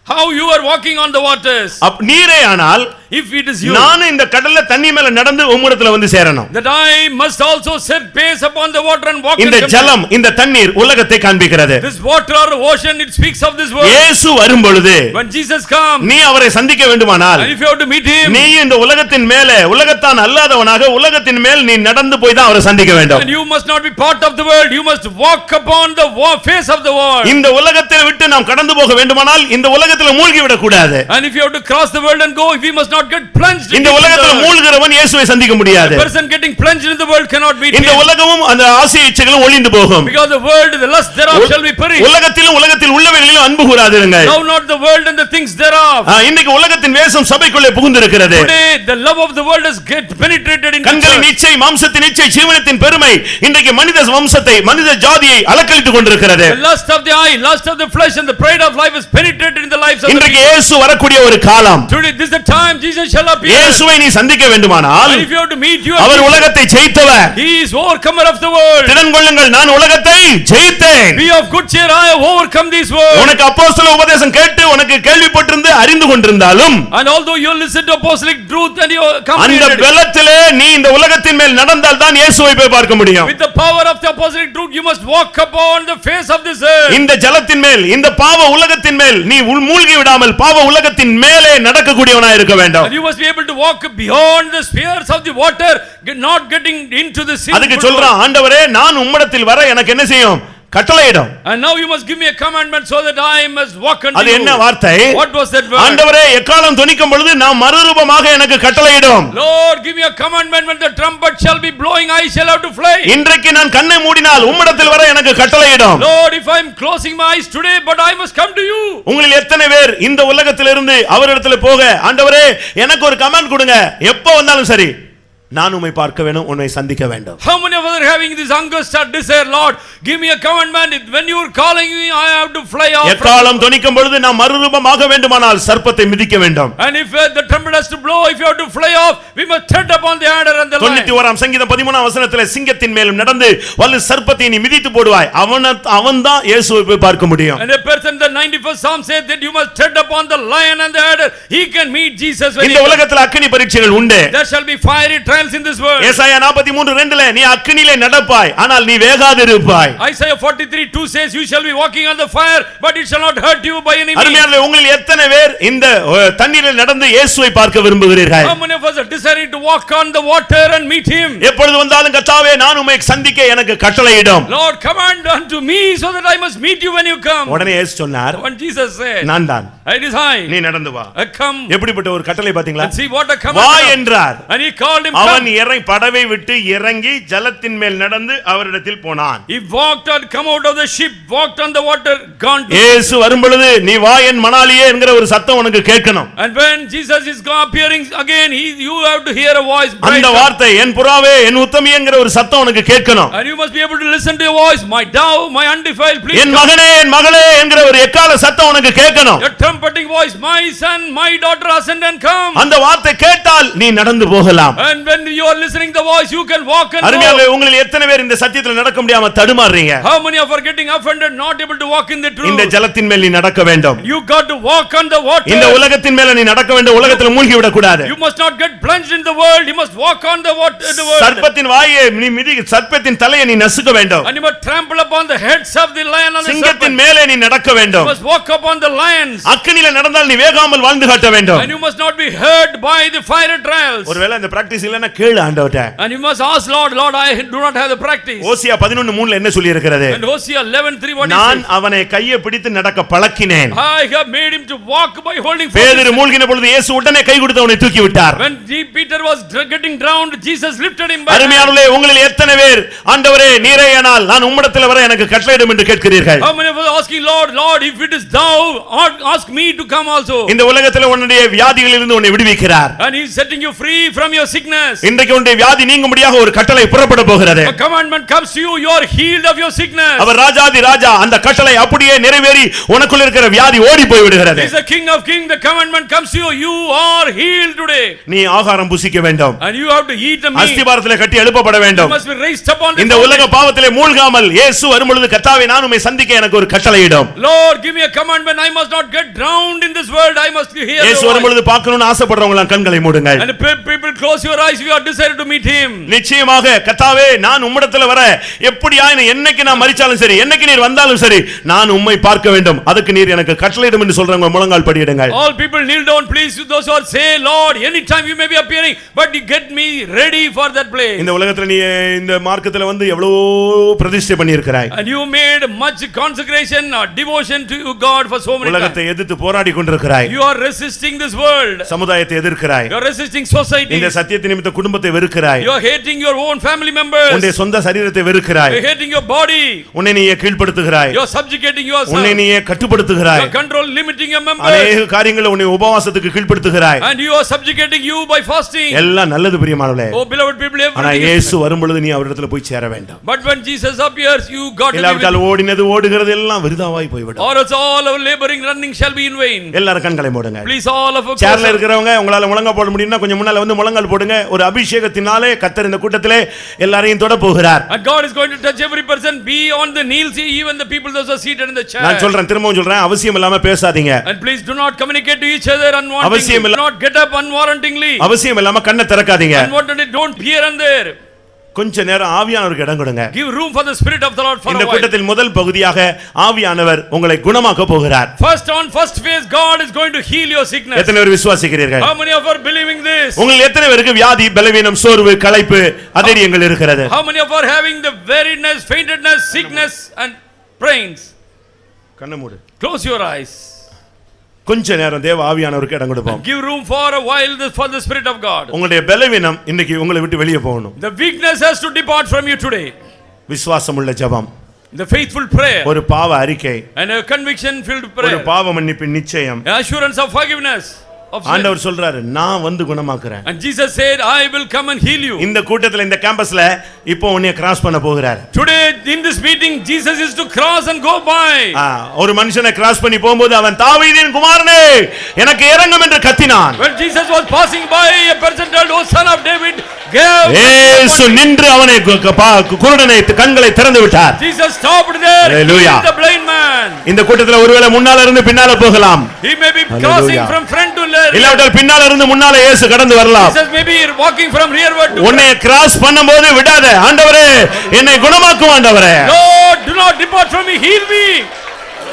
How you are walking on the waters. நீரே ஆனால் If it is you, நான் இந்த கடல்ல தண்ணி மேல நடந்து உம்மிடத்துல வந்து சேரணும். that I must also set pace upon the water and walk. இந்த ஜலம், இந்த தண்ணீர் உலகத்தை காண்பிக்கிறது. This water or ocean, it speaks of this world. இயேசு வரும் பொழுது When Jesus comes, நீ அவரை சந்திக்க வேண்டுமானால், and if you have to meet him, நீ இந்த உலகத்தின் மேலே உலகத்தான் அல்லாதவனாக உலகத்தின் மேல் நீ நடந்து போய் தான் அவரை சந்திக்க வேண்டும். and you must not be part of the world, you must walk upon the face of the world. இந்த உலகத்தை விட்டு நாம் கடந்து போக வேண்டுமானால் இந்த உலகத்தில் மூழ்கி விடக் கூடாது. And if you have to cross the world and go, we must not get plunged இந்த உலகத்தில் மூழ்கிறவன் இயேசுவை சந்திக்க முடியாது. The person getting plunged in the world cannot meet இந்த him. உலகமும் அந்த ஆசை இச்சைகளும் ஒளிந்து போகும். Because the world, the lust thereof shall be perished. உலகத்திலும் உலகத்தில் உள்ளவைகளிலும் அன்பு கூறாதிருங்கள். Love not the world and the things thereof. இன்னைக்கு உலகத்தின் வேஷம் சபைக்குள்ளே புகுந்திருக்கிறது. Today the love of the world has get penetrated into கண்களின் இச்சை, மாம்சத்தின் இச்சை, ஜீவனத்தின் பெருமை இன்றைக்கு மனித வம்சத்தை, மனித ஜாதியை அலக்கழித்துக் கொண்டிருக்கிறது. The lust of the eye, lust of the flesh and the pride of life has penetrated in the lives of the இன்றைக்கு people. இயேசு வரக்கூடிய ஒரு காலம். Today this is the time Jesus shall appear. இயேசுவை நீ சந்திக்க வேண்டுமானால், And if you have to meet you, அவர் உலகத்தை ஜெயித்தவர். he is overcomer of the world. திடன் கொள்ளுங்கள், நான் உலகத்தை ஜெயித்தேன். Be of good cheer, I have overcome this world. உனக்கு அப்போஸ்தல உபதேசம் கேட்டு உனக்கு கேள்விப்பட்டிருந்து அறிந்து கொண்டிருந்தாலும், And although you listen to apostolic truth and you come அந்த பலத்திலே நீ இந்த உலகத்தின் மேல் நடந்தால் தான் இயேசுவை போய் பார்க்க முடியும். with the power of the apostolic truth, you must walk upon the face of this earth. இந்த ஜலத்தின் மேல், இந்த பாவ உலகத்தின் மேல் நீ மூழ்கி மூழ்கி விடாமல் பாவ உலகத்தின் மேலே நடக்கக்கூடியவனாய் இருக்க வேண்டும். And you must be able to walk beyond the spheres of the water, not getting into the sin. அதுக்கு சொல்றான், ஆண்டவரே நான் உம்மிடத்தில் வர எனக்கு என்ன செய்யும்? கட்டளையிடும். And now you must give me a commandment so that I must walk unto you. அது என்ன வார்த்தை? What was that word? ஆண்டவரே எக்காலம் தொனிக்கும் பொழுது நான் மறுரூபமாக எனக்கு கட்டளையிடும். Lord, give me a commandment when the trumpet shall be blowing, I shall have to fly. இன்றைக்கு நான் கண்ணை மூடினால் உம்மிடத்தில் வர எனக்கு கட்டளையிடும். Lord, if I am closing my eyes today, but I must come to you. உங்களில் எத்தனை பேர் இந்த உலகத்திலிருந்து அவரிடத்தில் போக, ஆண்டவரே எனக்கு ஒரு கமாண்ட் கொடுங்க, எப்போ வந்தாலும் சரி நான் உம்மை பார்க்க வேண்டும், உம்மை சந்திக்க வேண்டும். How many of us are having this hunger star desire? Lord, give me a commandment, when you are calling me I have to fly off. எக்காலம் தொனிக்கும் பொழுது நாம் மறுரூபமாக வேண்டுமானால் சர்ப்பத்தை மிதிக்க வேண்டும். And if the trumpet has to blow, if you have to fly off, we must tread upon the adder and the lion. 91ஆம் சங்கீதம் 13ஆம் வசனத்திலே சிங்கத்தின் மேலும் நடந்து வலு சர்ப்பத்தை நீ மிதித்து போடுவாய், அவன்தான் இயேசுவை போய் பார்க்க முடியும். And a person, the 91st Psalm says that you must tread upon the lion and the adder, he can meet Jesus when இந்த உலகத்தில் அக்கினி பரீட்சைகள் உண்டு. There shall be fiery trials in this world. ஏசாயா 43:2ல நீ அக்கினியிலே நடப்பாய், ஆனால் நீ வேகாதிருப்பாய். Isaiah 43:2 says you shall be walking on the fire, but it shall not hurt you by any means. அருமையானவர்களே, உங்களில் எத்தனை பேர் இந்த தண்ணீரில் நடந்து இயேசுவை பார்க்க விரும்புகிறீர்கள்? How many of us are desiring to walk on the water and meet him? எப்பொழுது வந்தாலும் கர்த்தாவே நான் உம்மை சந்திக்க எனக்கு கட்டளையிடும். Lord, command unto me so that I must meet you when you come. உடனே இயேசு சொன்னார், When Jesus said, நான் தான், it is I. நீ நடந்து வா. Come. எப்படிப்பட்ட ஒரு கட்டளை பாத்தீங்களா? And see what a வா command. என்றார். And he called him. அவன் படவை விட்டு இறங்கி ஜலத்தின் மேல் நடந்து அவரிடத்தில் போனான். He walked and come out of the ship, walked on the water, gone to. இயேசு வரும் பொழுது நீ வா என் மணாலியே என்கிற ஒரு சத்தம் உனக்கு கேட்கணும். And when Jesus is appearing again, you have to hear a voice. அந்த வார்த்தை என் புறாவே என் உத்தமியே என்கிற ஒரு சத்தம் உனக்கு கேட்கணும். And you must be able to listen to a voice, my dove, my undefiled, please. என் மகனே என் மகளே என்கிற ஒரு எக்கால சத்தம் உனக்கு கேட்கணும். A trumpeting voice, my son, my daughter, ascend and come. அந்த வார்த்தை கேட்டால் நீ நடந்து போகலாம். And when you are listening the voice, you can walk and அருமையானவர்களே, go. உங்களில் எத்தனை பேர் இந்த சத்தியத்தில் நடக்க முடியாம தடுமாறீங்க? How many of you are getting offended, not able to walk in the truth? இந்த ஜலத்தின் மேல் நீ நடக்க வேண்டும். You got to walk on the water. இந்த உலகத்தின் மேல நீ நடக்க வேண்டும், உலகத்தில் மூழ்கி விட கூடாது. You must not get plunged in the world, you must walk on the water, the world. சர்ப்பத்தின் வாயை நீ மிதி, சர்ப்பத்தின் தலையை நீ நசுக்க வேண்டும். And you must trample upon the heads of the lion and the சிங்கத்தின் serpent. மேலே நீ நடக்க You வேண்டும். must walk upon the lions. அக்கினியில நடந்தால் நீ வேகாமல் வாழ்ந்து காட்ட வேண்டும். And you must not be hurt by the fire trials. ஒருவேளை இந்த பிராக்டீஸ் இல்லனா கேளு ஆண்டவரே. And you must ask Lord, Lord, I do not have the practice. ஓசியா 11:3ல என்ன சொல்லி இருக்கிறது? And Hosea 11:3 what நான் he says? அவனை கையை பிடித்து நடக்க பழக்கினேன். I have made him to walk by holding பேதுரு fast. மூழ்கின பொழுது இயேசு உடனே கை கொடுத்து அவனை தூக்கி விட்டார். When Peter was getting drowned, Jesus lifted him by hand. அருமையானவர்களே, உங்களில் எத்தனை பேர் ஆண்டவரே நீரேயானால் நான் உம்மிடத்தில் வர எனக்கு கட்டளையிடும் என்று கேட்கிறீர்கள்? How many of us are asking, Lord, Lord, if it is thou, ask me to come also. இந்த உலகத்தில் உன்னுடைய வியாதிகளிலிருந்து உன்னை விடுவிக்கிறார். And he is setting you free from your sickness. இன்றைக்கு உன்னுடைய வியாதி நீங்கும்படியாக ஒரு கட்டளை புறப்பட போகிறது. A commandment comes to you, you are healed of your sickness. அவர் ராஜாதி ராஜா, அந்த கட்டளை அப்படியே நிறைவேறி உனக்குள்ள இருக்கிற வியாதி ஓடி போய் விடுகிறது. He is the King of Kings, the commandment comes to you, you are healed today. நீ ஆகாரம் புசிக்க வேண்டும். And you have to eat the meat. அஸ்திபாரத்திலே கட்டி எழுப்பப்பட You வேண்டும். must be raised upon the இந்த உலக பாவத்திலே மூழ்காமல் இயேசு வரும் பொழுது கர்த்தாவே நான் உம்மை சந்திக்க எனக்கு ஒரு கட்டளையிடும். Lord, give me a commandment, I must not get drowned in this world, I must hear இயேசு your வரும் voice. பொழுது பார்க்கணும்னு ஆசைப்படுறவங்க கண்களை மூடுங்கள். And people close your eyes if you are desired to meet him. நிச்சயமாக கர்த்தாவே நான் உம்மிடத்தில் வர எப்படியாயினும் என்னைக்கு நான் மரிச்சாலும் சரி, என்னைக்கு நீர் வந்தாலும் சரி, நான் உம்மை பார்க்க வேண்டும், அதுக்கு நீர் எனக்கு கட்டளையிடும் என்று சொல்றவங்க முழங்கால் படியிடுங்கள். All people kneel down, please. Those who are say, Lord, anytime you may be appearing, but you get me ready for that place. இந்த உலகத்துல நீ இந்த மார்க்கத்துல வந்து எவ்வளவு பிரதிஷ்டை பண்ணி இருக்கிறாய். And you made much consecration or devotion to God for so many உலகத்தை times. எதிர்த்து போராடி கொண்டிருக்கிறாய். You are resisting this world. சமுதாயத்தை எதிர்க்கிறாய். You are resisting society. இந்த சத்தியத்தின் நிமித்த குடும்பத்தை வெறுக்கிறாய். You are hating your own family members. உன்னுடைய சொந்த சரீரத்தை வெறுக்கிறாய். You are hating your body. உன்னை நீயே கீழ்ப்படுத்துகிறாய். You are subjugating yourself. உன்னை நீயே கட்டுப்படுத்துகிறாய். You are control limiting your members. அநேக காரியங்களை உன்னை உபவாசத்துக்கு கீழ்ப்படுத்துகிறாய். And you are subjugating you by fasting. எல்லாம் நல்லது பிரியமானவர்களே. Oh beloved people, ஆனா everything. இயேசு வரும் பொழுது நீ அவரிடத்துல போய் சேர வேண்டும். But when Jesus appears, you got to be with இல்லாவிட்டால் him. ஓடினது ஓடுகிறது எல்லாம் விருதாவாய் போய்விடும். Or else all our laboring running shall be in vain. எல்லாரும் கண்களை மூடுங்க. Please all of us. சேர்ல இருக்கிறவங்க உங்களால முழங்கால் போட முடியும்னா கொஞ்சம் முன்னால வந்து முழங்கால் போடுங்க. ஒரு அபிஷேகத்தினாலே கர்த்தர் இந்த கூட்டத்திலே எல்லாரையும் தொட போகிறார். And God is going to touch every person, be on the knees, even the people those are seated in the chair. நான் சொல்றேன், திரும்பவும் சொல்றேன், அவசியம் இல்லாம பேசாதீங்க. And please do not communicate to each other unwantingly. Do not get up unwarrantingly. அவசியம் இல்லாம கண்ணை திறக்காதீங்க. Unwanted, don't peer and there. கொஞ்ச நேரம் ஆவியானவருக்கு இடம் கொடுங்க. Give room for the Spirit of the Lord for இந்த a while. கூட்டத்தில் முதல் பகுதியாக ஆவியானவர் உங்களை குணமாக்க போகிறார். First phase, God is going to heal your sickness. எத்தனை பேர் விசுவாசிக்கிறீர்கள்? How many of you are believing this? உங்கள் எத்தனை பேருக்கு வியாதி, பலவீனம், சோர்வு, களைப்பு, அதரியங்கள் இருக்கிறது? How many of you are having the weariness, faintedness, sickness and pains? கண்ணை மூடு. Close your eyes. கொஞ்ச நேரம் தேவ ஆவியானவருக்கு இடம் கொடுப்போம். Give room for a while for the Spirit of God. உங்களுடைய பலவீனம் இன்னைக்கு உங்களை விட்டு வெளியே போகணும். The weakness has to depart from you today. விசுவாசமுள்ள ஜெபம், The faithful prayer, ஒரு பாவ அறிக்கை, and a conviction filled ஒரு prayer, பாவ மன்னிப்பின் நிச்சயம். assurance of forgiveness of sin. ஆண்டவர் சொல்றாரு, நான் வந்து குணமாக்குறேன். And Jesus said, I will come and heal you. இந்த கூட்டத்துல, இந்த கேம்பஸ்ல இப்போ உன்னை கிராஸ் பண்ண போகிறார். Today in this meeting Jesus is to cross and go by. ஒரு மனுஷனை கிராஸ் பண்ணி போகும்போது அவன் தாவீதின் குமாரனே எனக்கு இரங்கும் என்று கத்தினான். When Jesus was passing by, a person told, O son of David, இயேசு நின்று அவனை குருடனை கண்களை திறந்து விட்டார். Jesus stopped there. Hallelujah. The blind man. இந்த கூட்டத்துல ஒருவேளை முன்னால இருந்து பின்னால போகலாம். He may be crossing from front to left. இல்லாவிட்டால் பின்னால இருந்து முன்னால இயேசு கடந்து வரலாம். Jesus may be walking from rearward to. உன்னை கிராஸ் பண்ணும்போது விடாத. ஆண்டவரே என்னை குணமாக்கும் ஆண்டவரே. Lord, do not depart from me, heal me.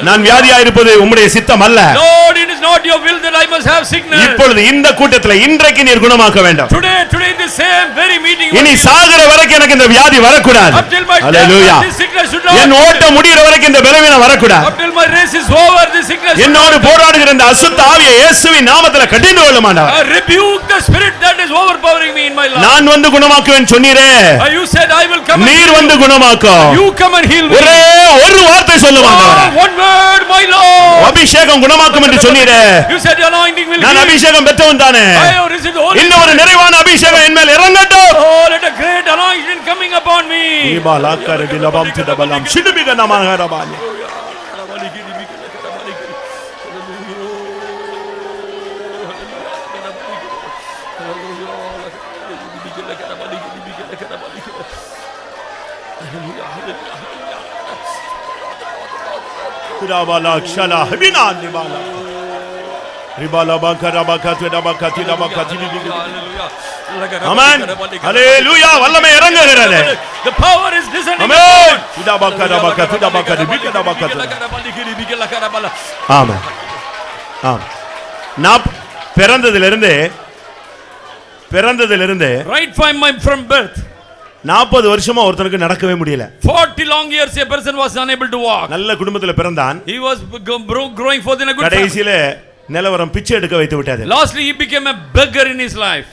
நான் வியாதியா இருப்பது உம்முடைய சித்தம் அல்ல. Lord, it is not your will that I must have sickness. இப்பொழுது இந்த கூட்டத்துல இன்றைக்கு நீர் குணமாக்க வேண்டும். Today in the same very meeting. இனி சாகிற வரைக்கும் எனக்கு இந்த வியாதி வரக்கூடாது. Until my Hallelujah. death, this sickness should not. என் ஓட்டம் முடிகிற வரைக்கும் இந்த பலவீனம் வரக்கூடாது. Until my race is over, this sickness. என்னோடு போராடுகிற இந்த அசுத்த ஆவியை இயேசுவின் நாமத்திலே கடிந்து கொள்ளும் ஆண்டவரே. I rebuke the spirit that is overpowering me in my life. நான் வந்து குணமாக்குவேன் சொன்னீரே. You said I will come. நீர் வந்து குணமாக்கும். You come and heal me. ஒரே ஒரு வார்த்தை சொல்லும் ஆண்டவரே. One word, my Lord. அபிஷேகம் குணமாக்கும் என்று சொன்னீரே. You said your anointing will heal. நான் அபிஷேகம் பெற்றவன் தானே. I have received the Holy Spirit. இன்னொரு நிறைவான அபிஷேகம் என் மேல் இறங்கட்டும். Oh, let a great anointing coming upon me. இபாலக்கர திலபம் திதபலம் சிடுபிக நமஹரபானி. Kurabala kshala hibina nibala. Ribala bakara bakatu dabakati dabakati dibi. Amen. Hallelujah. வல்லமை இறங்குகிறது. The power is descending. Amen. Dabakara bakatu dabakati dibi dabakati. Amen. ஆம். நான் பிறந்ததிலிருந்து Right from birth. 40 வருஷமா ஒருத்தனுக்கு நடக்கவே முடியல. 40 long years a person was unable to walk. நல்ல குடும்பத்துல பிறந்தான். He was growing forth in a good family. கடைசியில நிலவரம் பிச்சை எடுக்க வைத்து விட்டது. Lastly he became a beggar in his life.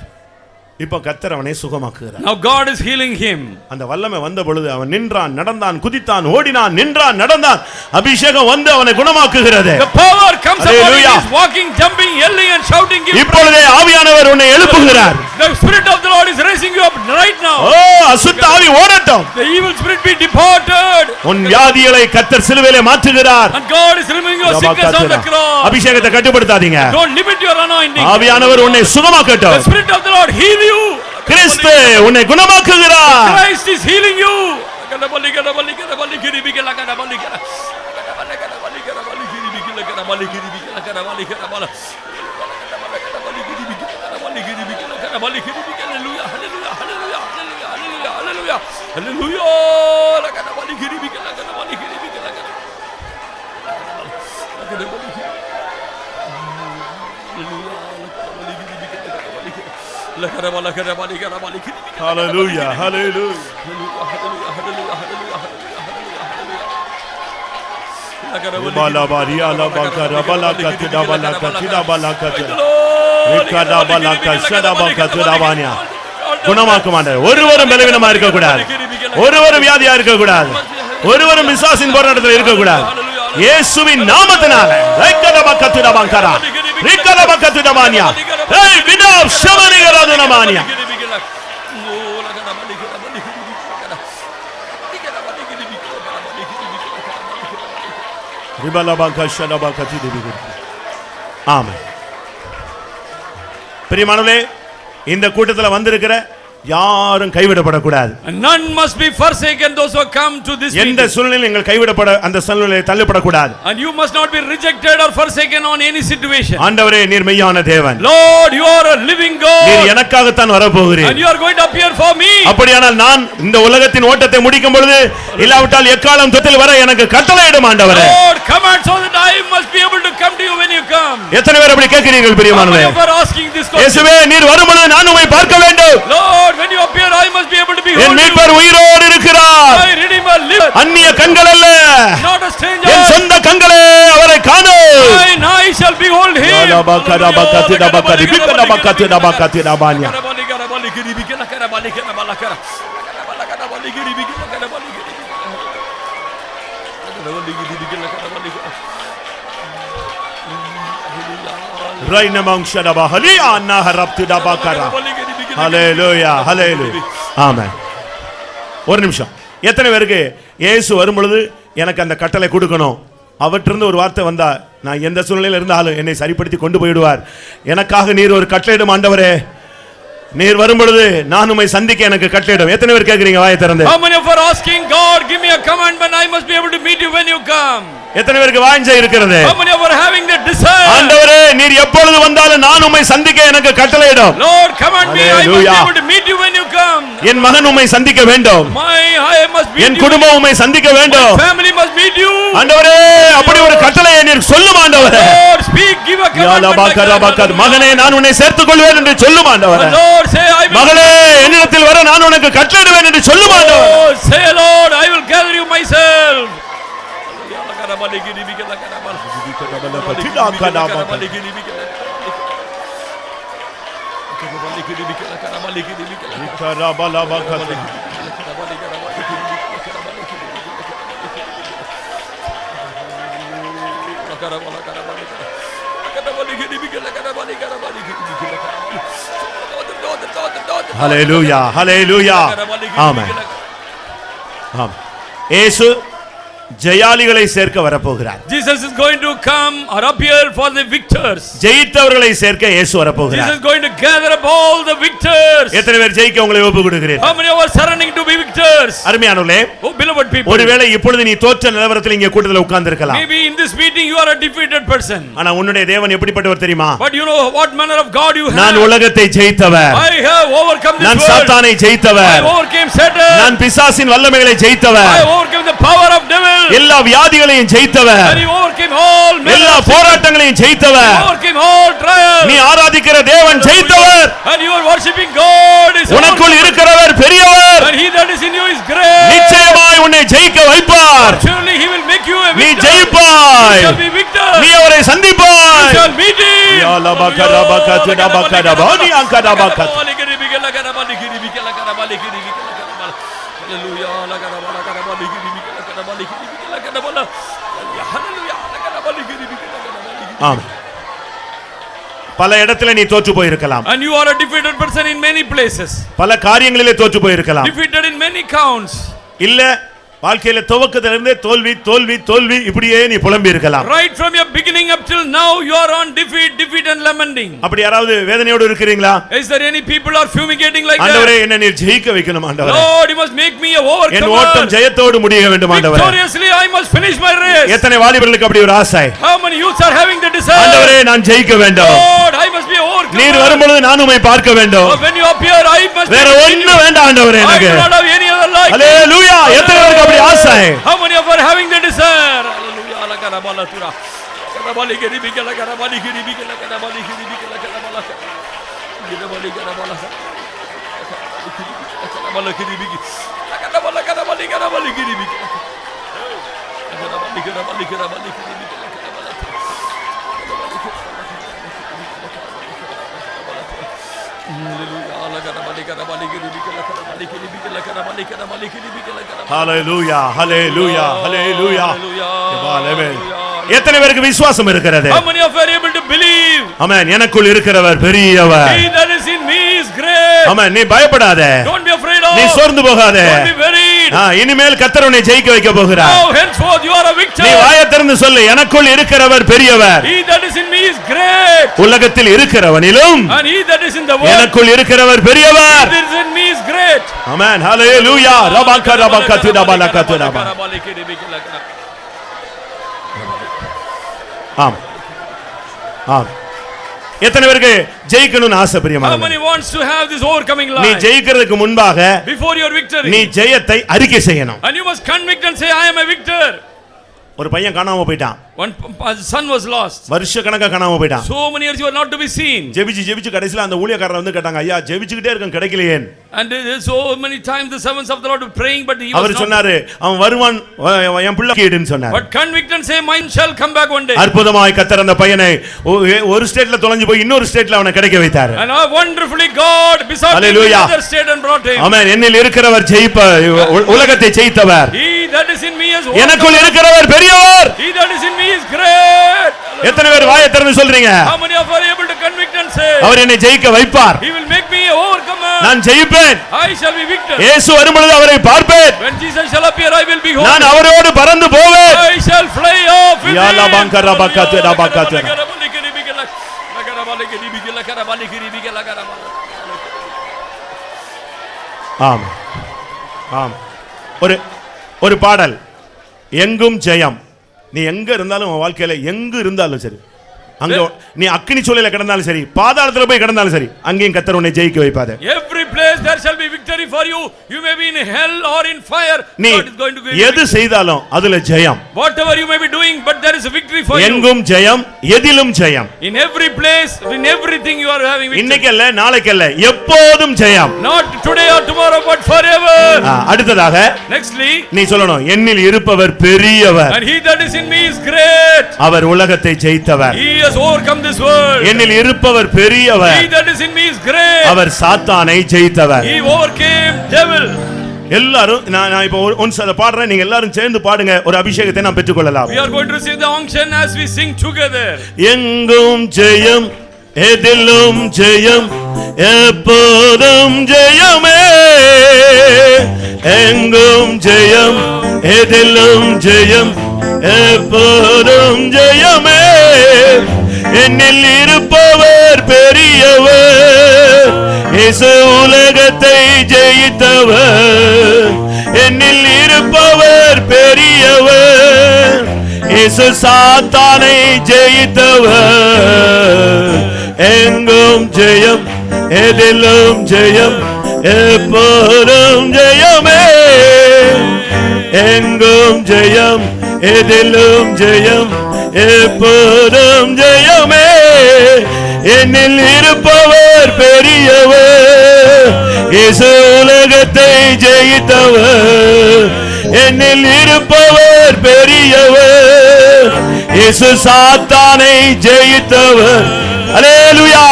இப்போ கர்த்தர் அவனை சுகமாக்குகிறார். Now God is healing him. அந்த வல்லமை வந்த பொழுது அவன் நின்றான், நடந்தான், குதித்தான், ஓடினான், நின்றான், நடந்தான். அபிஷேகம் வந்து அவனை குணமாக்குகிறது. The power comes upon him. He is walking, jumping, yelling and shouting. இப்பொழுதே ஆவியானவர் உன்னை எழுப்புகிறார். The Spirit of the Lord is raising you up right now. ஓ அசுத்த ஆவி ஓடட்டும். The evil spirit be departed. உன் வியாதிகளை கர்த்தர் சிலுவையிலே மாற்றுகிறார். And God is removing your sickness on the cross. அபிஷேகத்தை கட்டுப்படுத்தாதீங்க. Don't limit your anointing. ஆவியானவர் உன்னை சுகமாக்கட்டும். The Spirit of the Lord heal you. கிறிஸ்து உன்னை குணமாக்குகிறார். Christ is healing you. Hallelujah, hallelujah. Bala baria la bakara bala katida bala katida bala katida. Ikada bala kashada bala katida bania. குணமாக்கும் ஆண்டவர். ஒருவரும் பலவீனமா இருக்க கூடாது. ஒருவரும் வியாதியா இருக்க கூடாது. ஒருவரும் பிசாசின் போராட்டத்தில் இருக்க கூடாது. இயேசுவின் நாமத்தினால ரைக்கதப கத்துட பங்கரா. ரிக்கதப கத்துட மானியா. ஏய் விடாப் ஷமனிகரதுன மானியா. ஆமென். பிரியமானவர்களே, இந்த கூட்டத்தில் வந்திருக்கிற யாரும் கைவிடப்படக்கூடாது. None must be forsaken, those who come to this எந்த meeting. சூழ்நிலையில் நீங்கள் கைவிடப்பட அந்த சூழ்நிலையில் தள்ளப்படக்கூடாது. And you must not be rejected or forsaken on any situation. ஆண்டவரே நீர் மெய்யான தேவன். Lord, you are a living நீர் God. எனக்காகத்தான் வரப்போகிறீர். And you are going to appear for me. அப்படியானால் நான் இந்த உலகத்தின் ஓட்டத்தை முடிக்கும் பொழுது இல்லாவிட்டால் எக்காலம் தொட்டில் வர எனக்கு கட்டளையிடும் ஆண்டவரே. Lord, command so that I must be able to come to you when you come. எத்தனை பேர் அப்படி கேட்கிறீர்கள் பிரியமானவரே? How many of you are asking this question? இயேசுவே நீர் வரும்பொழுது நான் உம்மை பார்க்க வேண்டும். Lord, when you appear, I must be able to behold N you. மீட்பர் உயிரோடு இருக்கிறார். My Redeemer lives. அந்நிய கண்கள் அல்ல, Not a stranger. என் சொந்த கண்களே அவரை காணு. Mine eyes shall behold him. ஹல்லேலூயா ஹல்லேலூயா ஆமென். ஒரு நிமிஷம், எத்தனை பேருக்கு இயேசு வரும் பொழுது எனக்கு அந்த கட்டளை கொடுக்கணும், அவற்றிருந்து ஒரு வார்த்தை வந்தா நான் எந்த சூழ்நிலையில் இருந்தாலும் என்னை சரிப்படுத்தி கொண்டு போயிடுவார், எனக்காக நீர் ஒரு கட்டளையிடும் ஆண்டவரே, நீர் வரும் பொழுது நான் உம்மை சந்திக்க எனக்கு கட்டளையிடும். எத்தனை பேர் கேட்கிறீங்க வாயை திறந்து? How many of you are asking God, give me a commandment, I must be able to meet you when you come? எத்தனை பேருக்கு வாஞ்சை இருக்கிறது? How many of you are having the desire? ஆண்டவரே நீர் எப்பொழுது வந்தாலும் நான் உம்மை சந்திக்க எனக்கு கட்டளையிடும். Lord, command me, I must be Hallelujah. able to meet you when you come. என் மகன் உம்மை சந்திக்க வேண்டும், I must meet N you. குடும்பம் உம்மை சந்திக்க வேண்டும். Family must meet you. ஆண்டவரே அப்படி ஒரு கட்டளையை நீர் சொல்லும் ஆண்டவரே. Lord, speak, give a commandment. மகனே நான் உன்னை சேர்த்துக் கொள்வேன் என்று சொல்லும் ஆண்டவரே. Lord, say I will. மகளே என்னிடத்தில் வர நான் உனக்கு கட்டளையிடுவேன் என்று சொல்லும் ஆண்டவரே. Lord, say Lord, I will gather you myself. ஹல்லேலூயா ஹல்லேலூயா ஆமென். ஆமென். இயேசு ஜெயாலிகளை சேர்க்க வரப்போகிறார். Jesus is going to come or appear for the victors. ஜெயித்தவர்களை சேர்க்க இயேசு வரப்போகிறார். Jesus is going to gather up all the victors. எத்தனை பேர் ஜெயிக்க உங்களை ஒப்பு கொடுக்கிறீர்கள்? How many of you are surrendering to be victors? அருமையானவர்களே, Oh beloved people, ஒருவேளை இப்பொழுது நீ தோற்ற நிலவரத்தில் இங்கே கூட்டத்தில் உட்கார்ந்து இருக்கலாம். maybe in this meeting you are a defeated person. ஆனா உன்னுடைய தேவன் எப்படிப்பட்டவர் தெரியுமா? But you know what manner of God you have. நான் உலகத்தை ஜெயித்தவர், I have overcome this நான் world. சாத்தானை ஜெயித்தவர், I overcame Satan. நான் பிசாசின் வல்லமைகளை ஜெயித்தவர், I overcame the power of devil. எல்லா வியாதிகளையும் ஜெயித்தவர், And he overcame all எல்லா போராட்டங்களையும் ஜெயித்தவர், He overcame all trials. நீ ஆராதிக்கிற தேவன் ஜெயித்தவர், And you are worshiping God is உனக்குள் இருக்கிறவர் பெரியவர், and he that is in you is great. நிச்சயமாய் உன்னை ஜெயிக்க வைப்பார், Surely he will make you a நீ victor. ஜெயிப்பாய், You shall be victor. நீ அவரை You சந்திப்பாய். shall meet him. யா லபகரபகது டபகரபோனி அங்கடபகது. ஆமென். பல இடத்துல நீ தோற்று போயிருக்கலாம், And you are a defeated person in many places. பல காரியங்களிலே தோற்று போயிருக்கலாம், Defeated in many counts. இல்ல வாழ்க்கையில துவக்கத்திலிருந்தே தோல்வி தோல்வி தோல்வி இப்படியே நீ புலம்பி இருக்கலாம். Right from your beginning up till now you are on defeat and lamenting. அப்படி யாராவது வேதனையோடு இருக்கிறீங்களா? Is there any people are fumigating like ஆண்டவரே that? என்ன நீர் ஜெயிக்க வைக்கணும் ஆண்டவரே. Lord, you must make me a என் ஓட்டம் overcomer. ஜெயத்தோடு முடிய வேண்டும் ஆண்டவரே. Victoriously I must finish my race. எத்தனை வாலிபர்களுக்கு அப்படி ஒரு ஆசை? How many youths are having the desire? ஆண்டவரே நான் ஜெயிக்க வேண்டும், Lord, I must be a overcomer. நீர் வரும்பொழுது நான் உம்மை பார்க்க வேண்டும், When you appear, I must வேற be ஒண்ணு வேண்டாம் ஆண்டவரே I எனக்கு. do not have any other like. ஹல்லேலூயா. எத்தனை பேருக்கு அப்படி ஆசை? How many of you are having the desire? Hallelujah. La karabala tura. Karabali giri bikala karabali giri bikala karabali giri bikala karabala. Karabali karabala. Karabala giri bikala. Karabala karabali karabali giri bikala. Karabali karabali karabali giri bikala karabala. Hallelujah. La karabali karabali giri bikala karabali giri bikala karabali karabali giri bikala karabala. Hallelujah hallelujah hallelujah. Amen. Hallelujah. எத்தனை பேருக்கு விசுவாசம் இருக்கிறது? How many of you are able to believe? ஆமென். எனக்குள் இருக்கிறவர் பெரியவர். He that is in me is great. ஆமென். நீ பயப்படாத, Don't be afraid of. நீ சோர்ந்து போகாத. Don't be worried. இனிமேல் கர்த்தர் உன்னை ஜெயிக்க வைக்க போகிறார். Now henceforth you are a victor. நீ வாயை திறந்து சொல்லு, எனக்குள் இருக்கிறவர் பெரியவர். He that is in me is great. உலகத்தில் இருக்கிறவனிலும் And he that is in the world, எனக்குள் இருக்கிறவர் பெரியவர். that is in me is great. ஆமென். ஹalleluya. ரபக ரபக துடபலக துடப. ஆம். ஆம். எத்தனை பேருக்கு ஜெயிக்கணும்னு ஆசை How பிரியமானவர்களே? many wants to have this overcoming நீ life? ஜெயிக்கிறதுக்கு முன்பாக Before your victory. நீ ஜெயத்தை அறிக்கை செய்யணும். And you must convict and say, I am a victor. ஒரு பையன் காணாம போயிட்டான். One son was lost. வருஷ கணக்கா காணாம போயிட்டான். So many years you are not to be seen. ஜெபிச்சு கடைசில அந்த ஊழியக்காரர் வந்து கேட்டாங்க, ஐயா ஜெபிச்சுக்கிட்டே இருக்கேன் கிடைக்கலையே. And so many times the servants of the Lord were praying, but he our was not. சொன்னாரு, அவன் வருவான், என் பிள்ளை கீடுன்னு சொன்னார். But convict and say, mine shall come back one day. அற்புதமாய் கர்த்தர் அந்த பையனை ஒரு ஸ்டேட்ல தொலைஞ்சு போய் இன்னொரு ஸ்டேட்ல அவனை கிடைக்க வைத்தார். And how wonderfully God besought him in Hallelujah. another state and brought him. ஆமென். என்னில் இருக்கிறவர் உலகத்தை ஜெயித்தவர். He that is in me is எனக்குள் இருக்கிறவர் பெரியவர். He that is in me is great. எத்தனை பேர் வாயை திறந்து சொல்றீங்க? How many of you are able to convict and say, அவர் என்னை ஜெயிக்க வைப்பார். He will make me a overcomer. நான் ஜெயிப்பேன். I shall be victor. இயேசு வரும்பொழுது அவரை பார்ப்பேன். When Jesus shall appear, I will behold நான் him. அவரோடு பறந்து போவேன். I shall fly off with him. யாலா பங்கரா பக்கத்து ரபக்கத்து. ஆம். ஆம். ஒரு பாடல், எங்கும் ஜெயம். நீ எங்க இருந்தாலும் உன் வாழ்க்கையில எங்க இருந்தாலும் சரி, அங்க நீ அக்கினி சூளையில கிடந்தாலும் சரி, பாதாளத்துல போய் கிடந்தாலும் சரி, அங்கேயும் கர்த்தர் உன்னை ஜெயிக்க வைப்பார். Every place there shall be victory for you. You may be in hell or in fire. நீ God is going to give you எது செய்தாலும் அதுல ஜெயம். whatever you may be doing, but there is a victory for you. எங்கும் ஜெயம், எதிலும் ஜெயம். In every place, in everything you are having victory. இன்னைக்கு அல்ல, நாளைக்கு அல்ல, எப்போதும் ஜெயம். Not today or tomorrow, but forever. அடுத்ததாக Nextly, நீ சொல்லணும், என்னில் இருப்பவர் பெரியவர். and he that is in me is great. அவர் உலகத்தை ஜெயித்தவர். He has overcome this world. என்னில் இருப்பவர் பெரியவர். He that is in me is great. அவர் சாத்தானை ஜெயித்தவர். He overcame devil. எல்லாரும் நான் இப்போ ஒன்ஸ் அதை பாடுறேன், நீங்க எல்லாரும் சேர்ந்து பாடுங்க, ஒரு அபிஷேகத்தை நாம் பெற்றுக்கொள்ளலாம். We are going to receive the unction as we sing together. எங்கும் ஜெயம், எதிலும் ஜெயம், எப்போதும் ஜெயமே. எங்கும் ஜெயம், எதிலும் ஜெயம், எப்போதும் ஜெயமே. என்னில் இருப்பவர் பெரியவர், இயேசு உலகத்தை ஜெயித்தவர். என்னில் இருப்பவர் பெரியவர், இயேசு சாத்தானை ஜெயித்தவர். எங்கும் ஜெயம், எதிலும் ஜெயம், எப்போதும் ஜெயமே. எங்கும் ஜெயம், எதிலும் ஜெயம், எப்போதும் ஜெயமே. என்னில் இருப்பவர் பெரியவர், இயேசு உலகத்தை ஜெயித்தவர். என்னில் இருப்பவர் பெரியவர், இயேசு சாத்தானை ஜெயித்தவர். அல்லேலூயா.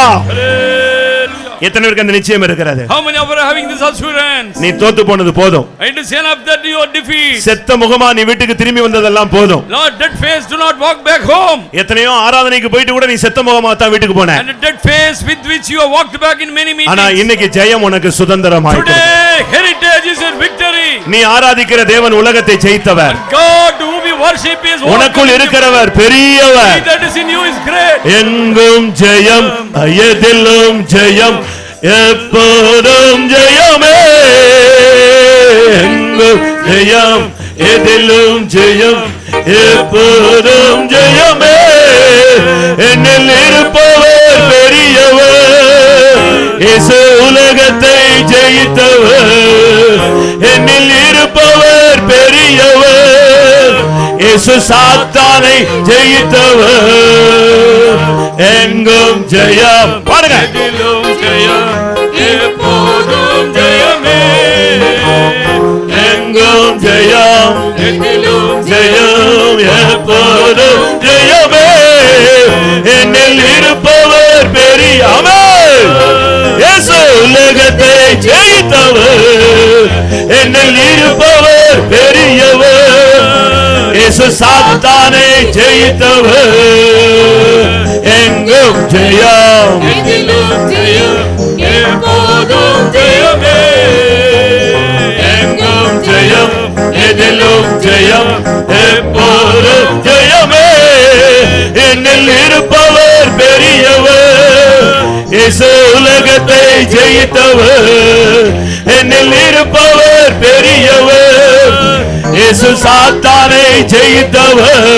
எத்தனை பேருக்கு அந்த நிச்சயம் இருக்கிறது? How many of you are having this assurance? நீ தோத்து போனது போதும். It is enough that you are defeated. செத்த முகமா நீ வீட்டுக்கு திரும்பி வந்ததெல்லாம் போதும். Lord, dead face, do not walk back home. எத்தனையோ ஆராதனைக்கு போயிட்டு கூட நீ செத்த முகமா தான் வீட்டுக்கு போன. And a dead face with which you have walked back in many meetings. ஆனா இன்னைக்கு ஜெயம் உனக்கு சுதந்திரமாய். Today, heritage is your victory. நீ ஆராதிக்கிற தேவன் உலகத்தை ஜெயித்தவர். God whom you worship is உனக்குள் இருக்கிறவர் பெரியவர். He that is in you is great. எங்கும் ஜெயம், எதிலும் ஜெயம், எப்போதும் ஜெயமே. எங்கும் ஜெயம், எதிலும் ஜெயம், எப்போதும் ஜெயமே. என்னில் இருப்பவர் பெரியவர், இயேசு உலகத்தை ஜெயித்தவர். என்னில் இருப்பவர் பெரியவர், இயேசு சாத்தானை ஜெயித்தவர். எங்கும் ஜெயம், பாருங்க. எதிலும் ஜெயம், எப்போதும் ஜெயமே. எங்கும் ஜெயம், எதிலும் ஜெயம், எப்போதும் ஜெயமே. என்னில் இருப்பவர் பெரியவர், இயேசு உலகத்தை ஜெயித்தவர். என்னில் இருப்பவர் பெரியவர், இயேசு சாத்தானை ஜெயித்தவர். எங்கும் ஜெயம், எதிலும் ஜெயம், எப்போதும் ஜெயமே. எங்கும் ஜெயம், எதிலும் ஜெயம், எப்போதும் ஜெயமே. என்னில் இருப்பவர் இயேசு உலகத்தை ஜெயித்தவர், என்னில் இருப்பவர் பெரியவர். இயேசு சாத்தானை ஜெயித்தவர்,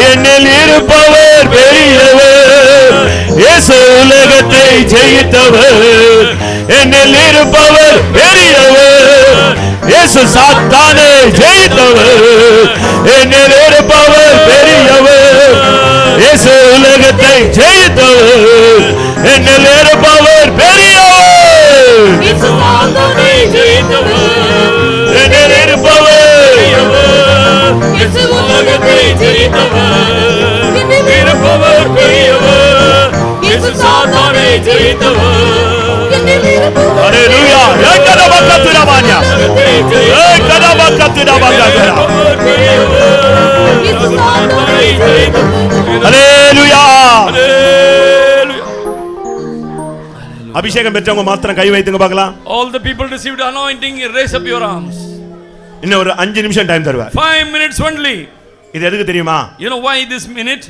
என்னில் இருப்பவர் பெரியவர். இயேசு உலகத்தை ஜெயித்தவர், என்னில் இருப்பவர் பெரியவர். இயேசு சாத்தானை ஜெயித்தவர், என்னில் இருப்பவர் பெரியவர். இயேசு உலகத்தை ஜெயித்தவர், என்னில் இருப்பவர் பெரியவர். இயேசு சாத்தானை ஜெயித்தவர், என்னில் இருப்பவர் இயேசு உலகத்தை ஜெயித்தவர், என்னில் இருப்பவர் பெரியவர். இயேசு சாத்தானை ஜெயித்தவர், என்னில் இருப்பவர் ஹalleluya. ஏகதபக்கத்துடமான்யா, ஏகதபக்கத்துடமான்யா. இயேசு சாத்தானை ஜெயித்தவர். ஹalleluya. அபிஷேகம் பெற்றவங்க மாத்திரம் கை வைத்துங்க பார்க்கலாம். All the people received anointing, raise up your arms. இன்னும் ஒரு 5 நிமிஷம் டைம் தருவார். 5 minutes only. இது எதுக்கு தெரியுமா? You know why this minute?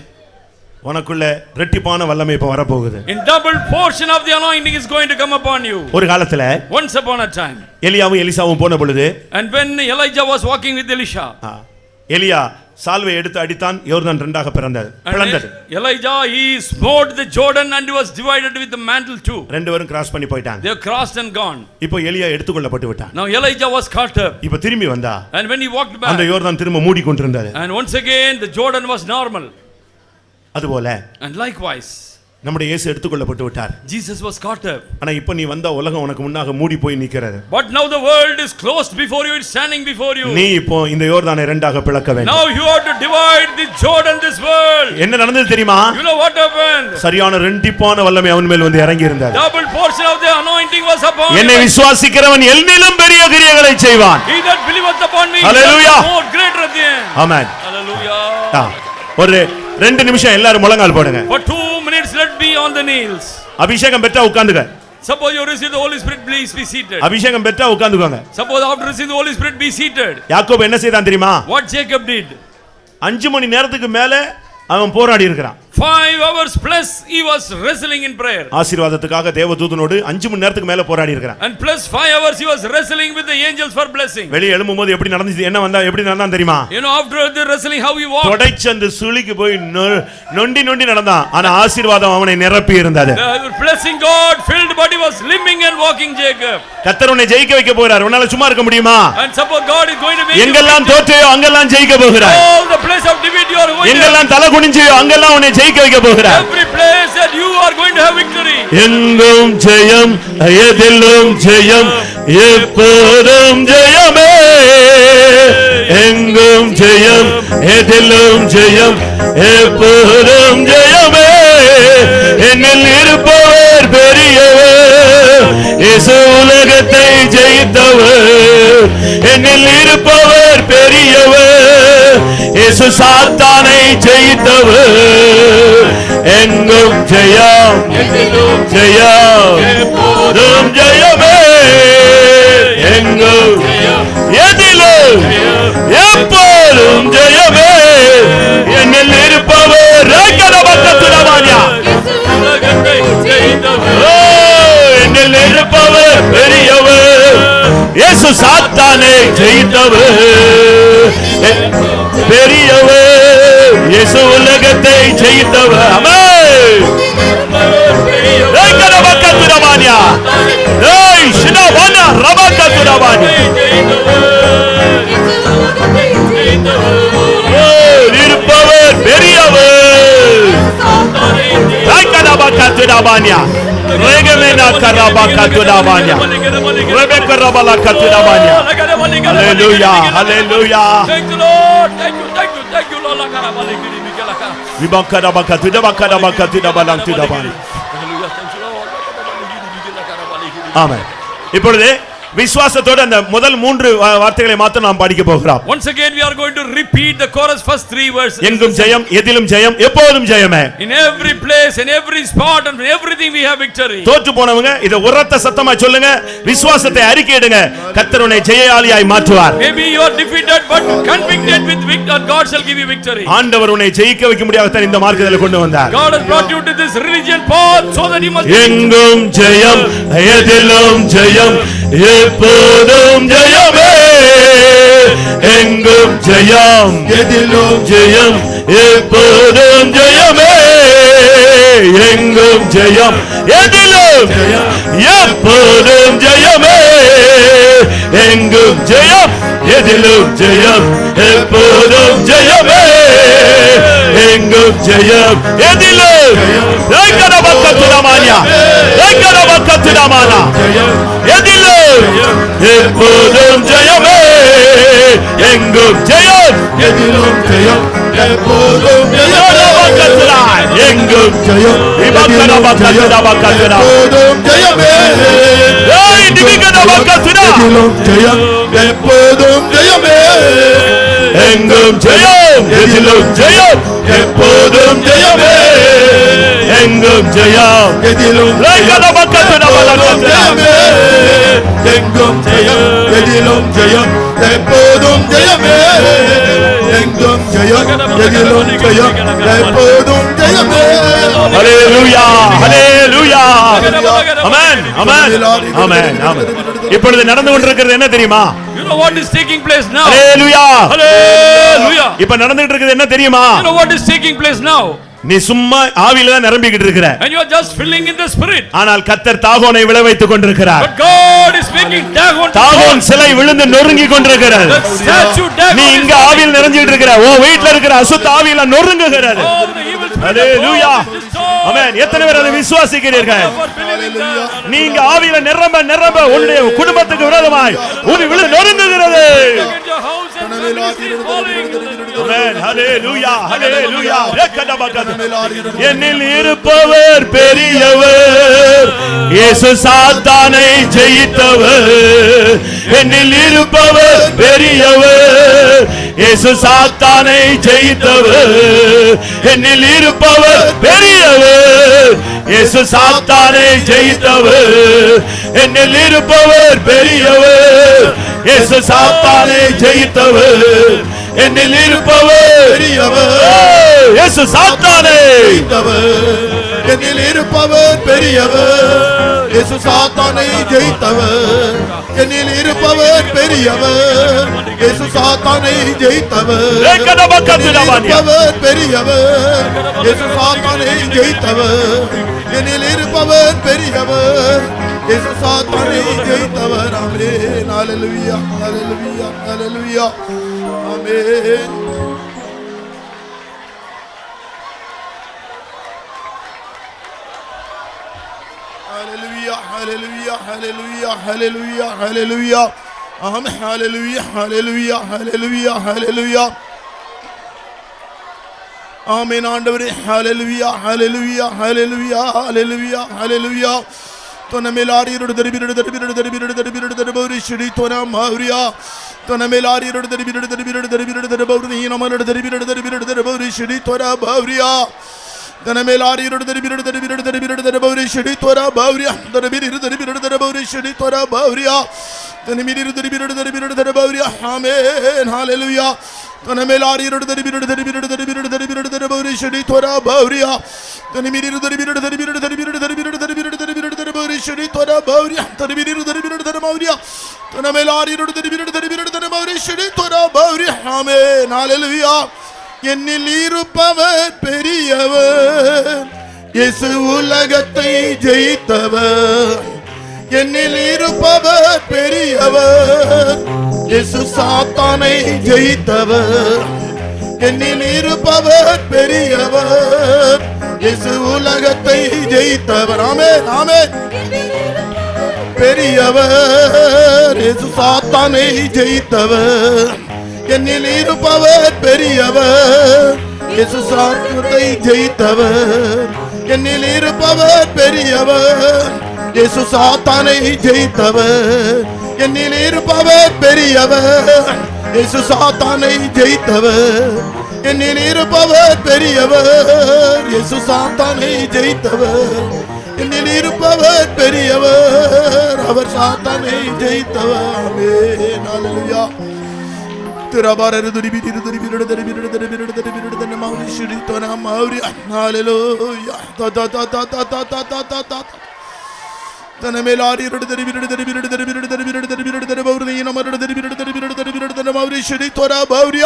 உனக்குள்ள ரெட்டிப்பான வல்லமை இப்ப வர போகுது. In double portion of the anointing is going to come upon you. ஒரு காலத்துல Once upon a time, எலியாவும் எலிசாவும் போன பொழுது, and when Elijah was walking with Elisha, எலியா சால்வை எடுத்து அடித்தான், யோர்தான் இரண்டாக பிளந்தது. Elijah he smote the Jordan and was divided with the mantle too. ரெண்டு பேரும் கிராஸ் பண்ணி போயிட்டாங்க. They crossed and gone. இப்போ எலியா எடுத்துக்கொள்ளப்பட்டு விட்டான். Now Elijah was caught up. இப்போ திரும்பி வந்தா, And when he walked back, அந்த யோர்தான் திரும்ப மூடி கொண்டிருந்தது. and once again the Jordan was normal. அதுபோல And likewise, நம்முடைய இயேசு எடுத்துக்கொள்ளப்பட்டு விட்டார். Jesus was caught up. ஆனா இப்போ நீ வந்தா உலகம் உனக்கு முன்னாக மூடி போய் நிக்கிறது. But now the world is closed before you, it's standing before you. நீ இப்போ இந்த யோர்தானை இரண்டாக பிளக்க வேண்டும். Now you have to divide the Jordan, this world. என்ன நடந்தது தெரியுமா? You know what happened? சரியான ரெட்டிப்பான வல்லமை அவன் மேல் வந்து இறங்கி இருந்தது. Double portion of the anointing was upon him. என்னை விசுவாசிக்கிறவன் என்னிலும் பெரிய கிரியைகளை செய்வான். He that believeth upon me Hallelujah. shall be more greater than. Amen. Hallelujah. ஒரு 2 நிமிஷம் எல்லாரும் முழங்கால் போடுங்க. For 2 minutes let be on the knees. அபிஷேகம் பெற்றா உட்கார்ந்துங்க. Suppose you receive the Holy Spirit, please be seated. அபிஷேகம் பெற்றா உட்கார்ந்துக்கோங்க. Suppose after receiving the Holy Spirit, be seated. யாக்கோபு என்ன செய்தான் தெரியுமா? What Jacob did? 5 மணி நேரத்துக்கு மேல அவன் போராடி இருக்கிறான். 5 hours plus he was wrestling in prayer. ஆசீர்வாதத்துக்காக தேவதூதனோடு 5 மணி நேரத்துக்கு மேல போராடி இருக்கிறான். And plus 5 hours he was wrestling with the angels for blessing. வெளிய எழும்பும்போது எப்படி நடந்துச்சு, என்ன வந்தா எப்படி நடந்தான் தெரியுமா? You know after the wrestling how he walked. தொடைச்சந்து சுளிக்கு போய் நொண்டி நொண்டி நடந்தான். ஆனா ஆசீர்வாதம் அவனை நிரப்பி இருந்தது. The blessing God filled but he was limping and walking Jacob. கர்த்தர் உன்னை ஜெயிக்க வைக்க போறார். உன்னால சும்மா இருக்க முடியுமா? And suppose God is going to make எங்கெல்லாம் தோற்றையோ அங்கெல்லாம் ஜெயிக்க போகிறார். all the place of defeat you are going to. எங்கெல்லாம் தலை குனிஞ்சியோ அங்கெல்லாம் உன்னை ஜெயிக்க வைக்க போகிறார். Every place that you are going to have victory. எங்கும் ஜெயம், எதிலும் ஜெயம், எப்போதும் ஜெயமே. எங்கும் ஜெயம், எதிலும் ஜெயம், எப்போதும் ஜெயமே. என்னில் இருப்பவர் பெரியவர், இயேசு உலகத்தை ஜெயித்தவர். என்னில் இருப்பவர் பெரியவர், இயேசு சாத்தானை ஜெயித்தவர். எங்கும் ஜெயம், ஜெயம், எப்போதும் ஜெயமே. எங்கும் எதிலும் எப்போதும் ஜெயமே. என்னில் இருப்பவர் என்னில் இருப்பவர் பெரியவர், இயேசு சாத்தானை ஜெயித்தவர். பெரியவர், இயேசு உலகத்தை ஜெயித்தவர். ஆமென். ஏகரபக்கத்துடமானியா, ஏய் ஷினவனா ரபக்கத்துடமானியா. இருப்பவர் பெரியவர். ஏகரபக்கத்துடமானியா, ரெகமேனா கரபக்கத்துடமானியா, ரெபக்கரபலக்கத்துடமானியா. ஹalleluya, ஹalleluya. Thank you Lord. Thank you, thank you, thank you Lord. ஆமென். இப்பொழுது விசுவாசத்தோட அந்த முதல் 3 வார்த்தைகளை மாத்திரம் நாம் படிக்க போகிறோம். Once again we are going to repeat the chorus first 3 verses. எங்கும் ஜெயம், எதிலும் ஜெயம், எப்போதும் ஜெயமே. In every place, in every spot and in everything we have victory. தோற்று போனவங்க இத உரத்த சத்தமா சொல்லுங்க, விசுவாசத்தை அறிக்கையிடுங்க, கர்த்தர் உன்னை ஜெயசாலியாய் மாற்றுவார். Maybe you are defeated but convicted with victory, God shall give you victory. ஆண்டவர் உன்னை ஜெயிக்க வைக்க முடியாத இந்த மார்க்கத்துல கொண்டு வந்தார். God has brought you to this religion path so that you must எங்கும் ஜெயம், எதிலும் ஜெயம், எப்போதும் ஜெயமே. எங்கும் ஜெயம், எதிலும் ஜெயம், எப்போதும் ஜெயமே. எங்கும் ஜெயம், எதிலும் ஜெயம், எப்போதும் ஜெயமே. எங்கும் ஜெயம், எதிலும் ஜெயம், எப்போதும் ஜெயமே. எங்கும் ஜெயம், எதிலும் எதிலும் எப்போதும் ஜெயமே. எங்கும் ஜெயம், எதிலும் ஜெயம், எப்போதும் ஜெயமே. எங்கும் ஜெயம், எப்போதும் ஜெயமே. எதிலும் ஜெயம், எப்போதும் ஜெயமே. எங்கும் ஜெயம், எதிலும் ஜெயம், எப்போதும் ஜெயமே. எங்கும் ஜெயம், எதிலும் ஜெயமே. எங்கும் ஜெயம், எதிலும் ஜெயம், எப்போதும் ஜெயமே. எங்கும் ஜெயம், எதிலும் ஜெயம், எப்போதும் ஜெயமே. ஹல்லேலூயா, ஹல்லேலூயா. ஆமென், ஆமென், ஆமென், ஆமென். இப்பொழுது நடந்து கொண்டிருக்கிறது என்ன தெரியுமா? You know what is taking place now? Hallelujah, Hallelujah. இப்ப நடந்துட்டு இருக்கிறது என்ன தெரியுமா? You know what is taking place now? நீ சும்மா ஆவியில தான் நிரம்பிக்கிட்டு இருக்கிற. And you are just filling in the spirit. ஆனால் கர்த்தர் தாகோனை விளைவித்துக் கொண்டிருக்கிறார். But God is making Dagon. தாகோன் சிலை விழுந்து நொறுங்கி கொண்டிருக்கிறது. The statue Dagon. நீ இங்க ஆவியில் நிறைஞ்சிட்டு இருக்கிற. உன் வீட்ல இருக்கிற அசுத்த ஆவியில நொறுங்குகிறது. All the evil spirits. ஹல்லேலூயா. ஆமென். எத்தனை பேர் அதை விசுவாசிக்கிறீர்கள்? நீங்க ஆவியில நிரம்ப நிரம்ப உன்னுடைய குடும்பத்துக்கு விரோதமாய் உன் விழு நொறுங்குகிறது. ஆமென். ஹல்லேலூயா, ஹல்லேலூயா. என்னில் இருப்பவர் பெரியவர், இயேசு சாத்தானை ஜெயித்தவர். என்னில் இருப்பவர் பெரியவர், இயேசு சாத்தானை ஜெயித்தவர். என்னில் இருப்பவர் பெரியவர், இயேசு சாத்தானை ஜெயித்தவர். என்னில் இருப்பவர் பெரியவர், இயேசு சாத்தானை ஜெயித்தவர். என்னில் இருப்பவர் பெரியவர், இயேசு சாத்தானை ஜெயித்தவர். என்னில் இருப்பவர் பெரியவர், இயேசு சாத்தானை ஜெயித்தவர். என்னில் இருப்பவர் பெரியவர், இயேசு சாத்தானை ஜெயித்தவர். இருப்பவர் பெரியவர், இயேசு சாத்தானை ஜெயித்தவர். என்னில் இருப்பவர் பெரியவர், இயேசு சாத்தானை ஜெயித்தவர். ஆமென். ஹல்லேலூயா, ஹல்லேலூயா, ஹல்லேலூயா. ஆமென். Hallelujah, hallelujah, hallelujah, hallelujah, hallelujah. Amen. Hallelujah, hallelujah, hallelujah, hallelujah. Amen. ஆண்டவரே, hallelujah, hallelujah, hallelujah, hallelujah, hallelujah. तोना मेलारी रोड दरबिर दरबिर दरबिर दरबिर दरबौरी श्री तोना मावरिया तोना मेलारी रोड दरबिर दरबिर दरबिर दरबौरी नमन दरबिर दरबिर दरबौरी श्री तोरा बावरिया तोना मेलारी रोड दरबिर दरबिर दरबिर दरबौरी श्री तोरा बावरिया दरबिर दरबिर दरबौरी श्री तोरा बावरिया तोना मेरी दरबिर दरबिर दरबौरिया आमेन हालेलुया तोना मेलारी रोड दरबिर दरबिर दरबिर दरबिर दरबौरी श्री तोरा बावरिया तोना मेरी दरबिर दरबिर दरबिर दरबिर दरबिर दरबिर दरबौरी श्री तोरा बावरिया दरबिर दरबिर दरबौरिया तोना मेलारी रोड दरबिर दरबिर दरबौरी श्री तोरा बावरिया आमेन हालेलुया என்னில் இருப்பவர் பெரியவர் இயேசு உலகத்தை ஜெயித்தவர் என்னில் இருப்பவர் பெரியவர் இயேசு சாத்தானை ஜெயித்தவர் என்னில் இருப்பவர் பெரியவர் இயேசு உலகத்தை ஜெயித்தவர் ஆமென் ஆமென் பெரியவர் இயேசு சாத்தானை ஜெயித்தவர் என்னில் இருப்பவர் பெரியவர் இயேசு சாத்தானை ஜெயித்தவர் என்னில் இருப்பவர் பெரியவர் இயேசு சாத்தானை ஜெயித்தவர் என்னில் இருப்பவர் பெரியவர், இயேசு சாத்தானை ஜெயித்தவர். என்னில் இருப்பவர் பெரியவர், இயேசு சாத்தானை ஜெயித்தவர். என்னில் இருப்பவர் பெரியவர், அவர் சாத்தானை ஜெயித்தவர். ஆமென். ஹல்லேலூயா. திரபாரரு துரிபிரு துரிபிரு துரிபிரு துரிபிரு துரிபிரு தனமாவுரி ஸ்ரீதோனமாவுரி. ஹல்லேலூயா. தா தா தா தா தா தா தா தா தா தனமேலாரி துரிபிரு துரிபிரு துரிபிரு துரிபிரு துரிபிரு தனமாவுரி நமரு துரிபிரு துரிபிரு துரிபிரு தனமாவுரி ஸ்ரீதோனமாவுரி.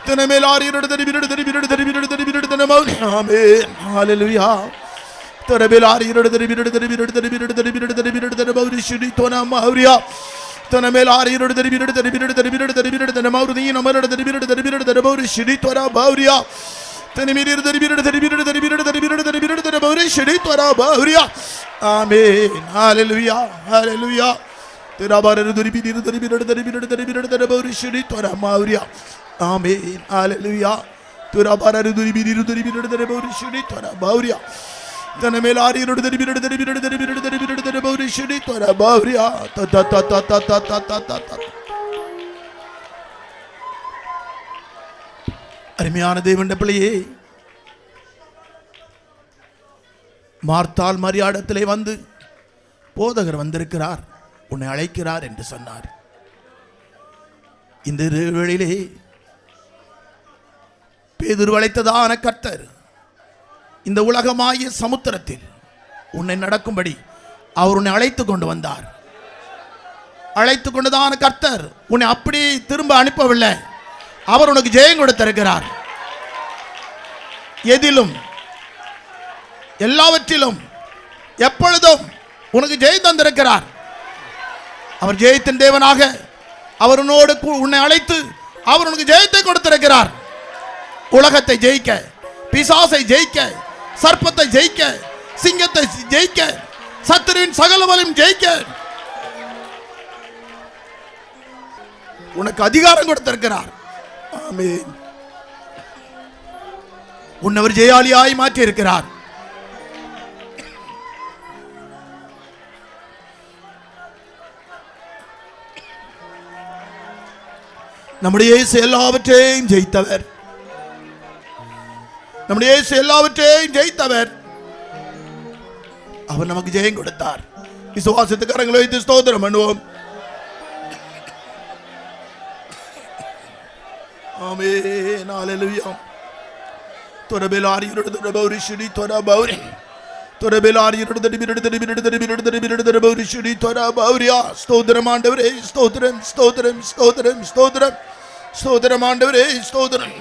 தனமேலாரி துரிபிரு துரிபிரு துரிபிரு துரிபிரு தனமாவுரி. ஆமென். ஹல்லேலூயா. தனமேலாரி துரிபிரு துரிபிரு துரிபிரு துரிபிரு துரிபிரு தனமாவுரி ஸ்ரீதோனமாவுரி. தனமேலாரி துரிபிரு துரிபிரு துரிபிரு துரிபிரு தனமாவுரி நமரு துரிபிரு துரிபிரு தனமாவுரி ஸ்ரீதோனமாவுரி. தனமேலிரு துரிபிரு துரிபிரு துரிபிரு துரிபிரு துரிபிரு தனமாவுரி ஸ்ரீதோனமாவுரி. ஆமென். ஹல்லேலூயா. ஹல்லேலூயா. திரபாரரு துரிபிரு துரிபிரு துரிபிரு துரிபிரு தனமாவுரி ஸ்ரீதோனமாவுரி. ஆமென். ஹல்லேலூயா. திரபாரரு துரிபிரு துரிபிரு தனமாவுரி ஸ்ரீதோனமாவுரி. தனமேலாரி துரிபிரு துரிபிரு துரிபிரு துரிபிரு தனமாவுரி ஸ்ரீதோனமாவுரி. த த த த த த த த த. அருமையான தேவனுடைய பிள்ளையே, மார்த்தாள் மரியாளிடத்திலே வந்து போதகர் வந்திருக்கிறார், உன்னை அழைக்கிறார் என்று சொன்னார். இந்த வேளையிலே பேதுரு அழைத்ததான கர்த்தர் இந்த உலகமாகிய சமுத்திரத்தில் உன்னை நடக்கும்படி அவர் உன்னை அழைத்து கொண்டு வந்தார். அழைத்து கொண்டதான கர்த்தர் உன்னை அப்படி திரும்ப அனுப்பவில்லை, அவர் உனக்கு ஜெயம் கொடுத்திருக்கிறார். எதிலும் எல்லாவற்றிலும் எப்பொழுதும் உனக்கு ஜெயம் தந்திருக்கிறார். அவர் ஜெயத்தின் தேவனாக அவர் உன்னை அழைத்து அவர் உனக்கு ஜெயத்தை கொடுத்திருக்கிறார். உலகத்தை ஜெயிக்க, பிசாசை ஜெயிக்க, சர்ப்பத்தை ஜெயிக்க, சிங்கத்தை ஜெயிக்க, சத்துருவின் சகலவலையும் ஜெயிக்க உனக்கு அதிகாரம் கொடுத்திருக்கிறார். ஆமென். உன்னவர் ஜெயாலியாய் மாற்றி இருக்கிறார். நம்முடைய இயேசு எல்லாவற்றையும் ஜெயித்தவர். நம்முடைய இயேசு எல்லாவற்றையும் ஜெயித்தவர். அவர் நமக்கு ஜெயம் கொடுத்தார். விசுவாசத்து கரங்களை வைத்து ஸ்தோத்திரம் பண்ணுவோம். ஆமென். ஹல்லேலூயா. தொரபெலாரியோட தொரபௌரி ஸ்ரீ தொரபௌரி. தொரபெலாரியோட திபிரட திபிரட திபிரட திபிரட தொரபௌரி ஸ்ரீ தொரபௌரியா. ஸ்தோத்திரம் ஆண்டவரே, ஸ்தோத்திரம் ஸ்தோத்திரம் ஸ்தோத்திரம் ஸ்தோத்திரம் ஸ்தோத்திரம் ஆண்டவரே, ஸ்தோத்திரம்.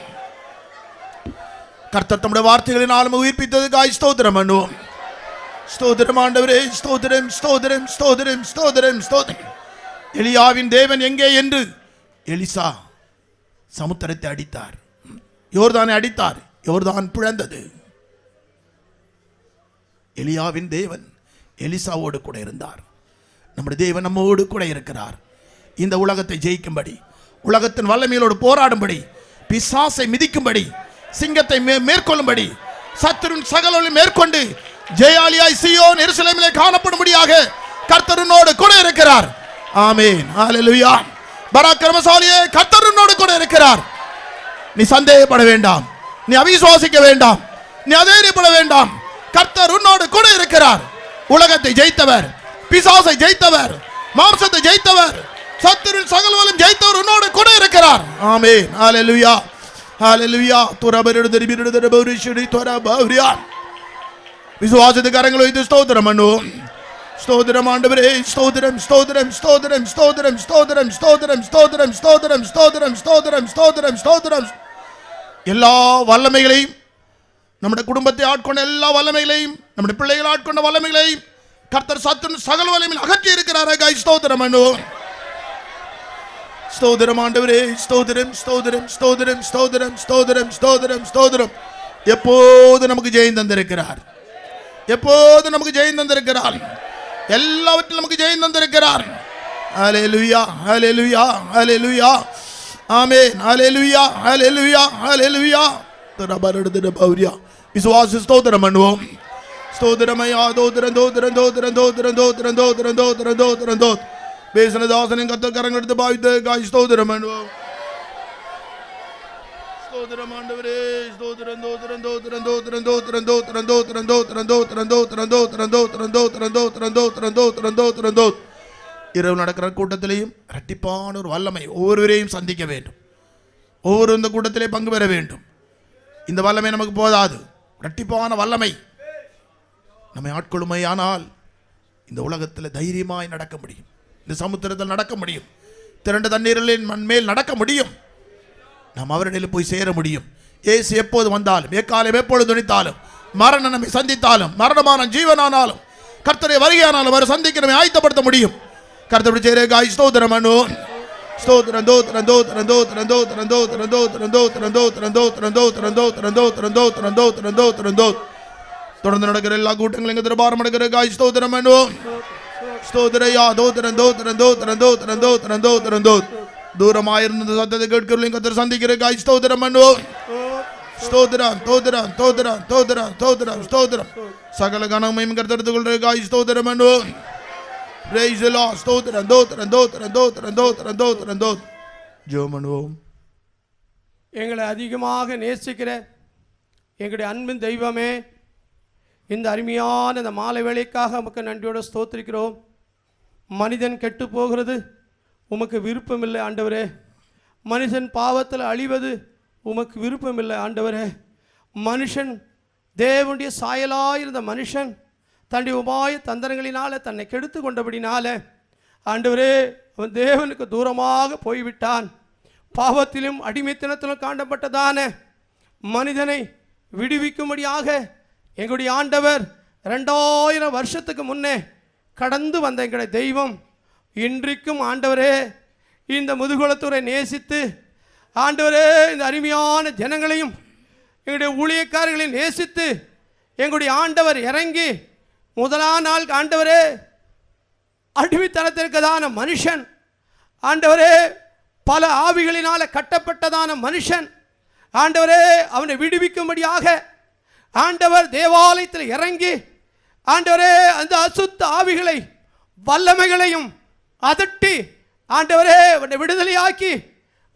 கர்த்தர் தம்முடைய வார்த்தைகளினால் உயிர்ப்பித்ததுக்காய் ஸ்தோத்திரம் பண்ணுவோம். ஸ்தோத்திரம் ஆண்டவரே, ஸ்தோத்திரம் ஸ்தோத்திரம் ஸ்தோத்திரம் ஸ்தோத்திரம் ஸ்தோத்திரம். எலியாவின் தேவன் எங்கே என்று எலிசா சமுத்திரத்தை அடித்தார், யோர்தானை அடித்தார், யோர்தான் பிளந்தது. எலியாவின் தேவன் எலிசாவோடு கூட இருந்தார். நம்முடைய தேவன் நம்மோடு கூட இருக்கிறார். இந்த உலகத்தை ஜெயிக்கும்படி, உலகத்தின் வல்லமையோடு போராடும்படி, பிசாசை மிதிக்கும்படி, சிங்கத்தை மேற்கொள்ளும்படி, சத்துருவின் சகலங்களை மேற்கொண்டு ஜெயாலியாய் சீயோன் எருசலேமிலே காணப்படும்படியாக கர்த்தருனோடு கூட இருக்கிறார். ஆமென். ஹல்லேலூயா. பராக்கிரமசாலியே, கர்த்தருனோடு கூட இருக்கிறார். நீ சந்தேகப்பட வேண்டாம், நீ அவிசுவாசிக்க வேண்டாம், நீ அதேரியப்பட வேண்டாம். கர்த்தர் உன்னோடு கூட இருக்கிறார். உலகத்தை ஜெயித்தவர், பிசாசை ஜெயித்தவர், மாம்சத்தை ஜெயித்தவர், சத்துருவின் சகலவலும் ஜெயித்தவர் உன்னோடு கூட இருக்கிறார். ஆமென். ஹல்லேலூயா. ஹல்லேலூயா. விசுவாசத்து கரங்களை வைத்து ஸ்தோத்திரம் பண்ணுவோம். ஸ்தோத்திரம் ஆண்டவரே, ஸ்தோத்திரம் ஸ்தோத்திரம் ஸ்தோத்திரம் ஸ்தோத்திரம் ஸ்தோத்திரம் ஸ்தோத்திரம் ஸ்தோத்திரம் ஸ்தோத்திரம் ஸ்தோத்திரம் ஸ்தோத்திரம் ஸ்தோத்திரம் ஸ்தோத்திரம். எல்லா வல்லமைகளையும், நம்முடைய குடும்பத்தை ஆட்கொண்ட எல்லா வல்லமைகளையும், நம்முடைய பிள்ளைகள் ஆட்கொண்ட வல்லமைகளையும் கர்த்தர் சத்துரு சகல வல்லமையில் அகற்றி இருக்கிறார். ஸ்தோத்திரம் பண்ணுவோம். ஸ்தோத்திரம் ஆண்டவரே, ஸ்தோத்திரம் ஸ்தோத்திரம் ஸ்தோத்திரம் ஸ்தோத்திரம் ஸ்தோத்திரம் ஸ்தோத்திரம் ஸ்தோத்திரம். எப்போது நமக்கு ஜெயம் தந்திருக்கிறார், எப்போது நமக்கு ஜெயம் தந்திருக்கிறார், எல்லாவற்றிலும் நமக்கு ஜெயம் தந்திருக்கிறார். ஹல்லேலூயா ஹல்லேலூயா ஹல்லேலூயா. ஆமென். ஹல்லேலூயா ஹல்லேலூயா ஹல்லேலூயா. தரபரடதபௌரியா. விசுவாச ஸ்தோத்திரம் பண்ணுவோம். ஸ்தோத்திரமயா. தோத்திரம் தோத்திரம் தோத்திரம் தோத்திரம் தோத்திரம் தோத்திரம் தோத்திரம் தோத்திரம் தோத்திரம் பேசின தாசனின் கர்த்தர் கரங்கள் எடுத்து பாவித்ததற்காய் ஸ்தோத்திரம் பண்ணுவோம். ஸ்தோத்திரம் ஆண்டவரே, ஸ்தோத்திரம் தோத்திரம் தோத்திரம் தோத்திரம் தோத்திரம் தோத்திரம் தோத்திரம் தோத்திரம் தோத்திரம் தோத்திரம் தோத்திரம் தோத்திரம் தோத்திரம் தோத்திரம் தோத்திரம் தோத்திரம் தோத்திரம் தோத் இரவு நடக்கிற கூட்டத்திலையும் இரட்டிப்பான ஒரு வல்லமை ஒவ்வொருவரையும் சந்திக்க வேண்டும். ஒவ்வொரு இந்த கூட்டத்திலே பங்கு பெற வேண்டும். இந்த வல்லமை நமக்கு போதாது, இரட்டிப்பான வல்லமை நம்மை ஆட்கொள்ளுமை. ஆனால் இந்த உலகத்தில் தைரியமாய் நடக்க முடியும், இந்த சமுத்திரத்தில் நடக்க முடியும், திரண்ட தண்ணீரில் மேல் நடக்க முடியும். நாம் அவரிடையில் போய் சேர முடியும். இயேசு எப்போது வந்தாலும், எக்காலம் எப்பொழுது துணித்தாலும், மரணம் நம்மை சந்தித்தாலும், மரணமான ஜீவனானாலும், கர்த்தரை வருகையானாலும் அவர் சந்திக்க நம்மை ஆயத்தப்படுத்த முடியும். கர்த்தருடைய சேரகாய் ஸ்தோத்திரம் அனு ஸ்தோத்திரம் தோத்திரம் தோத்திரம் தோத்திரம் தோத்திரம் தோத்திரம் தோத்திரம் தோத்திரம் தோத்திரம் தோத்திரம் தோத்திரம் தோத்திரம் தோத்திரம் தோத்திரம் தோத்திரம் தோத்திரம் தோத் தொடர்ந்து நடக்கிற எல்லா கூட்டங்களும் எங்க திருபாரம் நடக்கிற காய் ஸ்தோத்திரம் அனு ஸ்தோத்திரையா தோத்திரம் தோத்திரம் தோத்திரம் தோத்திரம் தோத்திரம் தோத்திரம் தோத் தூரமாயிருந்த சத்தத்தை கேட்கிறவர்களையும் கர்த்தர் சந்திக்கிற காய் ஸ்தோத்திரம் அனு ஸ்தோத்திரம் தோத்திரம் தோத்திரம் தோத்திரம் தோத்திரம் ஸ்தோத்திரம் சகல கனமையும் கர்த்தர் எடுத்துக்கொள்கிற காய் ஸ்தோத்திரம் அனு Praise the Lord. ஸ்தோத்திரம் தோத்திரம் தோத்திரம் தோத்திரம் தோத்திரம் தோத்திரம் தோத் ஜெபம் பண்ணுவோம். எங்களை அதிகமாக நேசிக்கிற எங்களுடைய அன்பின் தெய்வமே, இந்த அருமையான இந்த மாலை வேளைக்காக உமக்கு நன்றியோடு ஸ்தோத்திரிக்கிறோம். மனிதன் கெட்டு போகிறது உமக்கு விருப்பமில்லை ஆண்டவரே. மனுஷன் பாவத்தில் அழிவது உமக்கு விருப்பமில்லை ஆண்டவரே. மனுஷன் தேவனுடைய சாயலாயிருந்த மனுஷன் தன்னுடைய உபாய தந்திரங்களினால தன்னை கெடுத்து கொண்டபடினால ஆண்டவரே அவன் தேவனுக்கு தூரமாக போய்விட்டான். பாவத்திலும் அடிமைத்தனத்திலும் காணப்பட்டதான மனிதனை விடுவிக்கும்படியாக எங்களுடைய ஆண்டவர் 2000 வருஷத்துக்கு முன்னே கடந்து வந்த எங்களுடைய தெய்வம் இன்றைக்கும் ஆண்டவரே இந்த முதுகுளத்தூரை நேசித்து ஆண்டவரே இந்த அருமையான ஜனங்களையும் எங்களுடைய ஊழியக்காரர்களையும் நேசித்து எங்களுடைய ஆண்டவர் இறங்கி முதலாம் நாள் ஆண்டவரே அடிமைத்தனத்திற்கதான மனுஷன் ஆண்டவரே பல ஆவிகளினால கட்டப்பட்டதான மனுஷன் ஆண்டவரே அவனை விடுவிக்கும்படியாக ஆண்டவர் தேவாலயத்தில் இறங்கி ஆண்டவரே அந்த அசுத்த ஆவிகளை வல்லமைகளையும் அதட்டி ஆண்டவரே அவனை விடுதலையாக்கி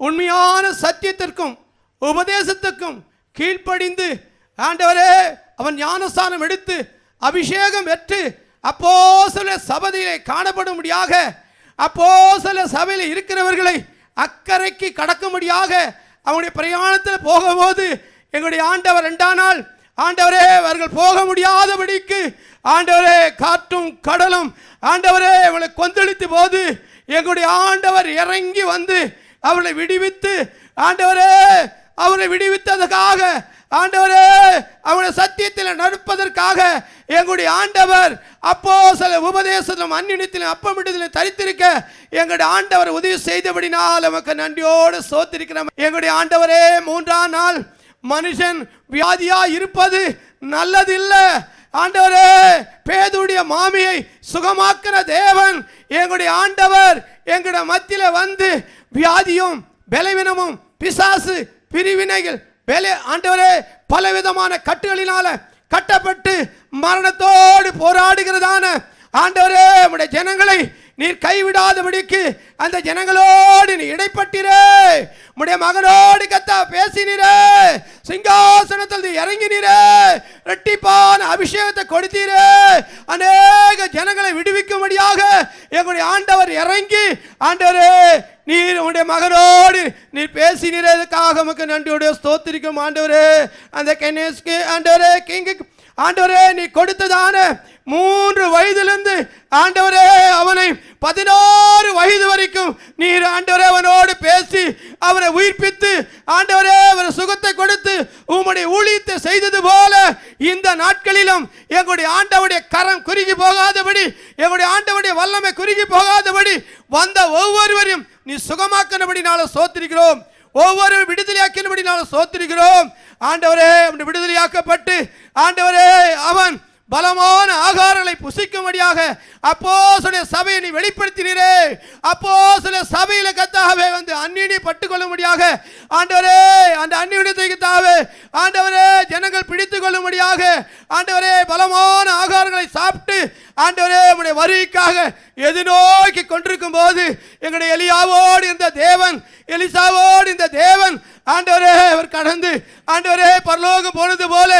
உண்மையான சத்தியத்திற்கும் உபதேசத்துக்கும் கீழ்ப்படிந்து ஆண்டவரே அவன் ஞானஸ்தானம் எடுத்து அபிஷேகம் பெற்று அப்போஸ்தல சபையிலே காணப்படும்படியாக அப்போஸ்தல சபையில் இருக்கிறவர்களை அக்கறைக்கு கடக்கும்படியாக அவனுடைய பிரயாணத்தில் போகும்போது எங்களுடைய ஆண்டவர் 2ஆம் நாள் ஆண்டவரே அவர்கள் போக முடியாதபடிக்கு ஆண்டவரே காற்றும் கடலும் ஆண்டவரே அவளை கொந்தளித்த போது எங்களுடைய ஆண்டவர் இறங்கி வந்து அவளை விடுவித்து ஆண்டவரே அவரை விடுவித்ததற்காக ஆண்டவரே அவருடைய சத்தியத்தில் நடப்பதற்காக எங்களுடைய ஆண்டவர் அப்போஸ்தல உபதேசத்திலும் அந்நியத்திலும் அப்பமிட்டதிலும் தரித்திருக்க எங்களுடைய ஆண்டவர் உதவி செய்தபடினால் நமக்கு நன்றியோடு ஸ்தோத்திரிக்கிறோம். எங்களுடைய ஆண்டவரே 3ஆம் நாள் மனுஷன் வியாதியா இருப்பது நல்லதில்லை ஆண்டவரே. பேதுடைய மாமியை சுகமாக்கிற தேவன் எங்களுடைய ஆண்டவர் எங்களுடைய மத்தியில வந்து வியாதியும் பலவீனமும் பிசாசு பிரிவினைகள் ஆண்டவரே பலவிதமான கட்டுகளினால கட்டப்பட்டு மரணத்தோடு போராடுகிறதான ஆண்டவரே உம்முடைய ஜனங்களை நீர் கைவிடாதபடிக்கு அந்த ஜனங்களோடு நீ இடைப்பட்டிரே. உம்முடைய மகனோடு கத்தா பேசினீரே, சிங்காசனத்தில் இறங்கினீரே, இரட்டிப்பான அபிஷேகத்தை கொடுத்தீரே, அநேக ஜனங்களை விடுவிக்கும்படியாக எங்களுடைய ஆண்டவர் இறங்கி ஆண்டவரே நீர் உடைய மகனோடு நீர் பேசினீரதுக்காக உமக்கு நன்றியோடு ஸ்தோத்திரிக்கும் ஆண்டவரே. அந்த கெனேஸ்க்கு ஆண்டவரே கிங்கு ஆண்டவரே நீ கொடுத்ததான 3 வயதிலிருந்து ஆண்டவரே அவனை 16 வயது வரைக்கும் நீர் ஆண்டவரே அவனோடு பேசி அவரை உயிர்ப்பித்து ஆண்டவரே அவரை சுகத்தை கொடுத்து உம்முடைய ஊழியத்தை செய்தது போல இந்த நாட்களிலும் எங்களுடைய ஆண்டவருடைய கரம் குறுகி போகாதபடி எங்களுடைய ஆண்டவருடைய வல்லமை குறுகி போகாதபடி வந்த ஒவ்வொருவரையும் நீ சுகமாக்கினபடினால ஸ்தோத்திரிக்கிறோம். ஒவ்வொரு விடுதலையாக்கினபடினால ஸ்தோத்திரிக்கிறோம் ஆண்டவரே. அவன் விடுதலையாக்கப்பட்டு ஆண்டவரே அவன் பலமான ஆகாரங்களை புசிக்கும்படியாக அப்போஸ்தல சபையை நீ வெளிப்படுத்தினீரே. அப்போஸ்தல சபையில கத்தாவே வந்து அந்நியனை பட்டுக்கொள்ளும்படியாக ஆண்டவரே அந்த அந்நியத்தை கத்தாவே ஆண்டவரே ஜனங்கள் பிடித்துக் கொள்ளும்படியாக ஆண்டவரே பலமான ஆகாரங்களை சாப்பிட்டு ஆண்டவரே உம்முடைய வருகைக்காக எதிர்நோக்கி கொண்டிருக்கும் போது எங்களுடைய எலியாவோடு இருந்த தேவன், எலிசாவோடு இந்த தேவன் ஆண்டவரே அவர் கடந்து ஆண்டவரே பரலோகம் போனது போல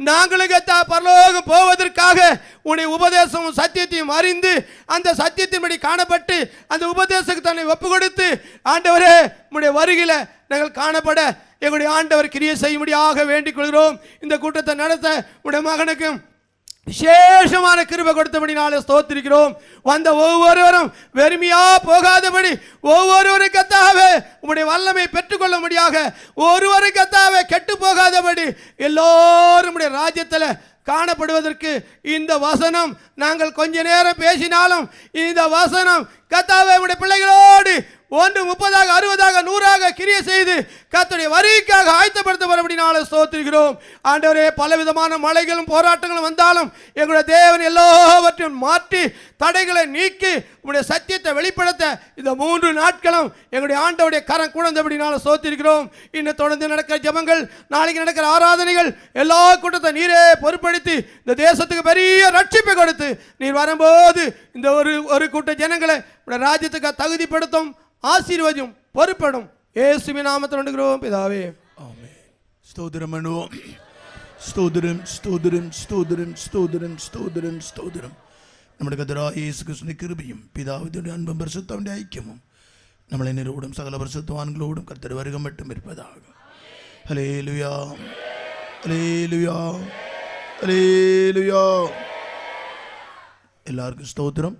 நாங்களும் கத்தா பரலோகம் போவதற்காக உன்னுடைய உபதேசமும் சத்தியத்தையும் அறிந்து அந்த சத்தியத்தின்படி காணப்பட்டு அந்த உபதேசத்துக்கு தன்னை ஒப்பு கொடுத்து ஆண்டவரே உம்முடைய வருகையில நாங்கள் காணப்பட எங்களுடைய ஆண்டவர் கிரியை செய்யும்படியாக வேண்டிக் கொள்கிறோம். இந்த கூட்டத்தை நடத்த உடைய மகனுக்கும் விசேஷமான கிருபை கொடுத்தபடினாலே ஸ்தோத்திரிக்கிறோம். வந்த ஒவ்வொருவரும் வெறுமையா போகாதபடி ஒவ்வொருவரும் கத்தாவே உம்முடைய வல்லமை பெற்றுக்கொள்ள முடியாக ஒருவரும் கத்தாவே கெட்டு போகாதபடி எல்லோரும் உடைய ராஜ்யத்தில் காணப்படுவதற்கு இந்த வசனம் நாங்கள் கொஞ்ச நேரம் பேசினாலும் இந்த வசனம் கத்தாவே உடைய பிள்ளைகளோடு 1 30 60 100 கிரியை செய்து கர்த்தருடைய வருகைக்காக ஆயத்தப்படுத்தப்படும்படினாலே ஸ்தோத்திரிக்கிறோம். ஆண்டவரே பலவிதமான மழைகளும் போராட்டங்களும் வந்தாலும் எங்களுடைய தேவன் எல்லாவற்றையும் மாற்றி தடைகளை நீக்கி உங்களுடைய சத்தியத்தை வெளிப்படுத்த இந்த 3 நாட்களும் எங்களுடைய ஆண்டவருடைய கரம் கூடந்தபடினால ஸ்தோத்திரிக்கிறோம். இன்னும் தொடர்ந்து நடக்கிற ஜெபங்கள், நாளைக்கு நடக்கிற ஆராதனைகள் எல்லா கூட்டத்தை நீரே பொறுப்படுத்தி இந்த தேசத்துக்கு பெரிய ரட்சிப்பை கொடுத்து நீர் வரும்போது இந்த ஒரு கூட்ட ஜனங்களை ராஜ்யத்துக்கு தகுதிப்படுத்தும், ஆசீர்வதியும், பொறுப்படும். இயேசுவின் நாமத்தில் வேண்டுகிறோம் பிதாவே, ஆமென். ஸ்தோத்திரம் பண்ணுவோம். ஸ்தோத்திரம் ஸ்தோத்திரம் ஸ்தோத்திரம் ஸ்தோத்திரம் ஸ்தோத்திரம் ஸ்தோத்திரம். നമ്മുടെ കർത്താവായ യേശു ക്രിസ്തുവിന്റെ കൃപയും പിതാവിന്റെ അൻപും പരിശുദ്ധാവിന്റെ ഐക്യവും നമ്മളെ എന്നോടും സകല പരിശുദ്ധവാന്കളോടും കർത്തർ വരുക മറ്റും ഇരുപ്പതാകും. Hallelujah hallelujah hallelujah. എല്ലാവർക്കും സ്തോത്രം.